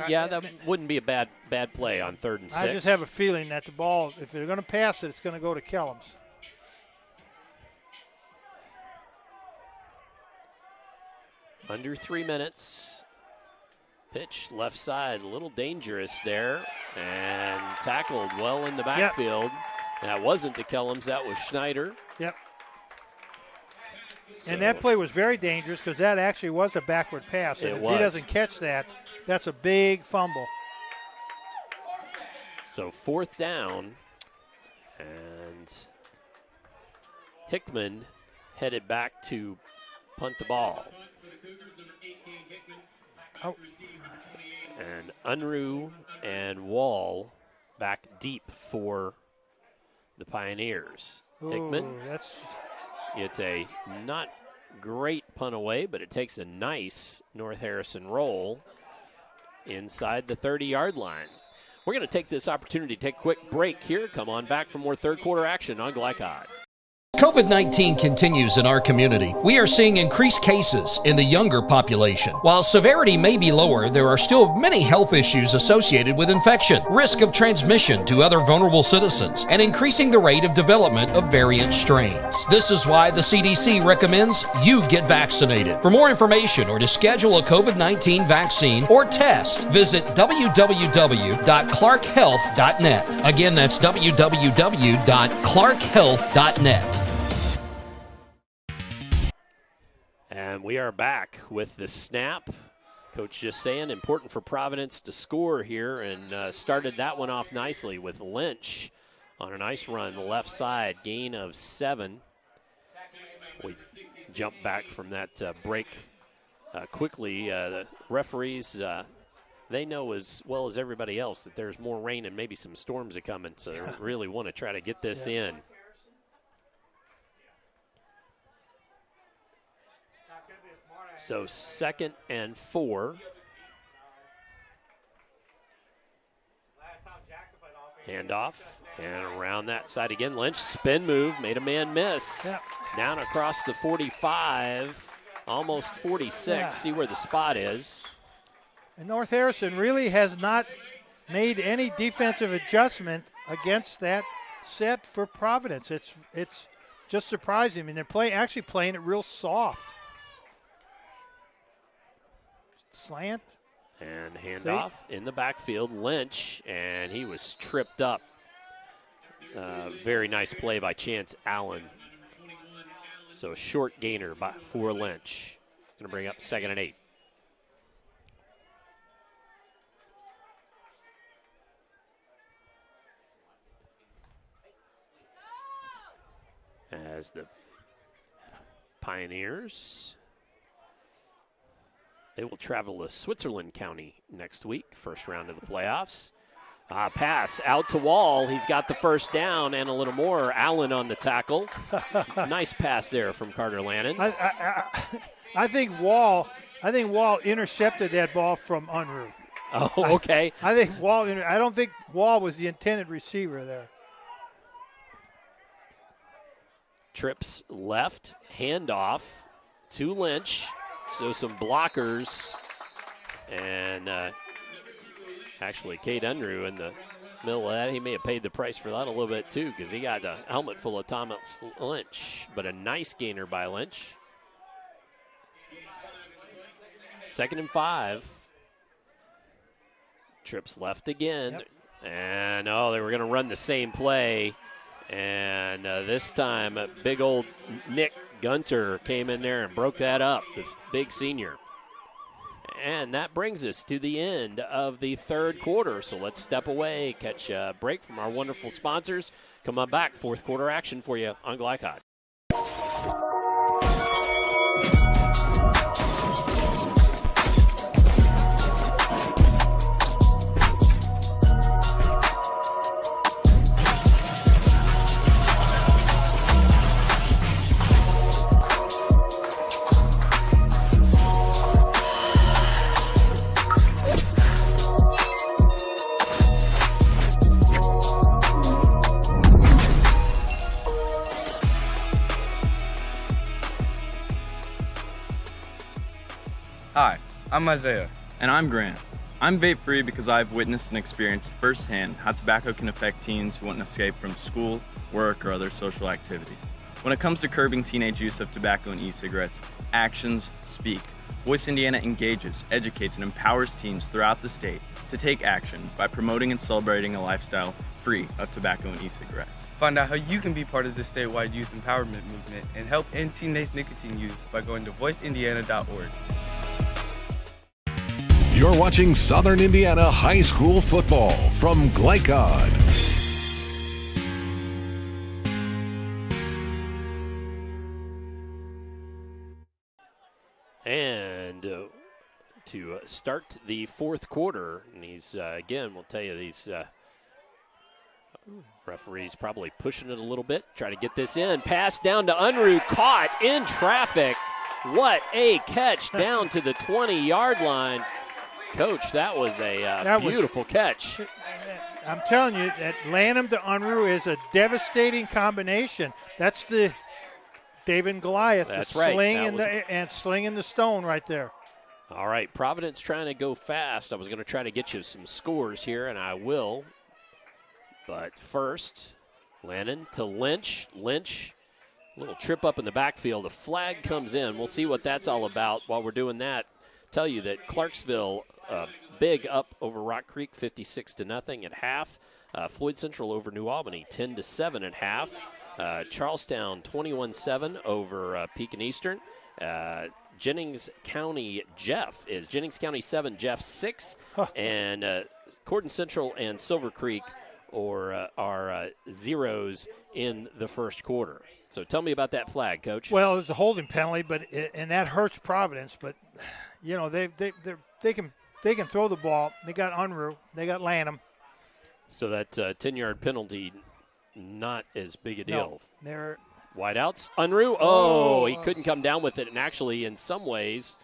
S1: yeah, that wouldn't be a bad play on 3rd and 6.
S4: I just have a feeling that the ball, if they're going to pass it, it's going to go to Kellums.
S1: Under 3 minutes. Pitch left side, a little dangerous there, and tackled well in the backfield. Yep. That wasn't to Kellums, that was Schneider.
S4: Yep.
S1: So,
S4: and that play was very dangerous because that actually was a backward pass. And if he doesn't catch that, that's a big fumble.
S1: So 4th down, and Hickman headed back to punt the ball.
S4: Oh.
S1: And Unruh and Wall back deep for the Pioneers. Hickman. It's a not great punt away, but it takes a nice North Harrison roll inside the 30-yard line. We're going to take this opportunity to take a quick break here. Come on back for more third quarter action on Glicod.
S25: COVID-19 continues in our community. We are seeing increased cases in the younger population. While severity may be lower, there are still many health issues associated with infection, risk of transmission to other vulnerable citizens, and increasing the rate of development of variant strains. This is why the CDC recommends you get vaccinated. For more information or to schedule a COVID-19 vaccine or test, visit www.clarkhealth.net. Again, that's www.clarkhealth.net.
S1: And we are back with the snap. Coach just saying, important for Providence to score here, and started that one off nicely with Lynch on a nice run, left side, gain of 7. We jump back from that break quickly. The referees, they know as well as everybody else that there's more rain and maybe some storms are coming, so they really want to try to get this in. So 2nd and 4. Handoff, and around that side again. Lynch, spin move, made a man miss.
S4: Yep.
S1: Down across the 45, almost 46. Yeah. See where the spot is.
S4: And North Harrison really has not made any defensive adjustment against that set for Providence. It's just surprising. I mean, they're actually playing it real soft. Slant.
S1: And handoff in the backfield. Lynch, and he was tripped up. Very nice play by Chance Allen. So a short gainer for Lynch. Going to bring up 2nd and 8. As the Pioneers, they will travel to Switzerland County next week, first round of the playoffs. Pass out to Wall. He's got the first down and a little more. Allen on the tackle. Nice pass there from Carter Lannon.
S4: I think Wall intercepted that ball from Unruh.
S1: Oh, okay.
S4: I think Wall. I don't think Wall was the intended receiver there.
S1: Trips left, handoff to Lynch. So some blockers, and actually Cade Unruh in the middle of that. He may have paid the price for that a little bit too, because he got a helmet full of Thomas Lynch, but a nice gainer by Lynch. 2nd and 5. Trips left again.
S4: Yep.
S1: And, they were going to run the same play. And this time, big old Nick Gunter came in there and broke that up, the big senior. And that brings us to the end of the 3rd quarter. So let's step away, catch a break from our wonderful sponsors. Come on back, 4th quarter action for you on Glicod.
S2: Hi, I'm Isaiah. And I'm Grant. I'm vape-free because I've witnessed and experienced firsthand how tobacco can affect teens who want an escape from school, work, or other social activities. When it comes to curbing teenage use of tobacco and e-cigarettes, actions speak. Voice Indiana engages, educates, and empowers teens throughout the state to take action by promoting and celebrating a lifestyle free of tobacco and e-cigarettes.
S12: Find out how you can be part of the statewide youth empowerment movement and help end teenage nicotine use by going to voiceindiana.org.
S10: You're watching Southern Indiana High School football from Glicod.
S1: And to start the 4th quarter, and he's, again, we'll tell you, these referees probably pushing it a little bit, try to get this in. Pass down to Unruh, caught in traffic. What a catch down to the 20-yard line. Coach, that was a beautiful catch.
S4: I'm telling you, that Lanham to Unruh is a devastating combination. That's the David and Goliath,
S1: That's
S4: the
S1: right.
S4: sling and slinging the stone right there.
S1: All right, Providence trying to go fast. I was going to try to get you some scores here, and I will. But first, Lannon to Lynch. Lynch, a little trip up in the backfield. A flag comes in. We'll see what that's all about. While we're doing that, tell you that Clarksville big up over Rock Creek, 56-0 at half. Floyd Central over New Albany, 10-7 at half. Charlestown, 21-7 over Pekin Eastern. Jennings County Jeff is Jennings County 7, Jeff 6. And Corden Central and Silver Creek are zeros in the 1st quarter. So tell me about that flag, Coach.
S4: Well, it was a holding penalty, and that hurts Providence. But you know they can throw the ball. They got Unruh. They got Lanham.
S1: So that 10-yard penalty, not as big a deal.
S4: No, they're
S1: wideouts. Unruh. He couldn't come down with it, and actually, in some ways,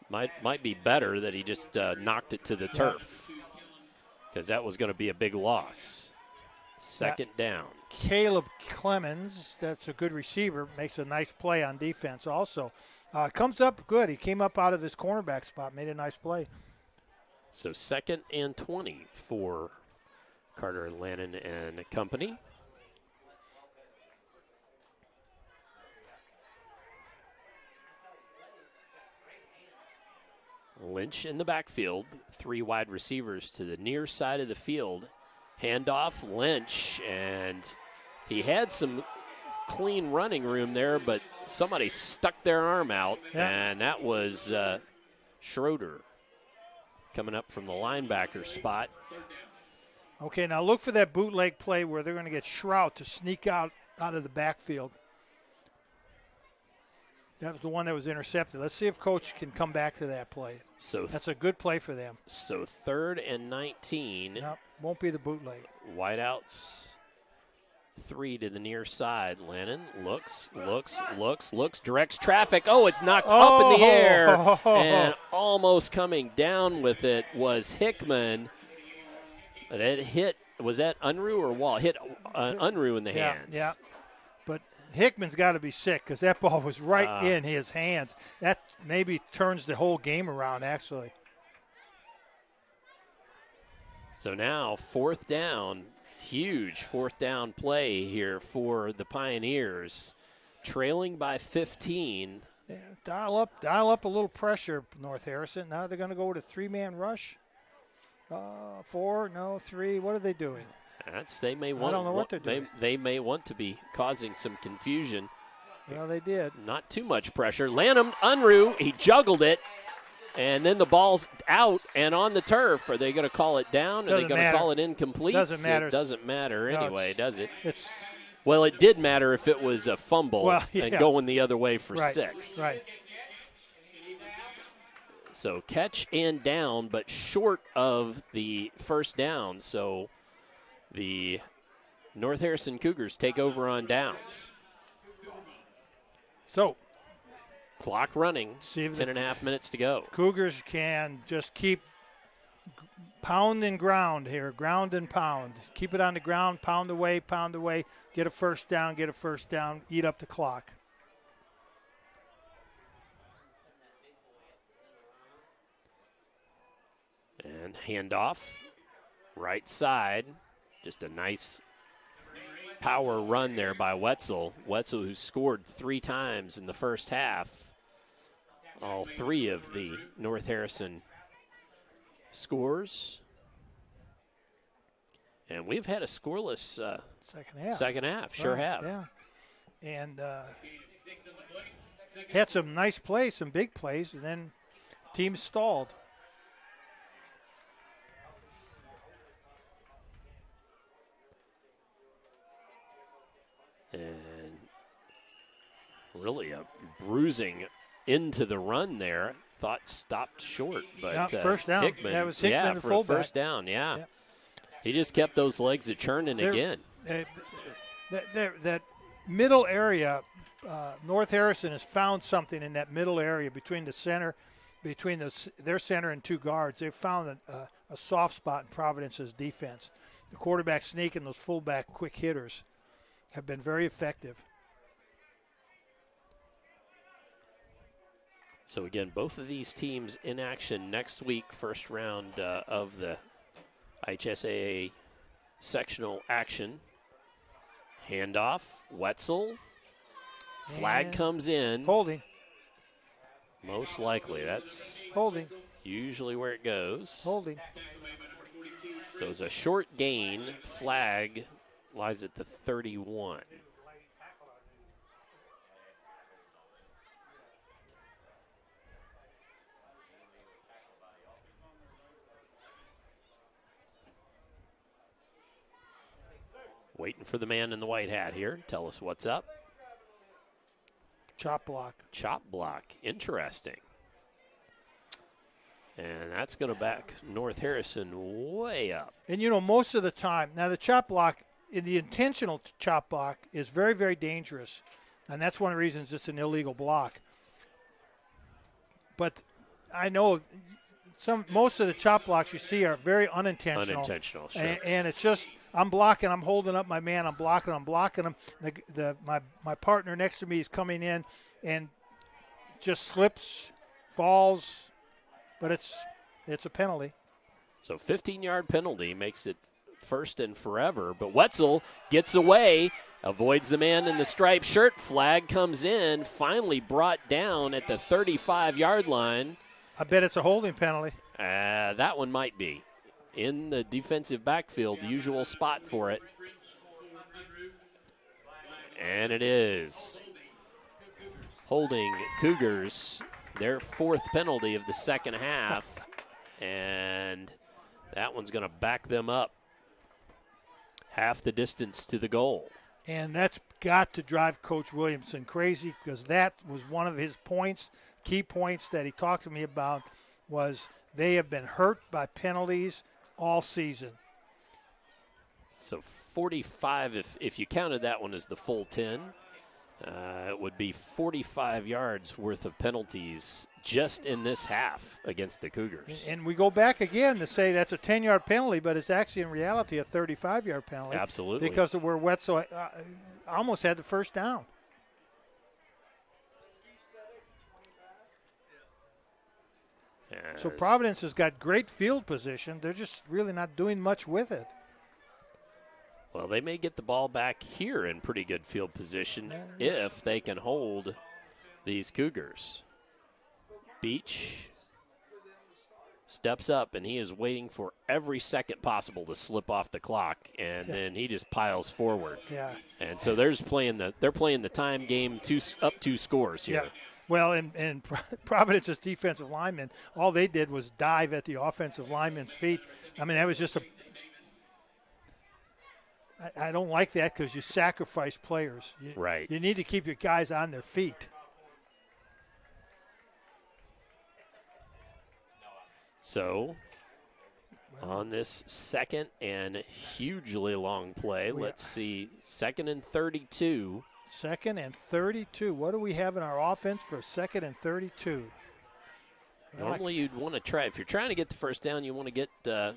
S1: might be better that he just knocked it to the turf, because that was going to be a big loss. 2nd down.
S4: Caleb Clemens, that's a good receiver, makes a nice play on defense also. Comes up good. He came up out of his cornerback spot, made a nice play.
S1: So 2nd and 20 for Carter Lannon and company. Lynch in the backfield, 3 wide receivers to the near side of the field. Handoff, Lynch, and he had some clean running room there, but somebody stuck their arm out, and that was Schroeder coming up from the linebacker spot.
S4: Okay, now look for that bootleg play where they're going to get Shrout to sneak out of the backfield. That was the one that was intercepted. Let's see if Coach can come back to that play.
S1: So
S4: that's a good play for them.
S1: So 3rd and 19.
S4: Nope, won't be the bootleg.
S1: Wideouts. 3 to the near side. Lannon looks, directs traffic. Oh, it's knocked up in the air. And almost coming down with it was Hickman. But it hit, was that Unruh or Wall? Hit Unruh in the hands.
S4: Yeah, but Hickman's got to be sick because that ball was right in his hands. That maybe turns the whole game around, actually.
S1: So now 4th down, huge 4th down play here for the Pioneers. Trailing by 15,
S4: Yeah, dial up a little pressure, North Harrison. Now they're going to go with a 3-man rush. 4, no, 3. What are they doing?
S1: They may want.
S4: I don't know what they're doing.
S1: They may want to be causing some confusion.
S4: Well, they did.
S1: Not too much pressure. Lanham, Unruh, he juggled it, and then the ball's out and on the turf. Are they going to call it down? Are they going to call it incomplete?
S4: Doesn't matter.
S1: It doesn't matter anyway, does it?
S4: Well,
S1: it did matter if it was a fumble and going the other way for
S4: right,
S1: 6.
S4: Right.
S1: So catch and down, but short of the first down. So the North Harrison Cougars take over on downs.
S4: So
S1: clock running, 10.5 minutes to go.
S4: Cougars can just keep pound and ground here, ground and pound. Keep it on the ground, pound away, get a first down, eat up the clock.
S1: And handoff, right side, just a nice power run there by Wetzel. Wetzel, who scored 3 times in the first half. All 3 of the North Harrison scores. And we've had a scoreless second half. Sure have.
S4: Yeah. And had some nice plays, some big plays, and then team stalled.
S1: And really a bruising into the run there. Thought stopped short, but
S4: first down.
S1: Hickman,
S4: that was Hickman, the
S1: for
S4: fullback.
S1: First down, yeah. He just kept those legs a churning again.
S4: That middle area, North Harrison has found something in that middle area between the center, their center and 2 guards. They've found a soft spot in Providence's defense. The quarterback sneak and those fullback quick hitters have been very effective.
S1: So again, both of these teams in action next week, first round of the IHSAA sectional action. Handoff, Wetzel. Flag comes in.
S4: Holding.
S1: Most likely. That's
S4: holding.
S1: Usually where it goes.
S4: Holding.
S1: So it's a short gain. Flag lies at the 31. Waiting for the man in the white hat here. Tell us what's up.
S4: Chop block.
S1: Chop block. Interesting. And that's going to back North Harrison way up.
S4: And, most of the time, now the chop block, the intentional chop block is very, very dangerous. And that's one of the reasons it's an illegal block. But I know most of the chop blocks you see are very unintentional.
S1: Unintentional, sure.
S4: And it's just, I'm blocking, I'm holding up my man, I'm blocking him. My partner next to me is coming in and just slips, falls, but it's a penalty.
S1: So 15-yard penalty makes it first and forever. But Wetzel gets away, avoids the man in the striped shirt. Flag comes in, finally brought down at the 35-yard line.
S4: I bet it's a holding penalty.
S1: That one might be. In the defensive backfield, usual spot for it. And it is. Holding Cougars, their 4th penalty of the second half. And that one's going to back them up half the distance to the goal.
S4: And that's got to drive Coach Williamson crazy, because that was one of his points, key points that he talked to me about, was they have been hurt by penalties all season.
S1: So 45, if you counted that one as the full 10, it would be 45 yards worth of penalties just in this half against the Cougars.
S4: And we go back again to say that's a 10-yard penalty, but it's actually in reality a 35-yard penalty.
S1: Absolutely.
S4: Because of where Wetzel almost had the first down. So Providence has got great field position. They're just really not doing much with it.
S1: Well, they may get the ball back here in pretty good field position if they can hold these Cougars. Beach steps up, and he is waiting for every second possible to slip off the clock, and then he just piles forward.
S4: Yeah.
S1: And so they're playing the time game, up 2 scores here.
S4: Yeah. Well, and Providence's defensive linemen, all they did was dive at the offensive lineman's feet. I mean, that was just I don't like that because you sacrifice players.
S1: Right.
S4: You need to keep your guys on their feet.
S1: So, on this second and hugely long play, let's see, 2nd and 32.
S4: 2nd and 32. What do we have in our offense for 2nd and 32?
S1: Normally you'd want to try, if you're trying to get the first down, you want to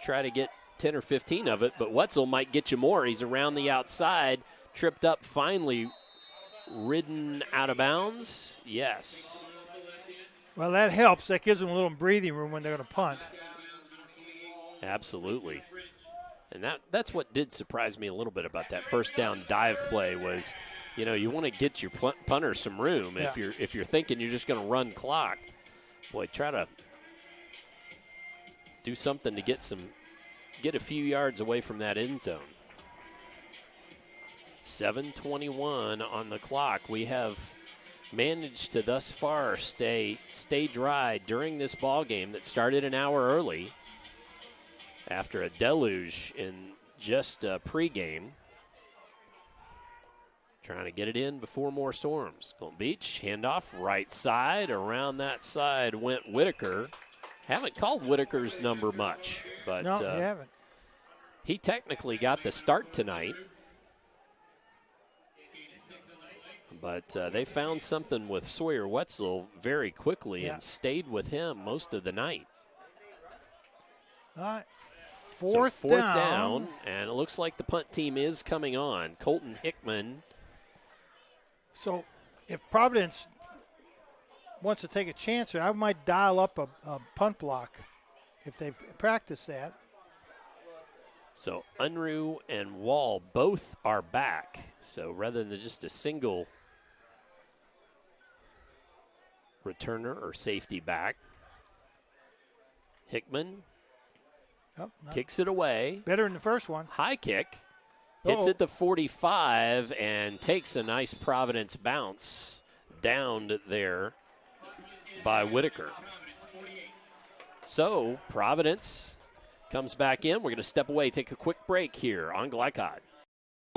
S1: try to get 10 or 15 of it, but Wetzel might get you more. He's around the outside, tripped up, finally ridden out of bounds. Yes.
S4: Well, that helps. That gives them a little breathing room when they're going to punt.
S1: Absolutely. And that's what did surprise me a little bit about that first down dive play was, you want to get your punter some room.
S4: Yeah.
S1: If you're thinking you're just going to run clock, boy, try to do something to get a few yards away from that end zone. 7:21 on the clock. We have managed to thus far stay dry during this ball game that started an hour early after a deluge in just pregame. Trying to get it in before more storms. Golden Beach, handoff, right side. Around that side went Whitaker. Haven't called Whitaker's number much, but
S4: no, you haven't.
S1: He technically got the start tonight. But they found something with Sawyer Wetzel very quickly and stayed with him most of the night.
S4: All right,
S1: fourth down, and it looks like the punt team is coming on. Colton Hickman.
S4: So if Providence wants to take a chance here, I might dial up a punt block if they've practiced that.
S1: So Unruh and Wall both are back. So rather than just a single returner or safety back, Hickman kicks it away.
S4: Better than the first one.
S1: High kick. Hits at the 45 and takes a nice Providence bounce downed there by Whitaker. So Providence comes back in. We're going to step away, take a quick break here on Glicod.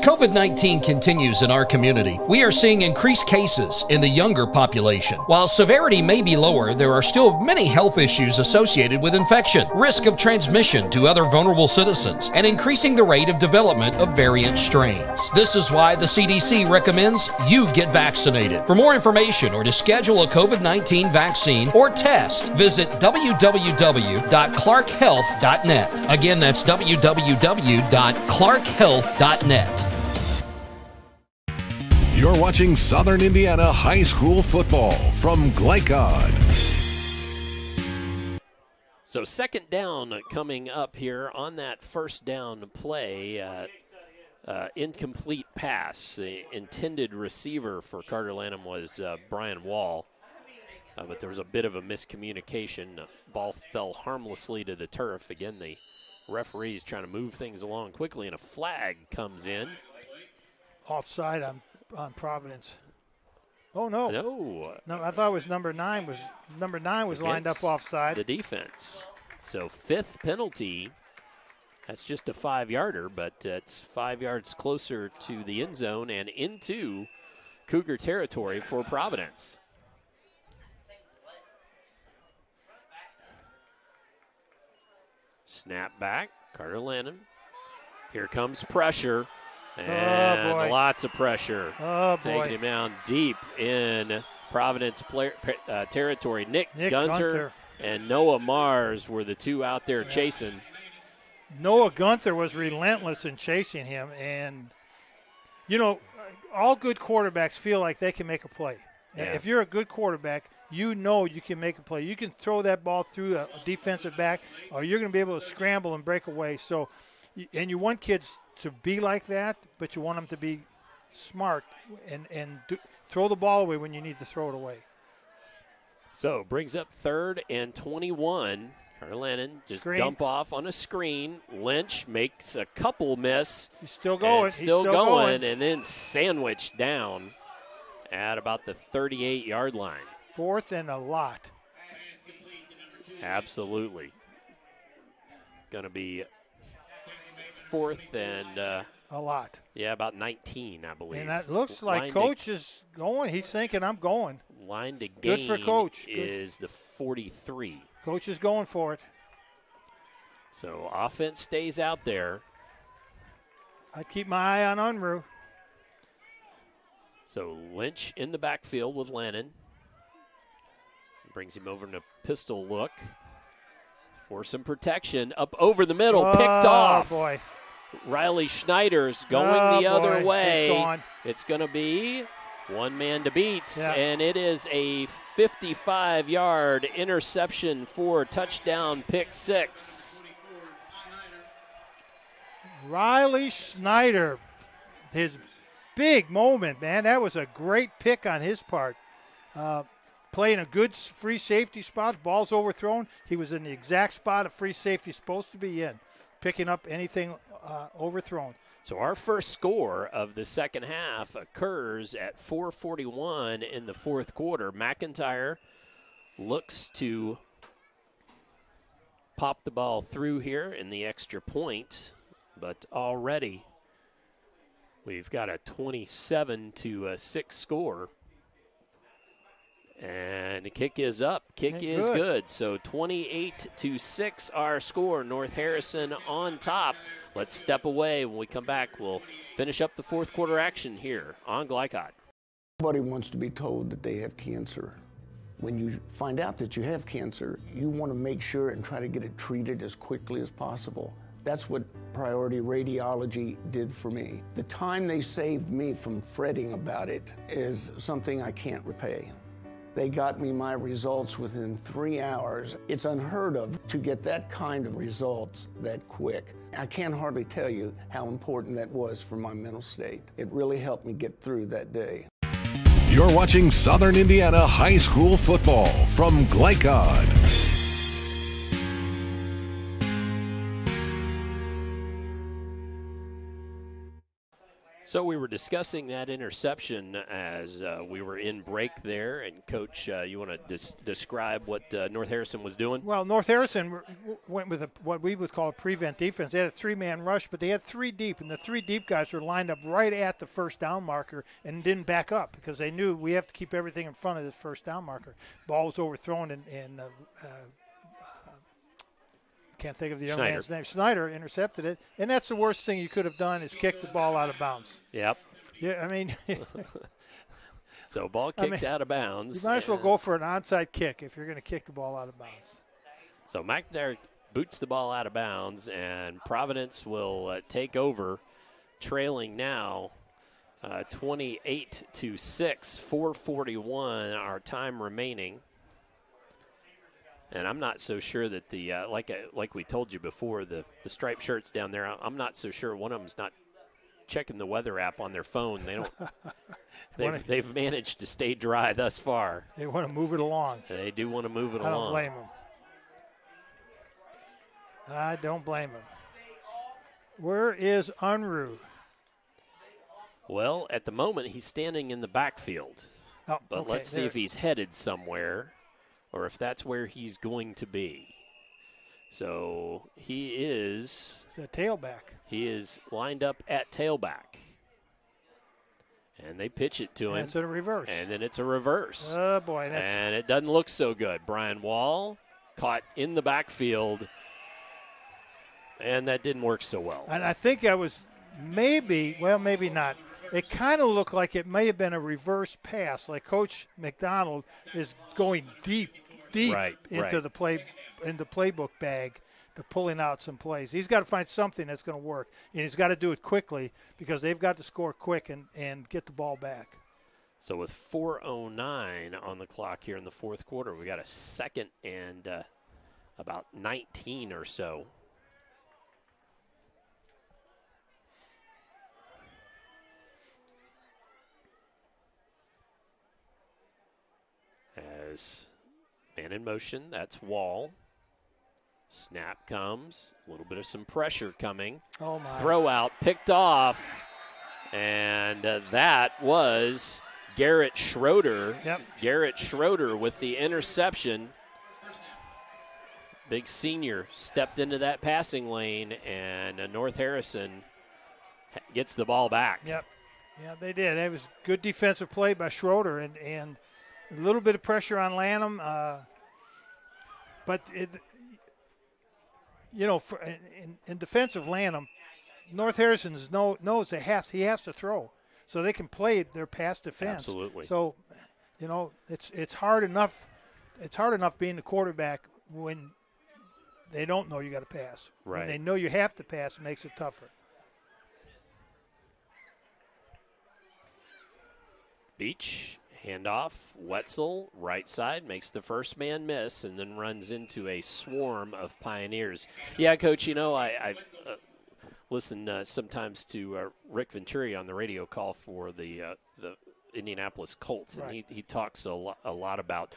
S25: COVID-19 continues in our community. We are seeing increased cases in the younger population. While severity may be lower, there are still many health issues associated with infection, risk of transmission to other vulnerable citizens, and increasing the rate of development of variant strains. This is why the CDC recommends you get vaccinated. For more information or to schedule a COVID-19 vaccine or test, visit www.clarkhealth.net. Again, that's www.clarkhealth.net.
S10: You're watching Southern Indiana High School football from Glicod.
S1: So second down coming up here on that first down play. Incomplete pass. The intended receiver for Carter Lanham was Brian Wall. But there was a bit of a miscommunication. Ball fell harmlessly to the turf. Again, the referee's trying to move things along quickly, and a flag comes in.
S4: Offside on Providence. Oh no!
S1: No,
S4: I thought it was number 9 was lined up offside.
S1: The defense. So 5th penalty. That's just a 5-yarder, but it's 5 yards closer to the end zone and into Cougar territory for Providence. Snap back, Carter Lanham. Here comes pressure. And lots of pressure. Taking him down deep in Providence territory. Nick Gunter and Noah Mars were the two out there chasing.
S4: Noah Gunther was relentless in chasing him. And, all good quarterbacks feel like they can make a play. Yeah. If you're a good quarterback, you know you can make a play. You can throw that ball through a defensive back, or you're going to be able to scramble and break away. So, and you want kids to be like that, but you want them to be smart and throw the ball away when you need to throw it away.
S1: So brings up 3rd and 21. Carter Lannon just dump off on a screen. Lynch makes a couple miss.
S4: He's still going.
S1: He's still going, and then sandwiched down at about the 38-yard line.
S4: 4th and a lot.
S1: Absolutely. Going to be 4th and
S4: a lot.
S1: Yeah, about 19, I believe.
S4: And that looks like Coach is going. He's thinking, I'm going.
S1: Line to gain
S4: Good for Coach.
S1: Is the 43.
S4: Coach is going for it.
S1: So offense stays out there.
S4: I'd keep my eye on Unruh.
S1: So Lynch in the backfield with Lannon. Brings him over in a pistol look for some protection. Up over the middle, picked off.
S4: Oh, boy.
S1: Riley Schneider's going the other way.
S4: He's gone.
S1: It's going to be one man to beat,
S4: Yeah.
S1: and it is a 55-yard interception for touchdown pick 6.
S4: Riley Schneider, his big moment, man. That was a great pick on his part. Playing a good free safety spot, ball's overthrown. He was in the exact spot a free safety is supposed to be in, picking up anything overthrown.
S1: So our first score of the second half occurs at 4:41 in the fourth quarter. McIntyre looks to pop the ball through here in the extra point, but already we've got a 27-6 score. And the kick is up. Kick is good. So 28-6 our score. North Harrison on top. Let's step away. When we come back, we'll finish up the fourth quarter action here on Glicod.
S5: Everybody wants to be told that they have cancer. When you find out that you have cancer, you want to make sure and try to get it treated as quickly as possible. That's what Priority Radiology did for me. The time they saved me from fretting about it is something I can't repay. They got me my results within 3 hours. It's unheard of to get that kind of results that quick. I can't hardly tell you how important that was for my mental state. It really helped me get through that day.
S10: You're watching Southern Indiana High School football from Glicod.
S1: So we were discussing that interception as we were in break there. And, Coach, you want to describe what North Harrison was doing?
S4: Well, North Harrison went with what we would call a prevent defense. They had a 3-man rush, but they had 3 deep, and the 3 deep guys were lined up right at the first down marker and didn't back up because they knew we have to keep everything in front of the first down marker. Ball was overthrown, and can't think of the young man's name. Schneider intercepted it, and that's the worst thing you could have done is kick the ball out of bounds.
S1: Yep.
S4: Yeah, I mean.
S1: So ball kicked out of bounds.
S4: You might as well go for an onside kick if you're going to kick the ball out of bounds.
S1: So McIntyre boots the ball out of bounds, and Providence will take over, trailing now 28-6, 4:41 our time remaining. And I'm not so sure that the like we told you before, the striped shirts down there, I'm not so sure one of them's not checking the weather app on their phone. They don't. They've managed to stay dry thus far.
S4: They want to move it along.
S1: They do want to move it along.
S4: I don't blame them. I don't blame them. Where is Unruh?
S1: Well, at the moment he's standing in the backfield.
S4: Oh,
S1: but
S4: okay,
S1: let's see if he's headed somewhere, or if that's where he's going to be. So he is.
S4: It's a tailback.
S1: He is lined up at tailback. And they pitch it to him.
S4: It's a reverse.
S1: And then it's a reverse.
S4: Oh, boy.
S1: And it doesn't look so good. Brian Wall caught in the backfield, and that didn't work so well.
S4: And I think that was maybe not. It kind of looked like it may have been a reverse pass, like Coach McDonald is going deep into the playbook bag to pulling out some plays. He's got to find something that's going to work, and he's got to do it quickly because they've got to score quick and get the ball back.
S1: So with 4:09 on the clock here in the fourth quarter, we got a second and about 19 or so. as man in motion. That's Wall. Snap comes. A little bit of some pressure coming.
S4: Oh, my.
S1: Throw out, picked off. And that was Garrett Schroeder.
S4: Yep.
S1: Garrett Schroeder with the interception. Big senior stepped into that passing lane, and North Harrison gets the ball back.
S4: Yep. Yeah, they did. It was good defensive play by Schroeder, and a little bit of pressure on Lanham. But, in defense of Lanham, North Harrison knows he has to throw so they can play their pass defense.
S1: Absolutely.
S4: So, it's hard enough. It's hard enough being the quarterback when they don't know you got to pass.
S1: Right.
S4: When they know you have to pass, it makes it tougher.
S1: Beach, handoff, Wetzel, right side, makes the first man miss and then runs into a swarm of Pioneers. Yeah, Coach, I listen sometimes to Rick Venturi on the radio call for the Indianapolis Colts, and
S4: right.
S1: he talks a lot about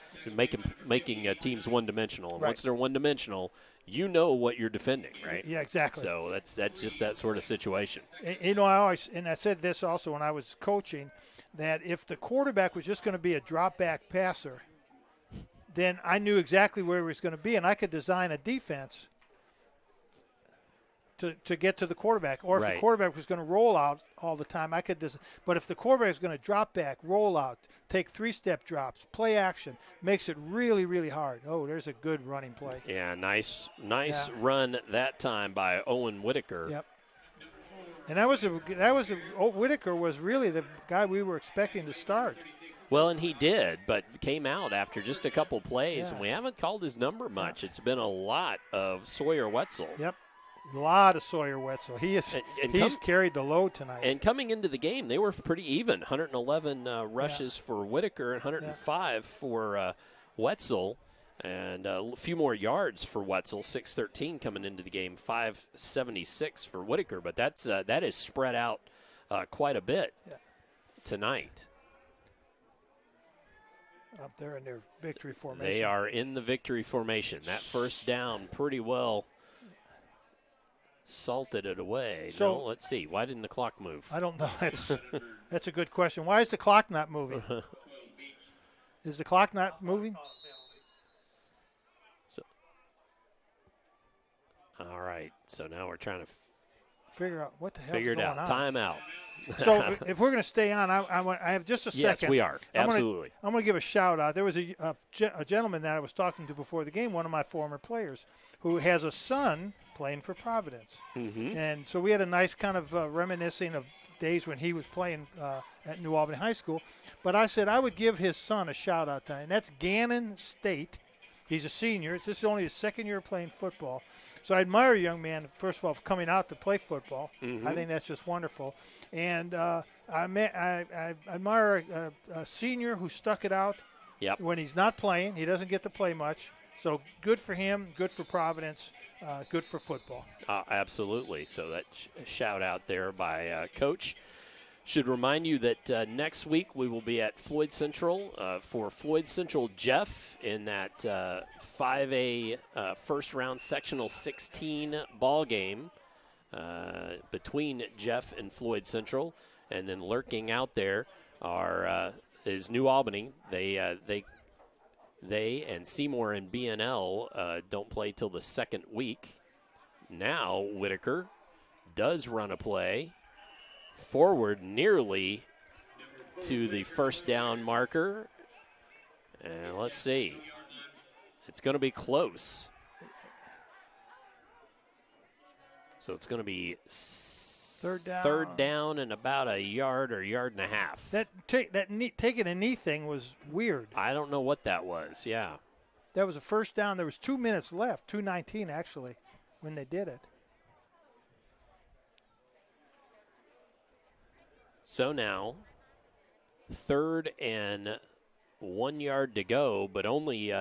S1: making teams one-dimensional. And
S4: right.
S1: once they're one-dimensional, you know what you're defending, right?
S4: Yeah, exactly.
S1: So that's just that sort of situation.
S4: I said this also when I was coaching, that if the quarterback was just going to be a drop-back passer, then I knew exactly where he was going to be, and I could design a defense to get to the quarterback. Or if
S1: right.
S4: the quarterback was going to roll out all the time, I could design. But if the quarterback is going to drop back, roll out, take three-step drops, play action, makes it really, really hard. Oh, there's a good running play.
S1: Yeah, nice run that time by Owen Whitaker.
S4: Yep. And Whitaker was really the guy we were expecting to start.
S1: Well, and he did, but came out after just a couple plays,
S4: Yeah.
S1: and we haven't called his number much. It's been a lot of Sawyer Wetzel.
S4: Yep. A lot of Sawyer Wetzel. He's carried the load tonight.
S1: And coming into the game, they were pretty even. 111 rushes for Whitaker and 105 for Wetzel. And a few more yards for Wetzel, 613 coming into the game, 576 for Whitaker. But that is spread out quite a bit tonight.
S4: Up there in their victory formation.
S1: They are in the victory formation. That first down pretty well salted it away.
S4: So,
S1: no, let's see. Why didn't the clock move?
S4: I don't know. That's a good question. Why is the clock not moving? Is the clock not moving?
S1: All right. So now we're trying to
S4: figure out what the hell's
S1: figure it
S4: going
S1: out.
S4: on.
S1: Time out.
S4: So if we're going to stay on, I have just a second.
S1: Yes, we are. Absolutely.
S4: I'm going to give a shout out. There was a gentleman that I was talking to before the game, one of my former players, who has a son playing for Providence.
S1: Mm-hmm.
S4: And so we had a nice kind of reminiscing of days when he was playing at New Albany High School. But I said I would give his son a shout out tonight, and that's Gannon State. He's a senior. This is only his second year playing football. So I admire a young man, first of all, for coming out to play football.
S1: Mm-hmm.
S4: I think that's just wonderful. And I admire a senior who stuck it out when he's not playing. He doesn't get to play much. So good for him, good for Providence, good for football.
S1: Absolutely. So that shout out there by Coach. Should remind you that next week we will be at Floyd Central for Floyd Central Jeff in that 5A first round sectional 16 ball game between Jeff and Floyd Central. And then lurking out there is New Albany. They and Seymour and BNL don't play till the second week. Now Whitaker does run a play forward nearly to the first down marker. And let's see. It's going to be close. So it's going to be third down and about a yard or yard and a half.
S4: Taking a knee thing was weird.
S1: I don't know what that was, yeah.
S4: That was a first down. There was 2 minutes left, 2:19 actually, when they did it.
S1: So now, 3rd and 1 yard to go, but only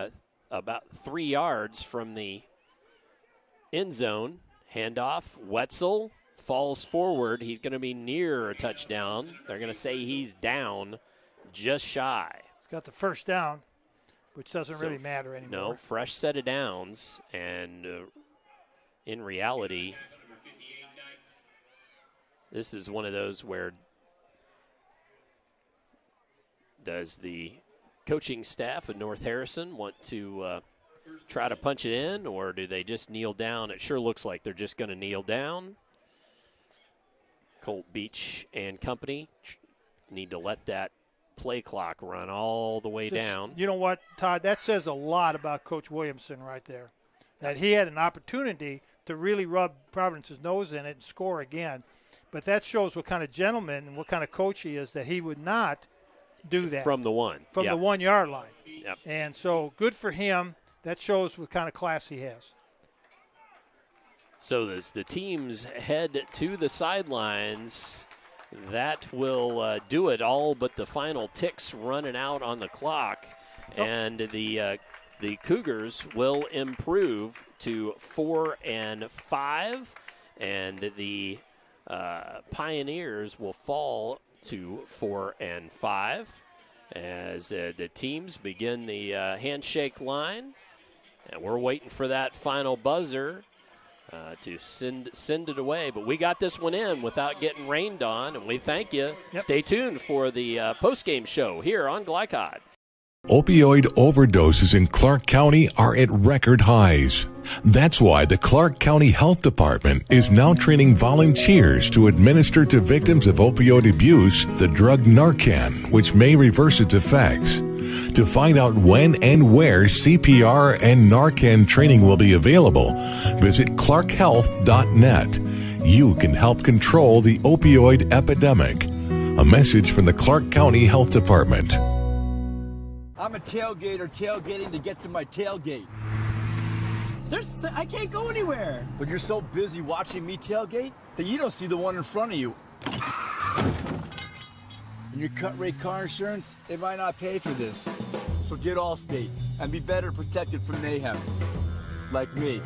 S1: about 3 yards from the end zone. Handoff, Wetzel falls forward. He's going to be near a touchdown. They're going to say he's down just shy.
S4: He's got the first down. which doesn't really matter anymore.
S1: No, fresh set of downs, and in reality, this is one of those where does the coaching staff of North Harrison want to try to punch it in, or do they just kneel down? It sure looks like they're just going to kneel down. Colt Beach and company need to let that play clock run all the way down.
S4: You know what, Todd? That says a lot about Coach Williamson right there, that he had an opportunity to really rub Providence's nose in it and score again. But that shows what kind of gentleman and what kind of coach he is, that he would not do that.
S1: From the one.
S4: From the 1 yard line.
S1: Yep.
S4: And so good for him. That shows what kind of class he has.
S1: So as the teams head to the sidelines, that will do it all but the final ticks running out on the clock. And the Cougars will improve to 4-5, and the Pioneers will fall to 4-5 as the teams begin the handshake line. And we're waiting for that final buzzer to send it away. But we got this one in without getting rained on, and we thank you.
S4: Yep.
S1: Stay tuned for the postgame show here on Glicod.
S10: Opioid overdoses in Clark County are at record highs. That's why the Clark County Health Department is now training volunteers to administer to victims of opioid abuse the drug Narcan, which may reverse its effects. To find out when and where CPR and Narcan training will be available, visit clarkhealth.net. You can help control the opioid epidemic. A message from the Clark County Health Department.
S18: I'm a tailgater tailgating to get to my tailgate. I can't go anywhere. But you're so busy watching me tailgate that you don't see the one in front of you. And your cut rate car insurance, it might not pay for this. So get Allstate and be better protected from mayhem. Like me.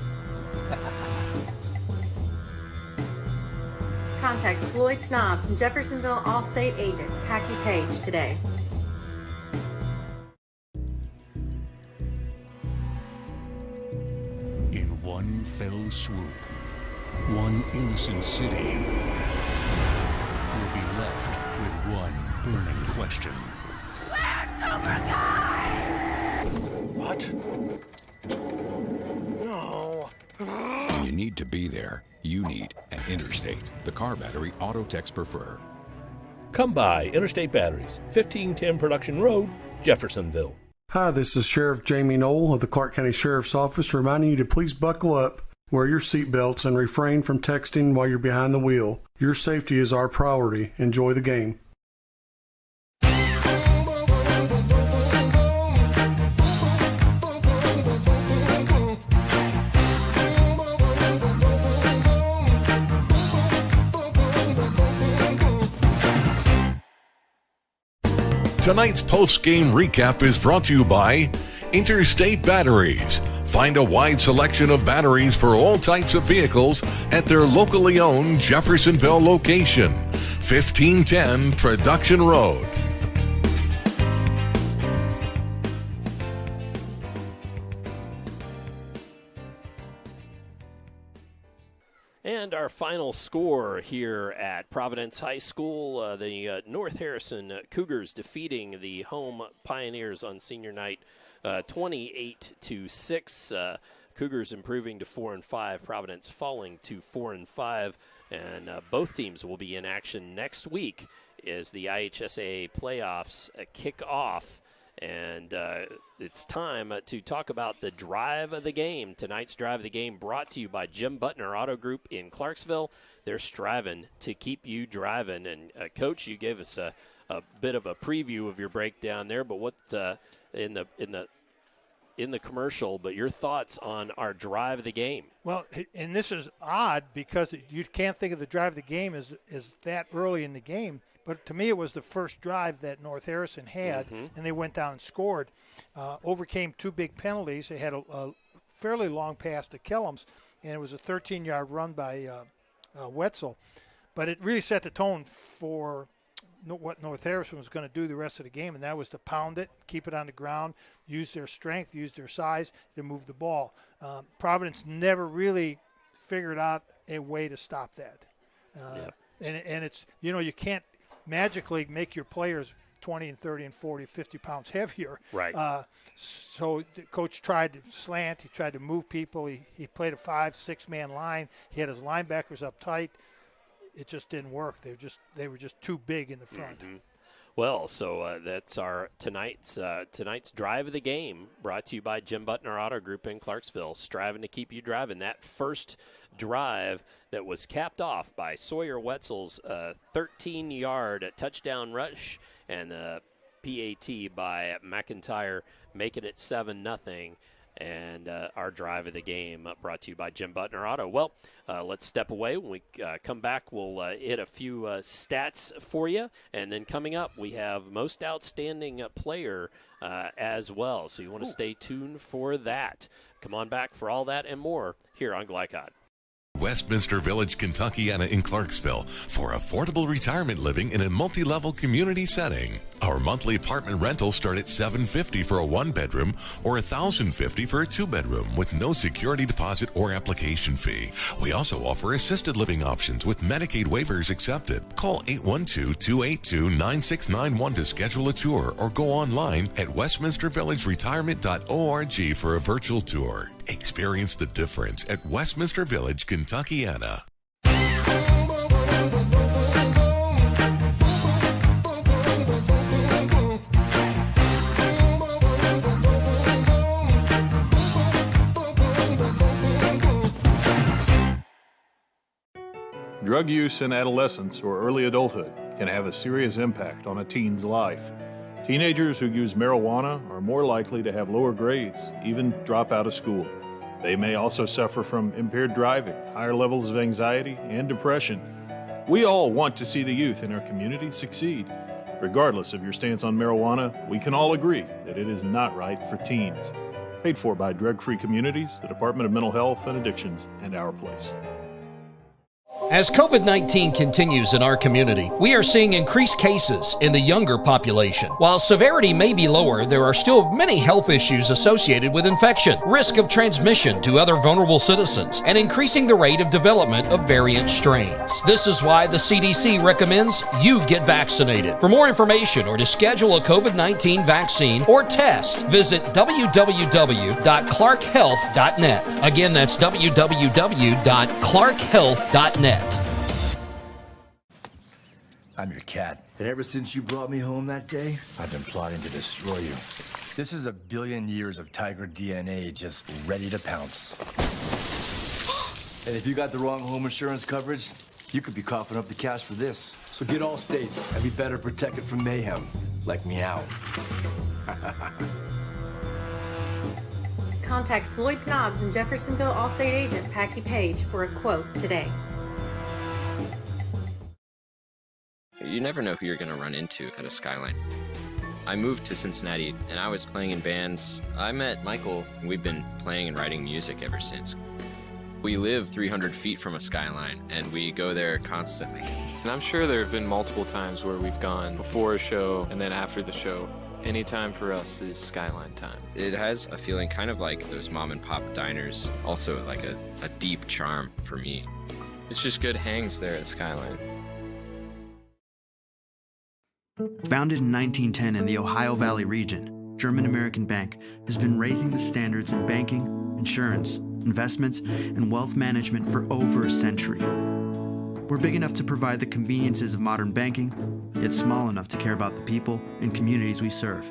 S14: Contact Floyd Snobs and Jeffersonville Allstate agent Packy Page today.
S6: In one fell swoop, one innocent city will be left with one burning question.
S20: Where's Cobra Kai?
S6: What?
S20: No.
S16: When you need to be there, you need an Interstate, the car battery auto techs prefer.
S7: Come by Interstate Batteries, 1510 Production Road, Jeffersonville.
S11: Hi, this is Sheriff Jamie Knoll of the Clark County Sheriff's Office reminding you to please buckle up, wear your seatbelts, and refrain from texting while you're behind the wheel. Your safety is our priority. Enjoy the game.
S10: Tonight's post-game recap is brought to you by Interstate Batteries. Find a wide selection of batteries for all types of vehicles at their locally owned Jeffersonville location, 1510 Production Road.
S1: And our final score here at Providence High School, the North Harrison Cougars defeating the home Pioneers on senior night 28-6. Cougars improving to 4-5, Providence falling to 4-5, and both teams will be in action next week as the IHSAA playoffs kick off. And it's time to talk about the drive of the game. Tonight's drive of the game brought to you by Jim Butner Auto Group in Clarksville. They're striving to keep you driving. And, Coach, you gave us a bit of a preview of your breakdown there, but what in the commercial, but your thoughts on our drive of the game.
S4: Well, and this is odd because you can't think of the drive of the game as that early in the game. But to me, it was the first drive that North Harrison had, and they went down and scored. Overcame two big penalties. They had a fairly long pass to Kellums, and it was a 13-yard run by Wetzel. But it really set the tone for what North Harrison was going to do the rest of the game, and that was to pound it, keep it on the ground, use their strength, use their size to move the ball. Providence never really figured out a way to stop that. And it's, you can't magically make your players 20 and 30 and 40, 50 pounds heavier.
S1: Right.
S4: So the coach tried to slant. He tried to move people. He played a 5-6 man line. He had his linebackers up tight. It just didn't work. They were just too big in the front.
S1: Mm-hmm. Well, so that's our tonight's drive of the game, brought to you by Jim Butner Auto Group in Clarksville, striving to keep you driving. That first drive that was capped off by Sawyer Wetzel's 13-yard touchdown rush, and the PAT by McIntyre making it 7-0. And our drive of the game brought to you by Jim Butner Auto. Well, let's step away. When we come back, we'll hit a few stats for you. And then coming up, we have most outstanding player as well. So you want to stay tuned for that. Come on back for all that and more here on Glicod.
S10: Westminster Village, Kentuckiana in Clarksville for affordable retirement living in a multi-level community setting. Our monthly apartment rentals start at $750 for a one-bedroom or $1,050 for a two-bedroom with no security deposit or application fee. We also offer assisted living options with Medicaid waivers accepted. Call 812-282-9691 to schedule a tour or go online at westminstervillageretirement.org for a virtual tour. Experience the difference at Westminster Village, Kentuckiana.
S13: Drug use in adolescence or early adulthood can have a serious impact on a teen's life. Teenagers who use marijuana are more likely to have lower grades, even drop out of school. They may also suffer from impaired driving, higher levels of anxiety, and depression. We all want to see the youth in our community succeed. Regardless of your stance on marijuana, we can all agree that it is not right for teens. Paid for by Drug-Free Communities, the Department of Mental Health and Addictions, and Our Place.
S25: As COVID-19 continues in our community, we are seeing increased cases in the younger population. While severity may be lower, there are still many health issues associated with infection, risk of transmission to other vulnerable citizens, and increasing the rate of development of variant strains. This is why the CDC recommends you get vaccinated. For more information or to schedule a COVID-19 vaccine or test, visit www.clarkhealth.net. Again, that's www.clarkhealth.net.
S18: I'm your cat. And ever since you brought me home that day, I've been plotting to destroy you. This is a billion years of tiger DNA just ready to pounce. And if you got the wrong home insurance coverage, you could be coughing up the cash for this. So get Allstate and be better protected from mayhem, like meow.
S14: Contact Floyd Snobbs and Jeffersonville Allstate agent Packy Page for a quote today.
S15: You never know who you're going to run into at a Skyline. I moved to Cincinnati and I was playing in bands. I met Michael and we've been playing and writing music ever since. We live 300 feet from a Skyline and we go there constantly.
S21: And I'm sure there have been multiple times where we've gone before a show and then after the show. Any time for us is Skyline time.
S15: It has a feeling kind of like those mom and pop diners, also like a deep charm for me.
S21: It's just good hangs there at Skyline.
S22: Founded in 1910 in the Ohio Valley region, German American Bank has been raising the standards in banking, insurance, investments, and wealth management for over a century. We're big enough to provide the conveniences of modern banking, yet small enough to care about the people and communities we serve.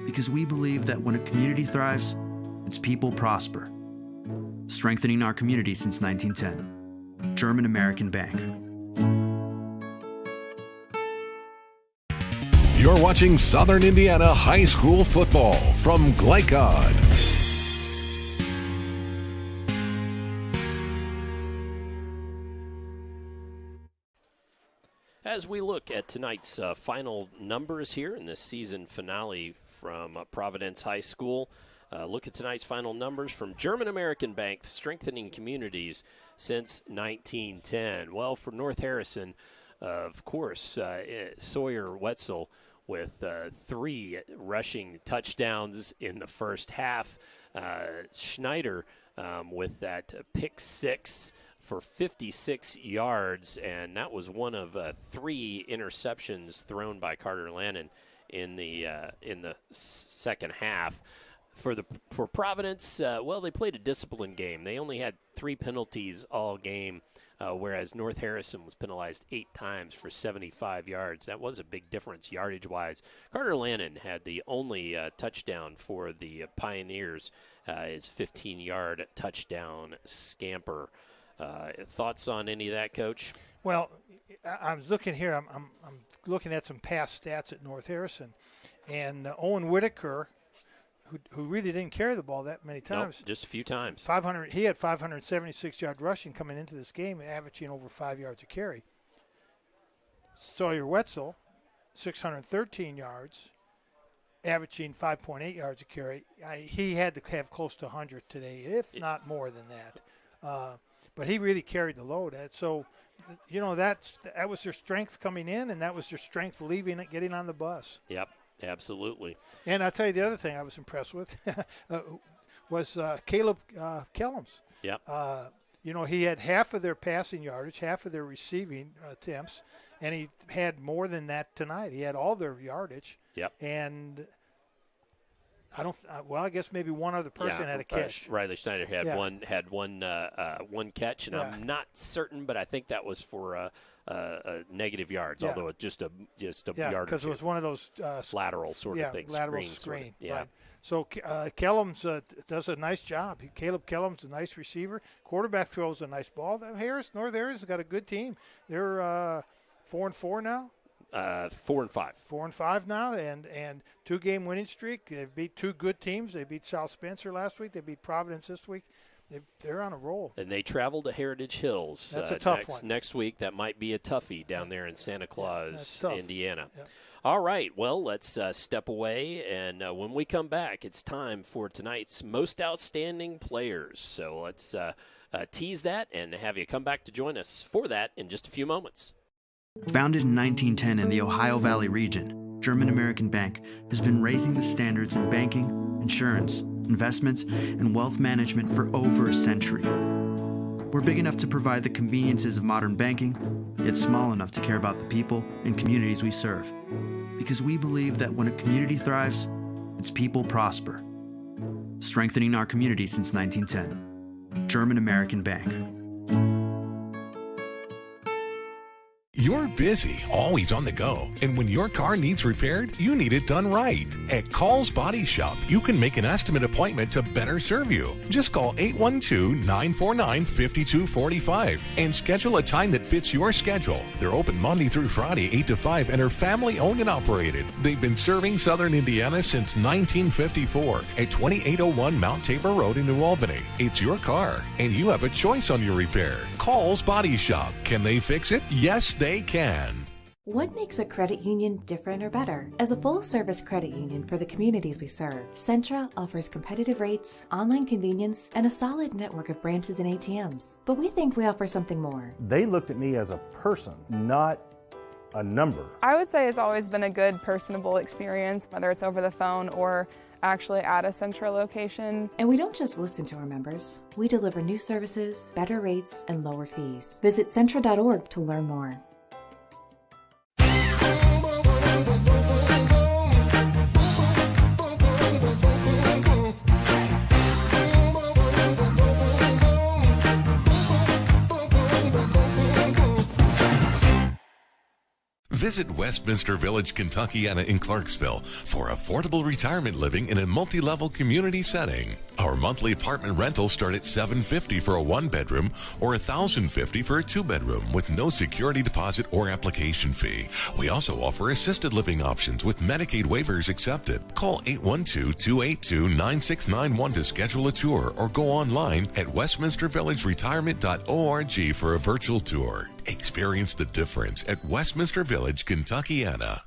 S22: Because we believe that when a community thrives, its people prosper. Strengthening our community since 1910. German American Bank.
S10: You're watching Southern Indiana High School football from Glicod.
S1: As we look at tonight's final numbers here in this season finale from Providence High School, look at tonight's final numbers from German American Bank, strengthening communities since 1910. Well, for North Harrison, of course, Sawyer Wetzel with 3 rushing touchdowns in the first half. Schneider with that pick 6 for 56 yards, and that was one of 3 interceptions thrown by Carter Lannon in the second half. For Providence, they played a disciplined game. They only had 3 penalties all game, whereas North Harrison was penalized 8 times for 75 yards. That was a big difference yardage-wise. Carter Lannon had the only touchdown for the Pioneers, his 15-yard touchdown scamper. Thoughts on any of that, Coach?
S4: Well, I was looking here. I'm looking at some past stats at North Harrison, and Owen Whitaker, who really didn't carry the ball that many times.
S1: Nope, just a few times.
S4: He had 576 yard rushing coming into this game, averaging over 5 yards a carry. Sawyer Wetzel, 613 yards, averaging 5.8 yards a carry. He had to have close to 100 today, if not more than that. But he really carried the load. So, that was their strength coming in, and that was their strength leaving it, getting on the bus.
S1: Yep, absolutely.
S4: And I'll tell you the other thing I was impressed with was Caleb Kellums.
S1: Yep.
S4: He had half of their passing yardage, half of their receiving attempts, and he had more than that tonight. He had all their yardage.
S1: Yep.
S4: And I guess maybe one other person had a catch.
S1: Riley Schneider had one catch, and I'm not certain, but I think that was for negative yards, although just a yard.
S4: Because it was one of those
S1: lateral sort of things.
S4: Lateral screen. Sort of, right. So Kellums does a nice job. Caleb Kellums, a nice receiver. Quarterback throws a nice ball. North Harris has got a good team. They're 4-4 now.
S1: 4-5.
S4: 4-5 now, and 2-game winning streak. They've beat 2 good teams. They beat South Spencer last week. They beat Providence this week. They're on a roll.
S1: And they travel to Heritage Hills.
S4: That's a tough one.
S1: Next week, that might be a toughie down there in Santa Claus, Indiana.
S4: Yeah.
S1: All right, well, let's step away, and when we come back, it's time for tonight's Most Outstanding Players. So let's tease that and have you come back to join us for that in just a few moments.
S22: Founded in 1910 in the Ohio Valley region, German American Bank has been raising the standards in banking, insurance, investments, and wealth management for over a century. We're big enough to provide the conveniences of modern banking, yet small enough to care about the people and communities we serve. Because we believe that when a community thrives, its people prosper. Strengthening our community since 1910. German American Bank.
S10: You're busy, always on the go, and when your car needs repaired, you need it done right. At Call's Body Shop, you can make an estimate appointment to better serve you. Just call 812-949-5245 and schedule a time that fits your schedule. They're open Monday through Friday, 8 to 5, and are family-owned and operated. They've been serving Southern Indiana since 1954 at 2801 Mount Tabor Road in New Albany. It's your car, and you have a choice on your repair. Call's Body Shop. Can they fix it? Yes, they can.
S9: What makes a credit union different or better? As a full-service credit union for the communities we serve, Centra offers competitive rates, online convenience, and a solid network of branches and ATMs. But we think we offer something more.
S17: They looked at me as a person, not a number.
S19: I would say it's always been a good, personable experience, whether it's over the phone or actually at a Centra location.
S9: And we don't just listen to our members. We deliver new services, better rates, and lower fees. Visit Centra.org to learn more.
S10: Visit Westminster Village, Kentuckiana in Clarksville for affordable retirement living in a multi-level community setting. Our monthly apartment rentals start at $750 for a one-bedroom or $1,050 for a two-bedroom with no security deposit or application fee. We also offer assisted living options with Medicaid waivers accepted. Call 812-282-9691 to schedule a tour or go online at westminstervillageretirement.org for a virtual tour. Experience the difference at Westminster Village, Kentuckiana.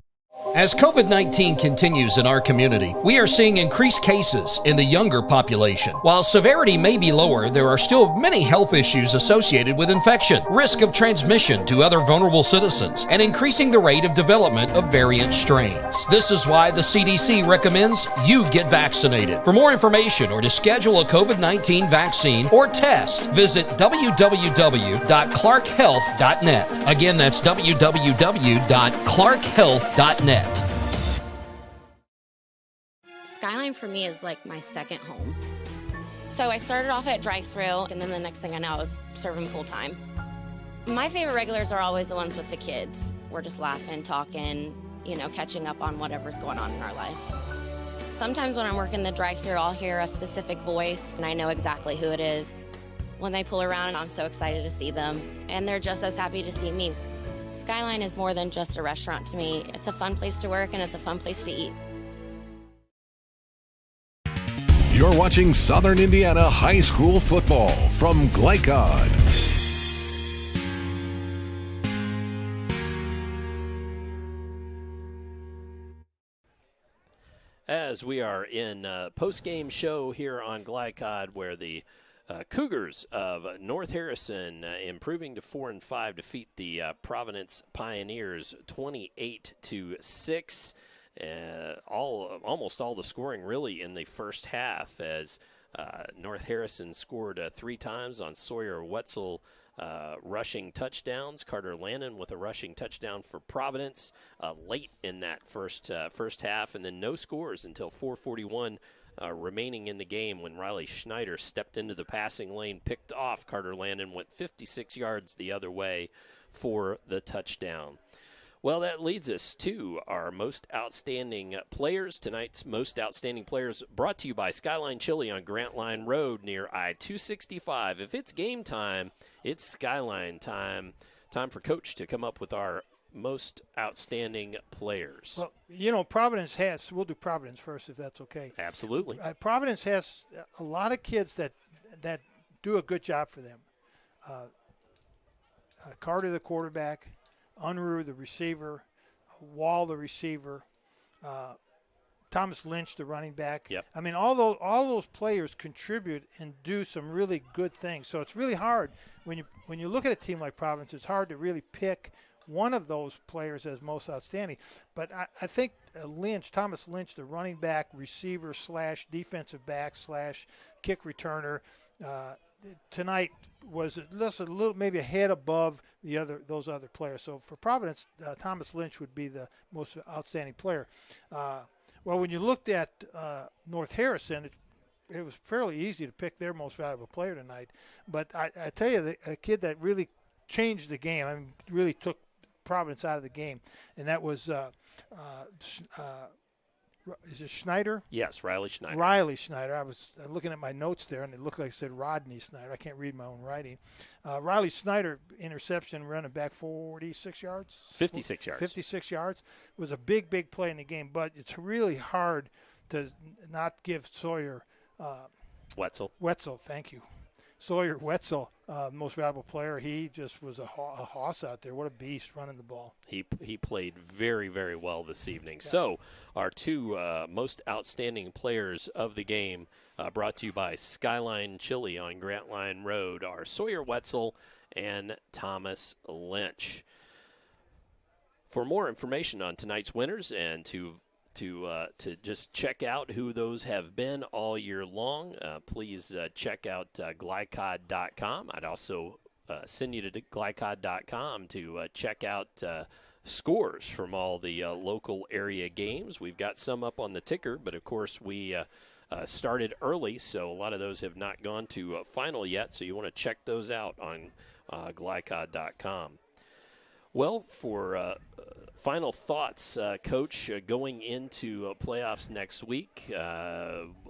S25: As COVID-19 continues in our community, we are seeing increased cases in the younger population. While severity may be lower, there are still many health issues associated with infection, risk of transmission to other vulnerable citizens, and increasing the rate of development of variant strains. This is why the CDC recommends you get vaccinated. For more information or to schedule a COVID-19 vaccine or test, visit www.clarkhealth.net. Again, that's www.clarkhealth.net.
S2: Skyline for me is like my second home. So I started off at drive-thru, and then the next thing I know, I was serving full-time. My favorite regulars are always the ones with the kids. We're just laughing, talking, catching up on whatever's going on in our lives. Sometimes when I'm working the drive-thru, I'll hear a specific voice, and I know exactly who it is. When they pull around, I'm so excited to see them, and they're just as happy to see me. Skyline is more than just a restaurant to me. It's a fun place to work, and it's a fun place to eat.
S10: You're watching Southern Indiana High School football from Glicod.
S1: As we are in post-game show here on Glicod, where the Cougars of North Harrison, improving to 4-5, defeat the Providence Pioneers 28-6. Almost all the scoring really in the first half, as North Harrison scored 3 times on Sawyer Wetzel rushing touchdowns. Carter Lannon with a rushing touchdown for Providence late in that first half, and then no scores until 4:41 remaining in the game when Riley Schneider stepped into the passing lane, picked off Carter Landon, went 56 yards the other way for the touchdown. Well, that leads us to our most outstanding players. Tonight's most outstanding players brought to you by Skyline Chili on Grant Line Road near I-265. If it's game time, it's Skyline time. Time for Coach to come up with our most outstanding players.
S4: Well, Providence has, we'll do Providence first if that's okay.
S1: Absolutely.
S4: Providence has a lot of kids that do a good job for them. Carter, the quarterback, Unruh, the receiver, Wall, the receiver, Thomas Lynch, the running back.
S1: Yep.
S4: I mean, all those players contribute and do some really good things. So it's really hard when you look at a team like Providence. It's hard to really pick one of those players as most outstanding. But I think Thomas Lynch, the running back, receiver / defensive back / kick returner, tonight was just a little maybe a head above those other players. So for Providence, Thomas Lynch would be the most outstanding player. Well, when you looked at North Harrison, it was fairly easy to pick their most valuable player tonight. But I tell you, a kid that really changed the game, I mean, really took Providence out of the game, and that was is it Schneider?
S1: Yes, Riley Schneider.
S4: Riley Schneider. I was looking at my notes there, and it looked like it said Rodney Schneider. I can't read my own writing. Riley Schneider, interception, running back 46 yards?
S1: 56 yards.
S4: 56 yards. It was a big, big play in the game, but it's really hard to not give Sawyer
S1: Wetzel,
S4: thank you. Sawyer Wetzel, most valuable player. He just was a hoss out there. What a beast running the ball.
S1: He played very, very well this evening. Yeah. So our two most outstanding players of the game, brought to you by Skyline Chili on Grant Line Road, are Sawyer Wetzel and Thomas Lynch. For more information on tonight's winners and to just check out who those have been all year long, please check out Glicod.com. I'd also send you to Glicod.com to check out scores from all the local area games. We've got some up on the ticker, but of course we started early, so a lot of those have not gone to final yet, so you want to check those out on Glicod.com. Well, for final thoughts, Coach, going into playoffs next week,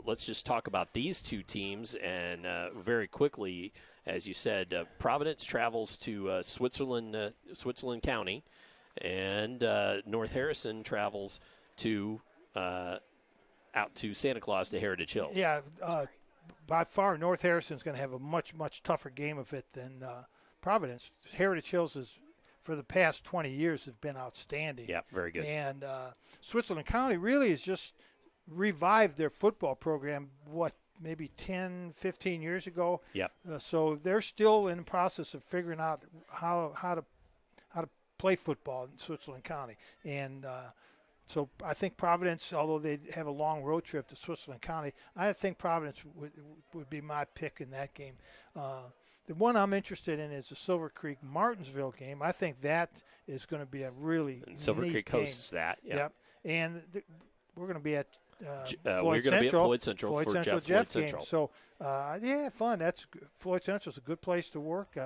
S1: let's just talk about these two teams. And very quickly, as you said, Providence travels to Switzerland County, and North Harrison travels to out to Santa Claus to Heritage Hills.
S4: Yeah, by far, North Harrison's going to have a much, much tougher game of it than Providence. Heritage Hills is, for the past 20 years have been outstanding.
S1: Yeah, very good.
S4: And Switzerland County really has just revived their football program, maybe 10, 15 years ago.
S1: Yep.
S4: So they're still in the process of figuring out how to play football in Switzerland County. And so I think Providence, although they have a long road trip to Switzerland County, I think Providence would be my pick in that game. The one I'm interested in is the Silver Creek Martinsville game. I think that is going to be a really
S1: Silver
S4: neat
S1: Creek
S4: game.
S1: hosts that.
S4: Yep. And we're going to be at
S1: we're going to be at Floyd Central for
S4: Jeff
S1: Floyd
S4: game.
S1: Central.
S4: So fun. That's Floyd Central's a good place to work.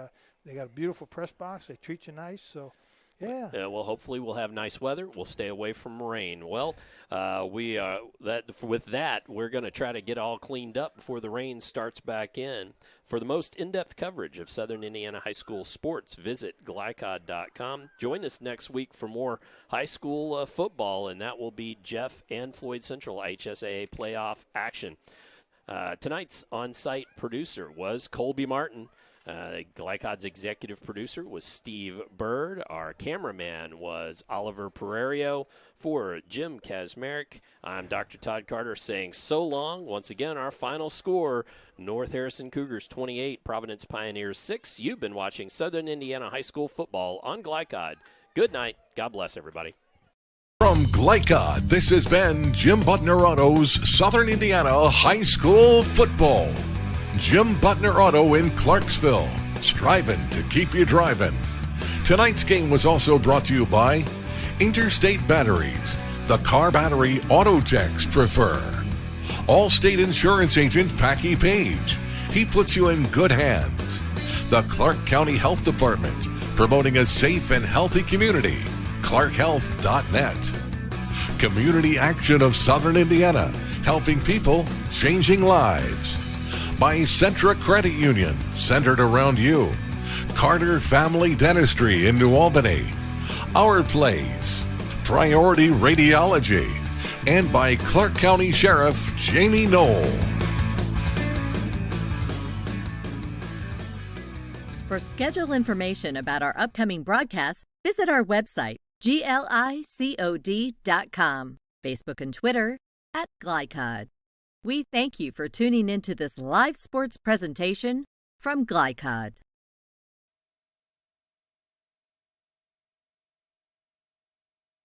S4: They got a beautiful press box. They treat you nice. So. Yeah.
S1: Well, hopefully we'll have nice weather. We'll stay away from rain. Well, with that, we're going to try to get all cleaned up before the rain starts back in. For the most in-depth coverage of Southern Indiana high school sports, visit Glicod.com. Join us next week for more high school football, and that will be Jeff and Floyd Central HSAA playoff action. Tonight's on-site producer was Colby Martin. Glycod's executive producer was Steve Bird. Our cameraman was Oliver Pereiro. For Jim Kazmarek, I'm Dr. Todd Carter saying so long. Once again, our final score, North Harrison Cougars 28, Providence Pioneers 6. You've been watching Southern Indiana High School football on Glycod. Good night. God bless everybody.
S10: From Glycod, this has been Jim Butner Auto's Southern Indiana High School football. Jim Butner Auto in Clarksville, striving to keep you driving. Tonight's game was also brought to you by Interstate Batteries, the car battery auto techs prefer. Allstate Insurance Agent Packy Page, he puts you in good hands. The Clark County Health Department, promoting a safe and healthy community. ClarkHealth.net. Community Action of Southern Indiana, helping people, changing lives. By Centra Credit Union, centered around you. Carter Family Dentistry in New Albany. Our Place. Priority Radiology. And by Clark County Sheriff Jamie Knoll.
S3: For schedule information about our upcoming broadcasts, visit our website, glicod.com, Facebook and Twitter @Glycod. We thank you for tuning into this live sports presentation from Glycod.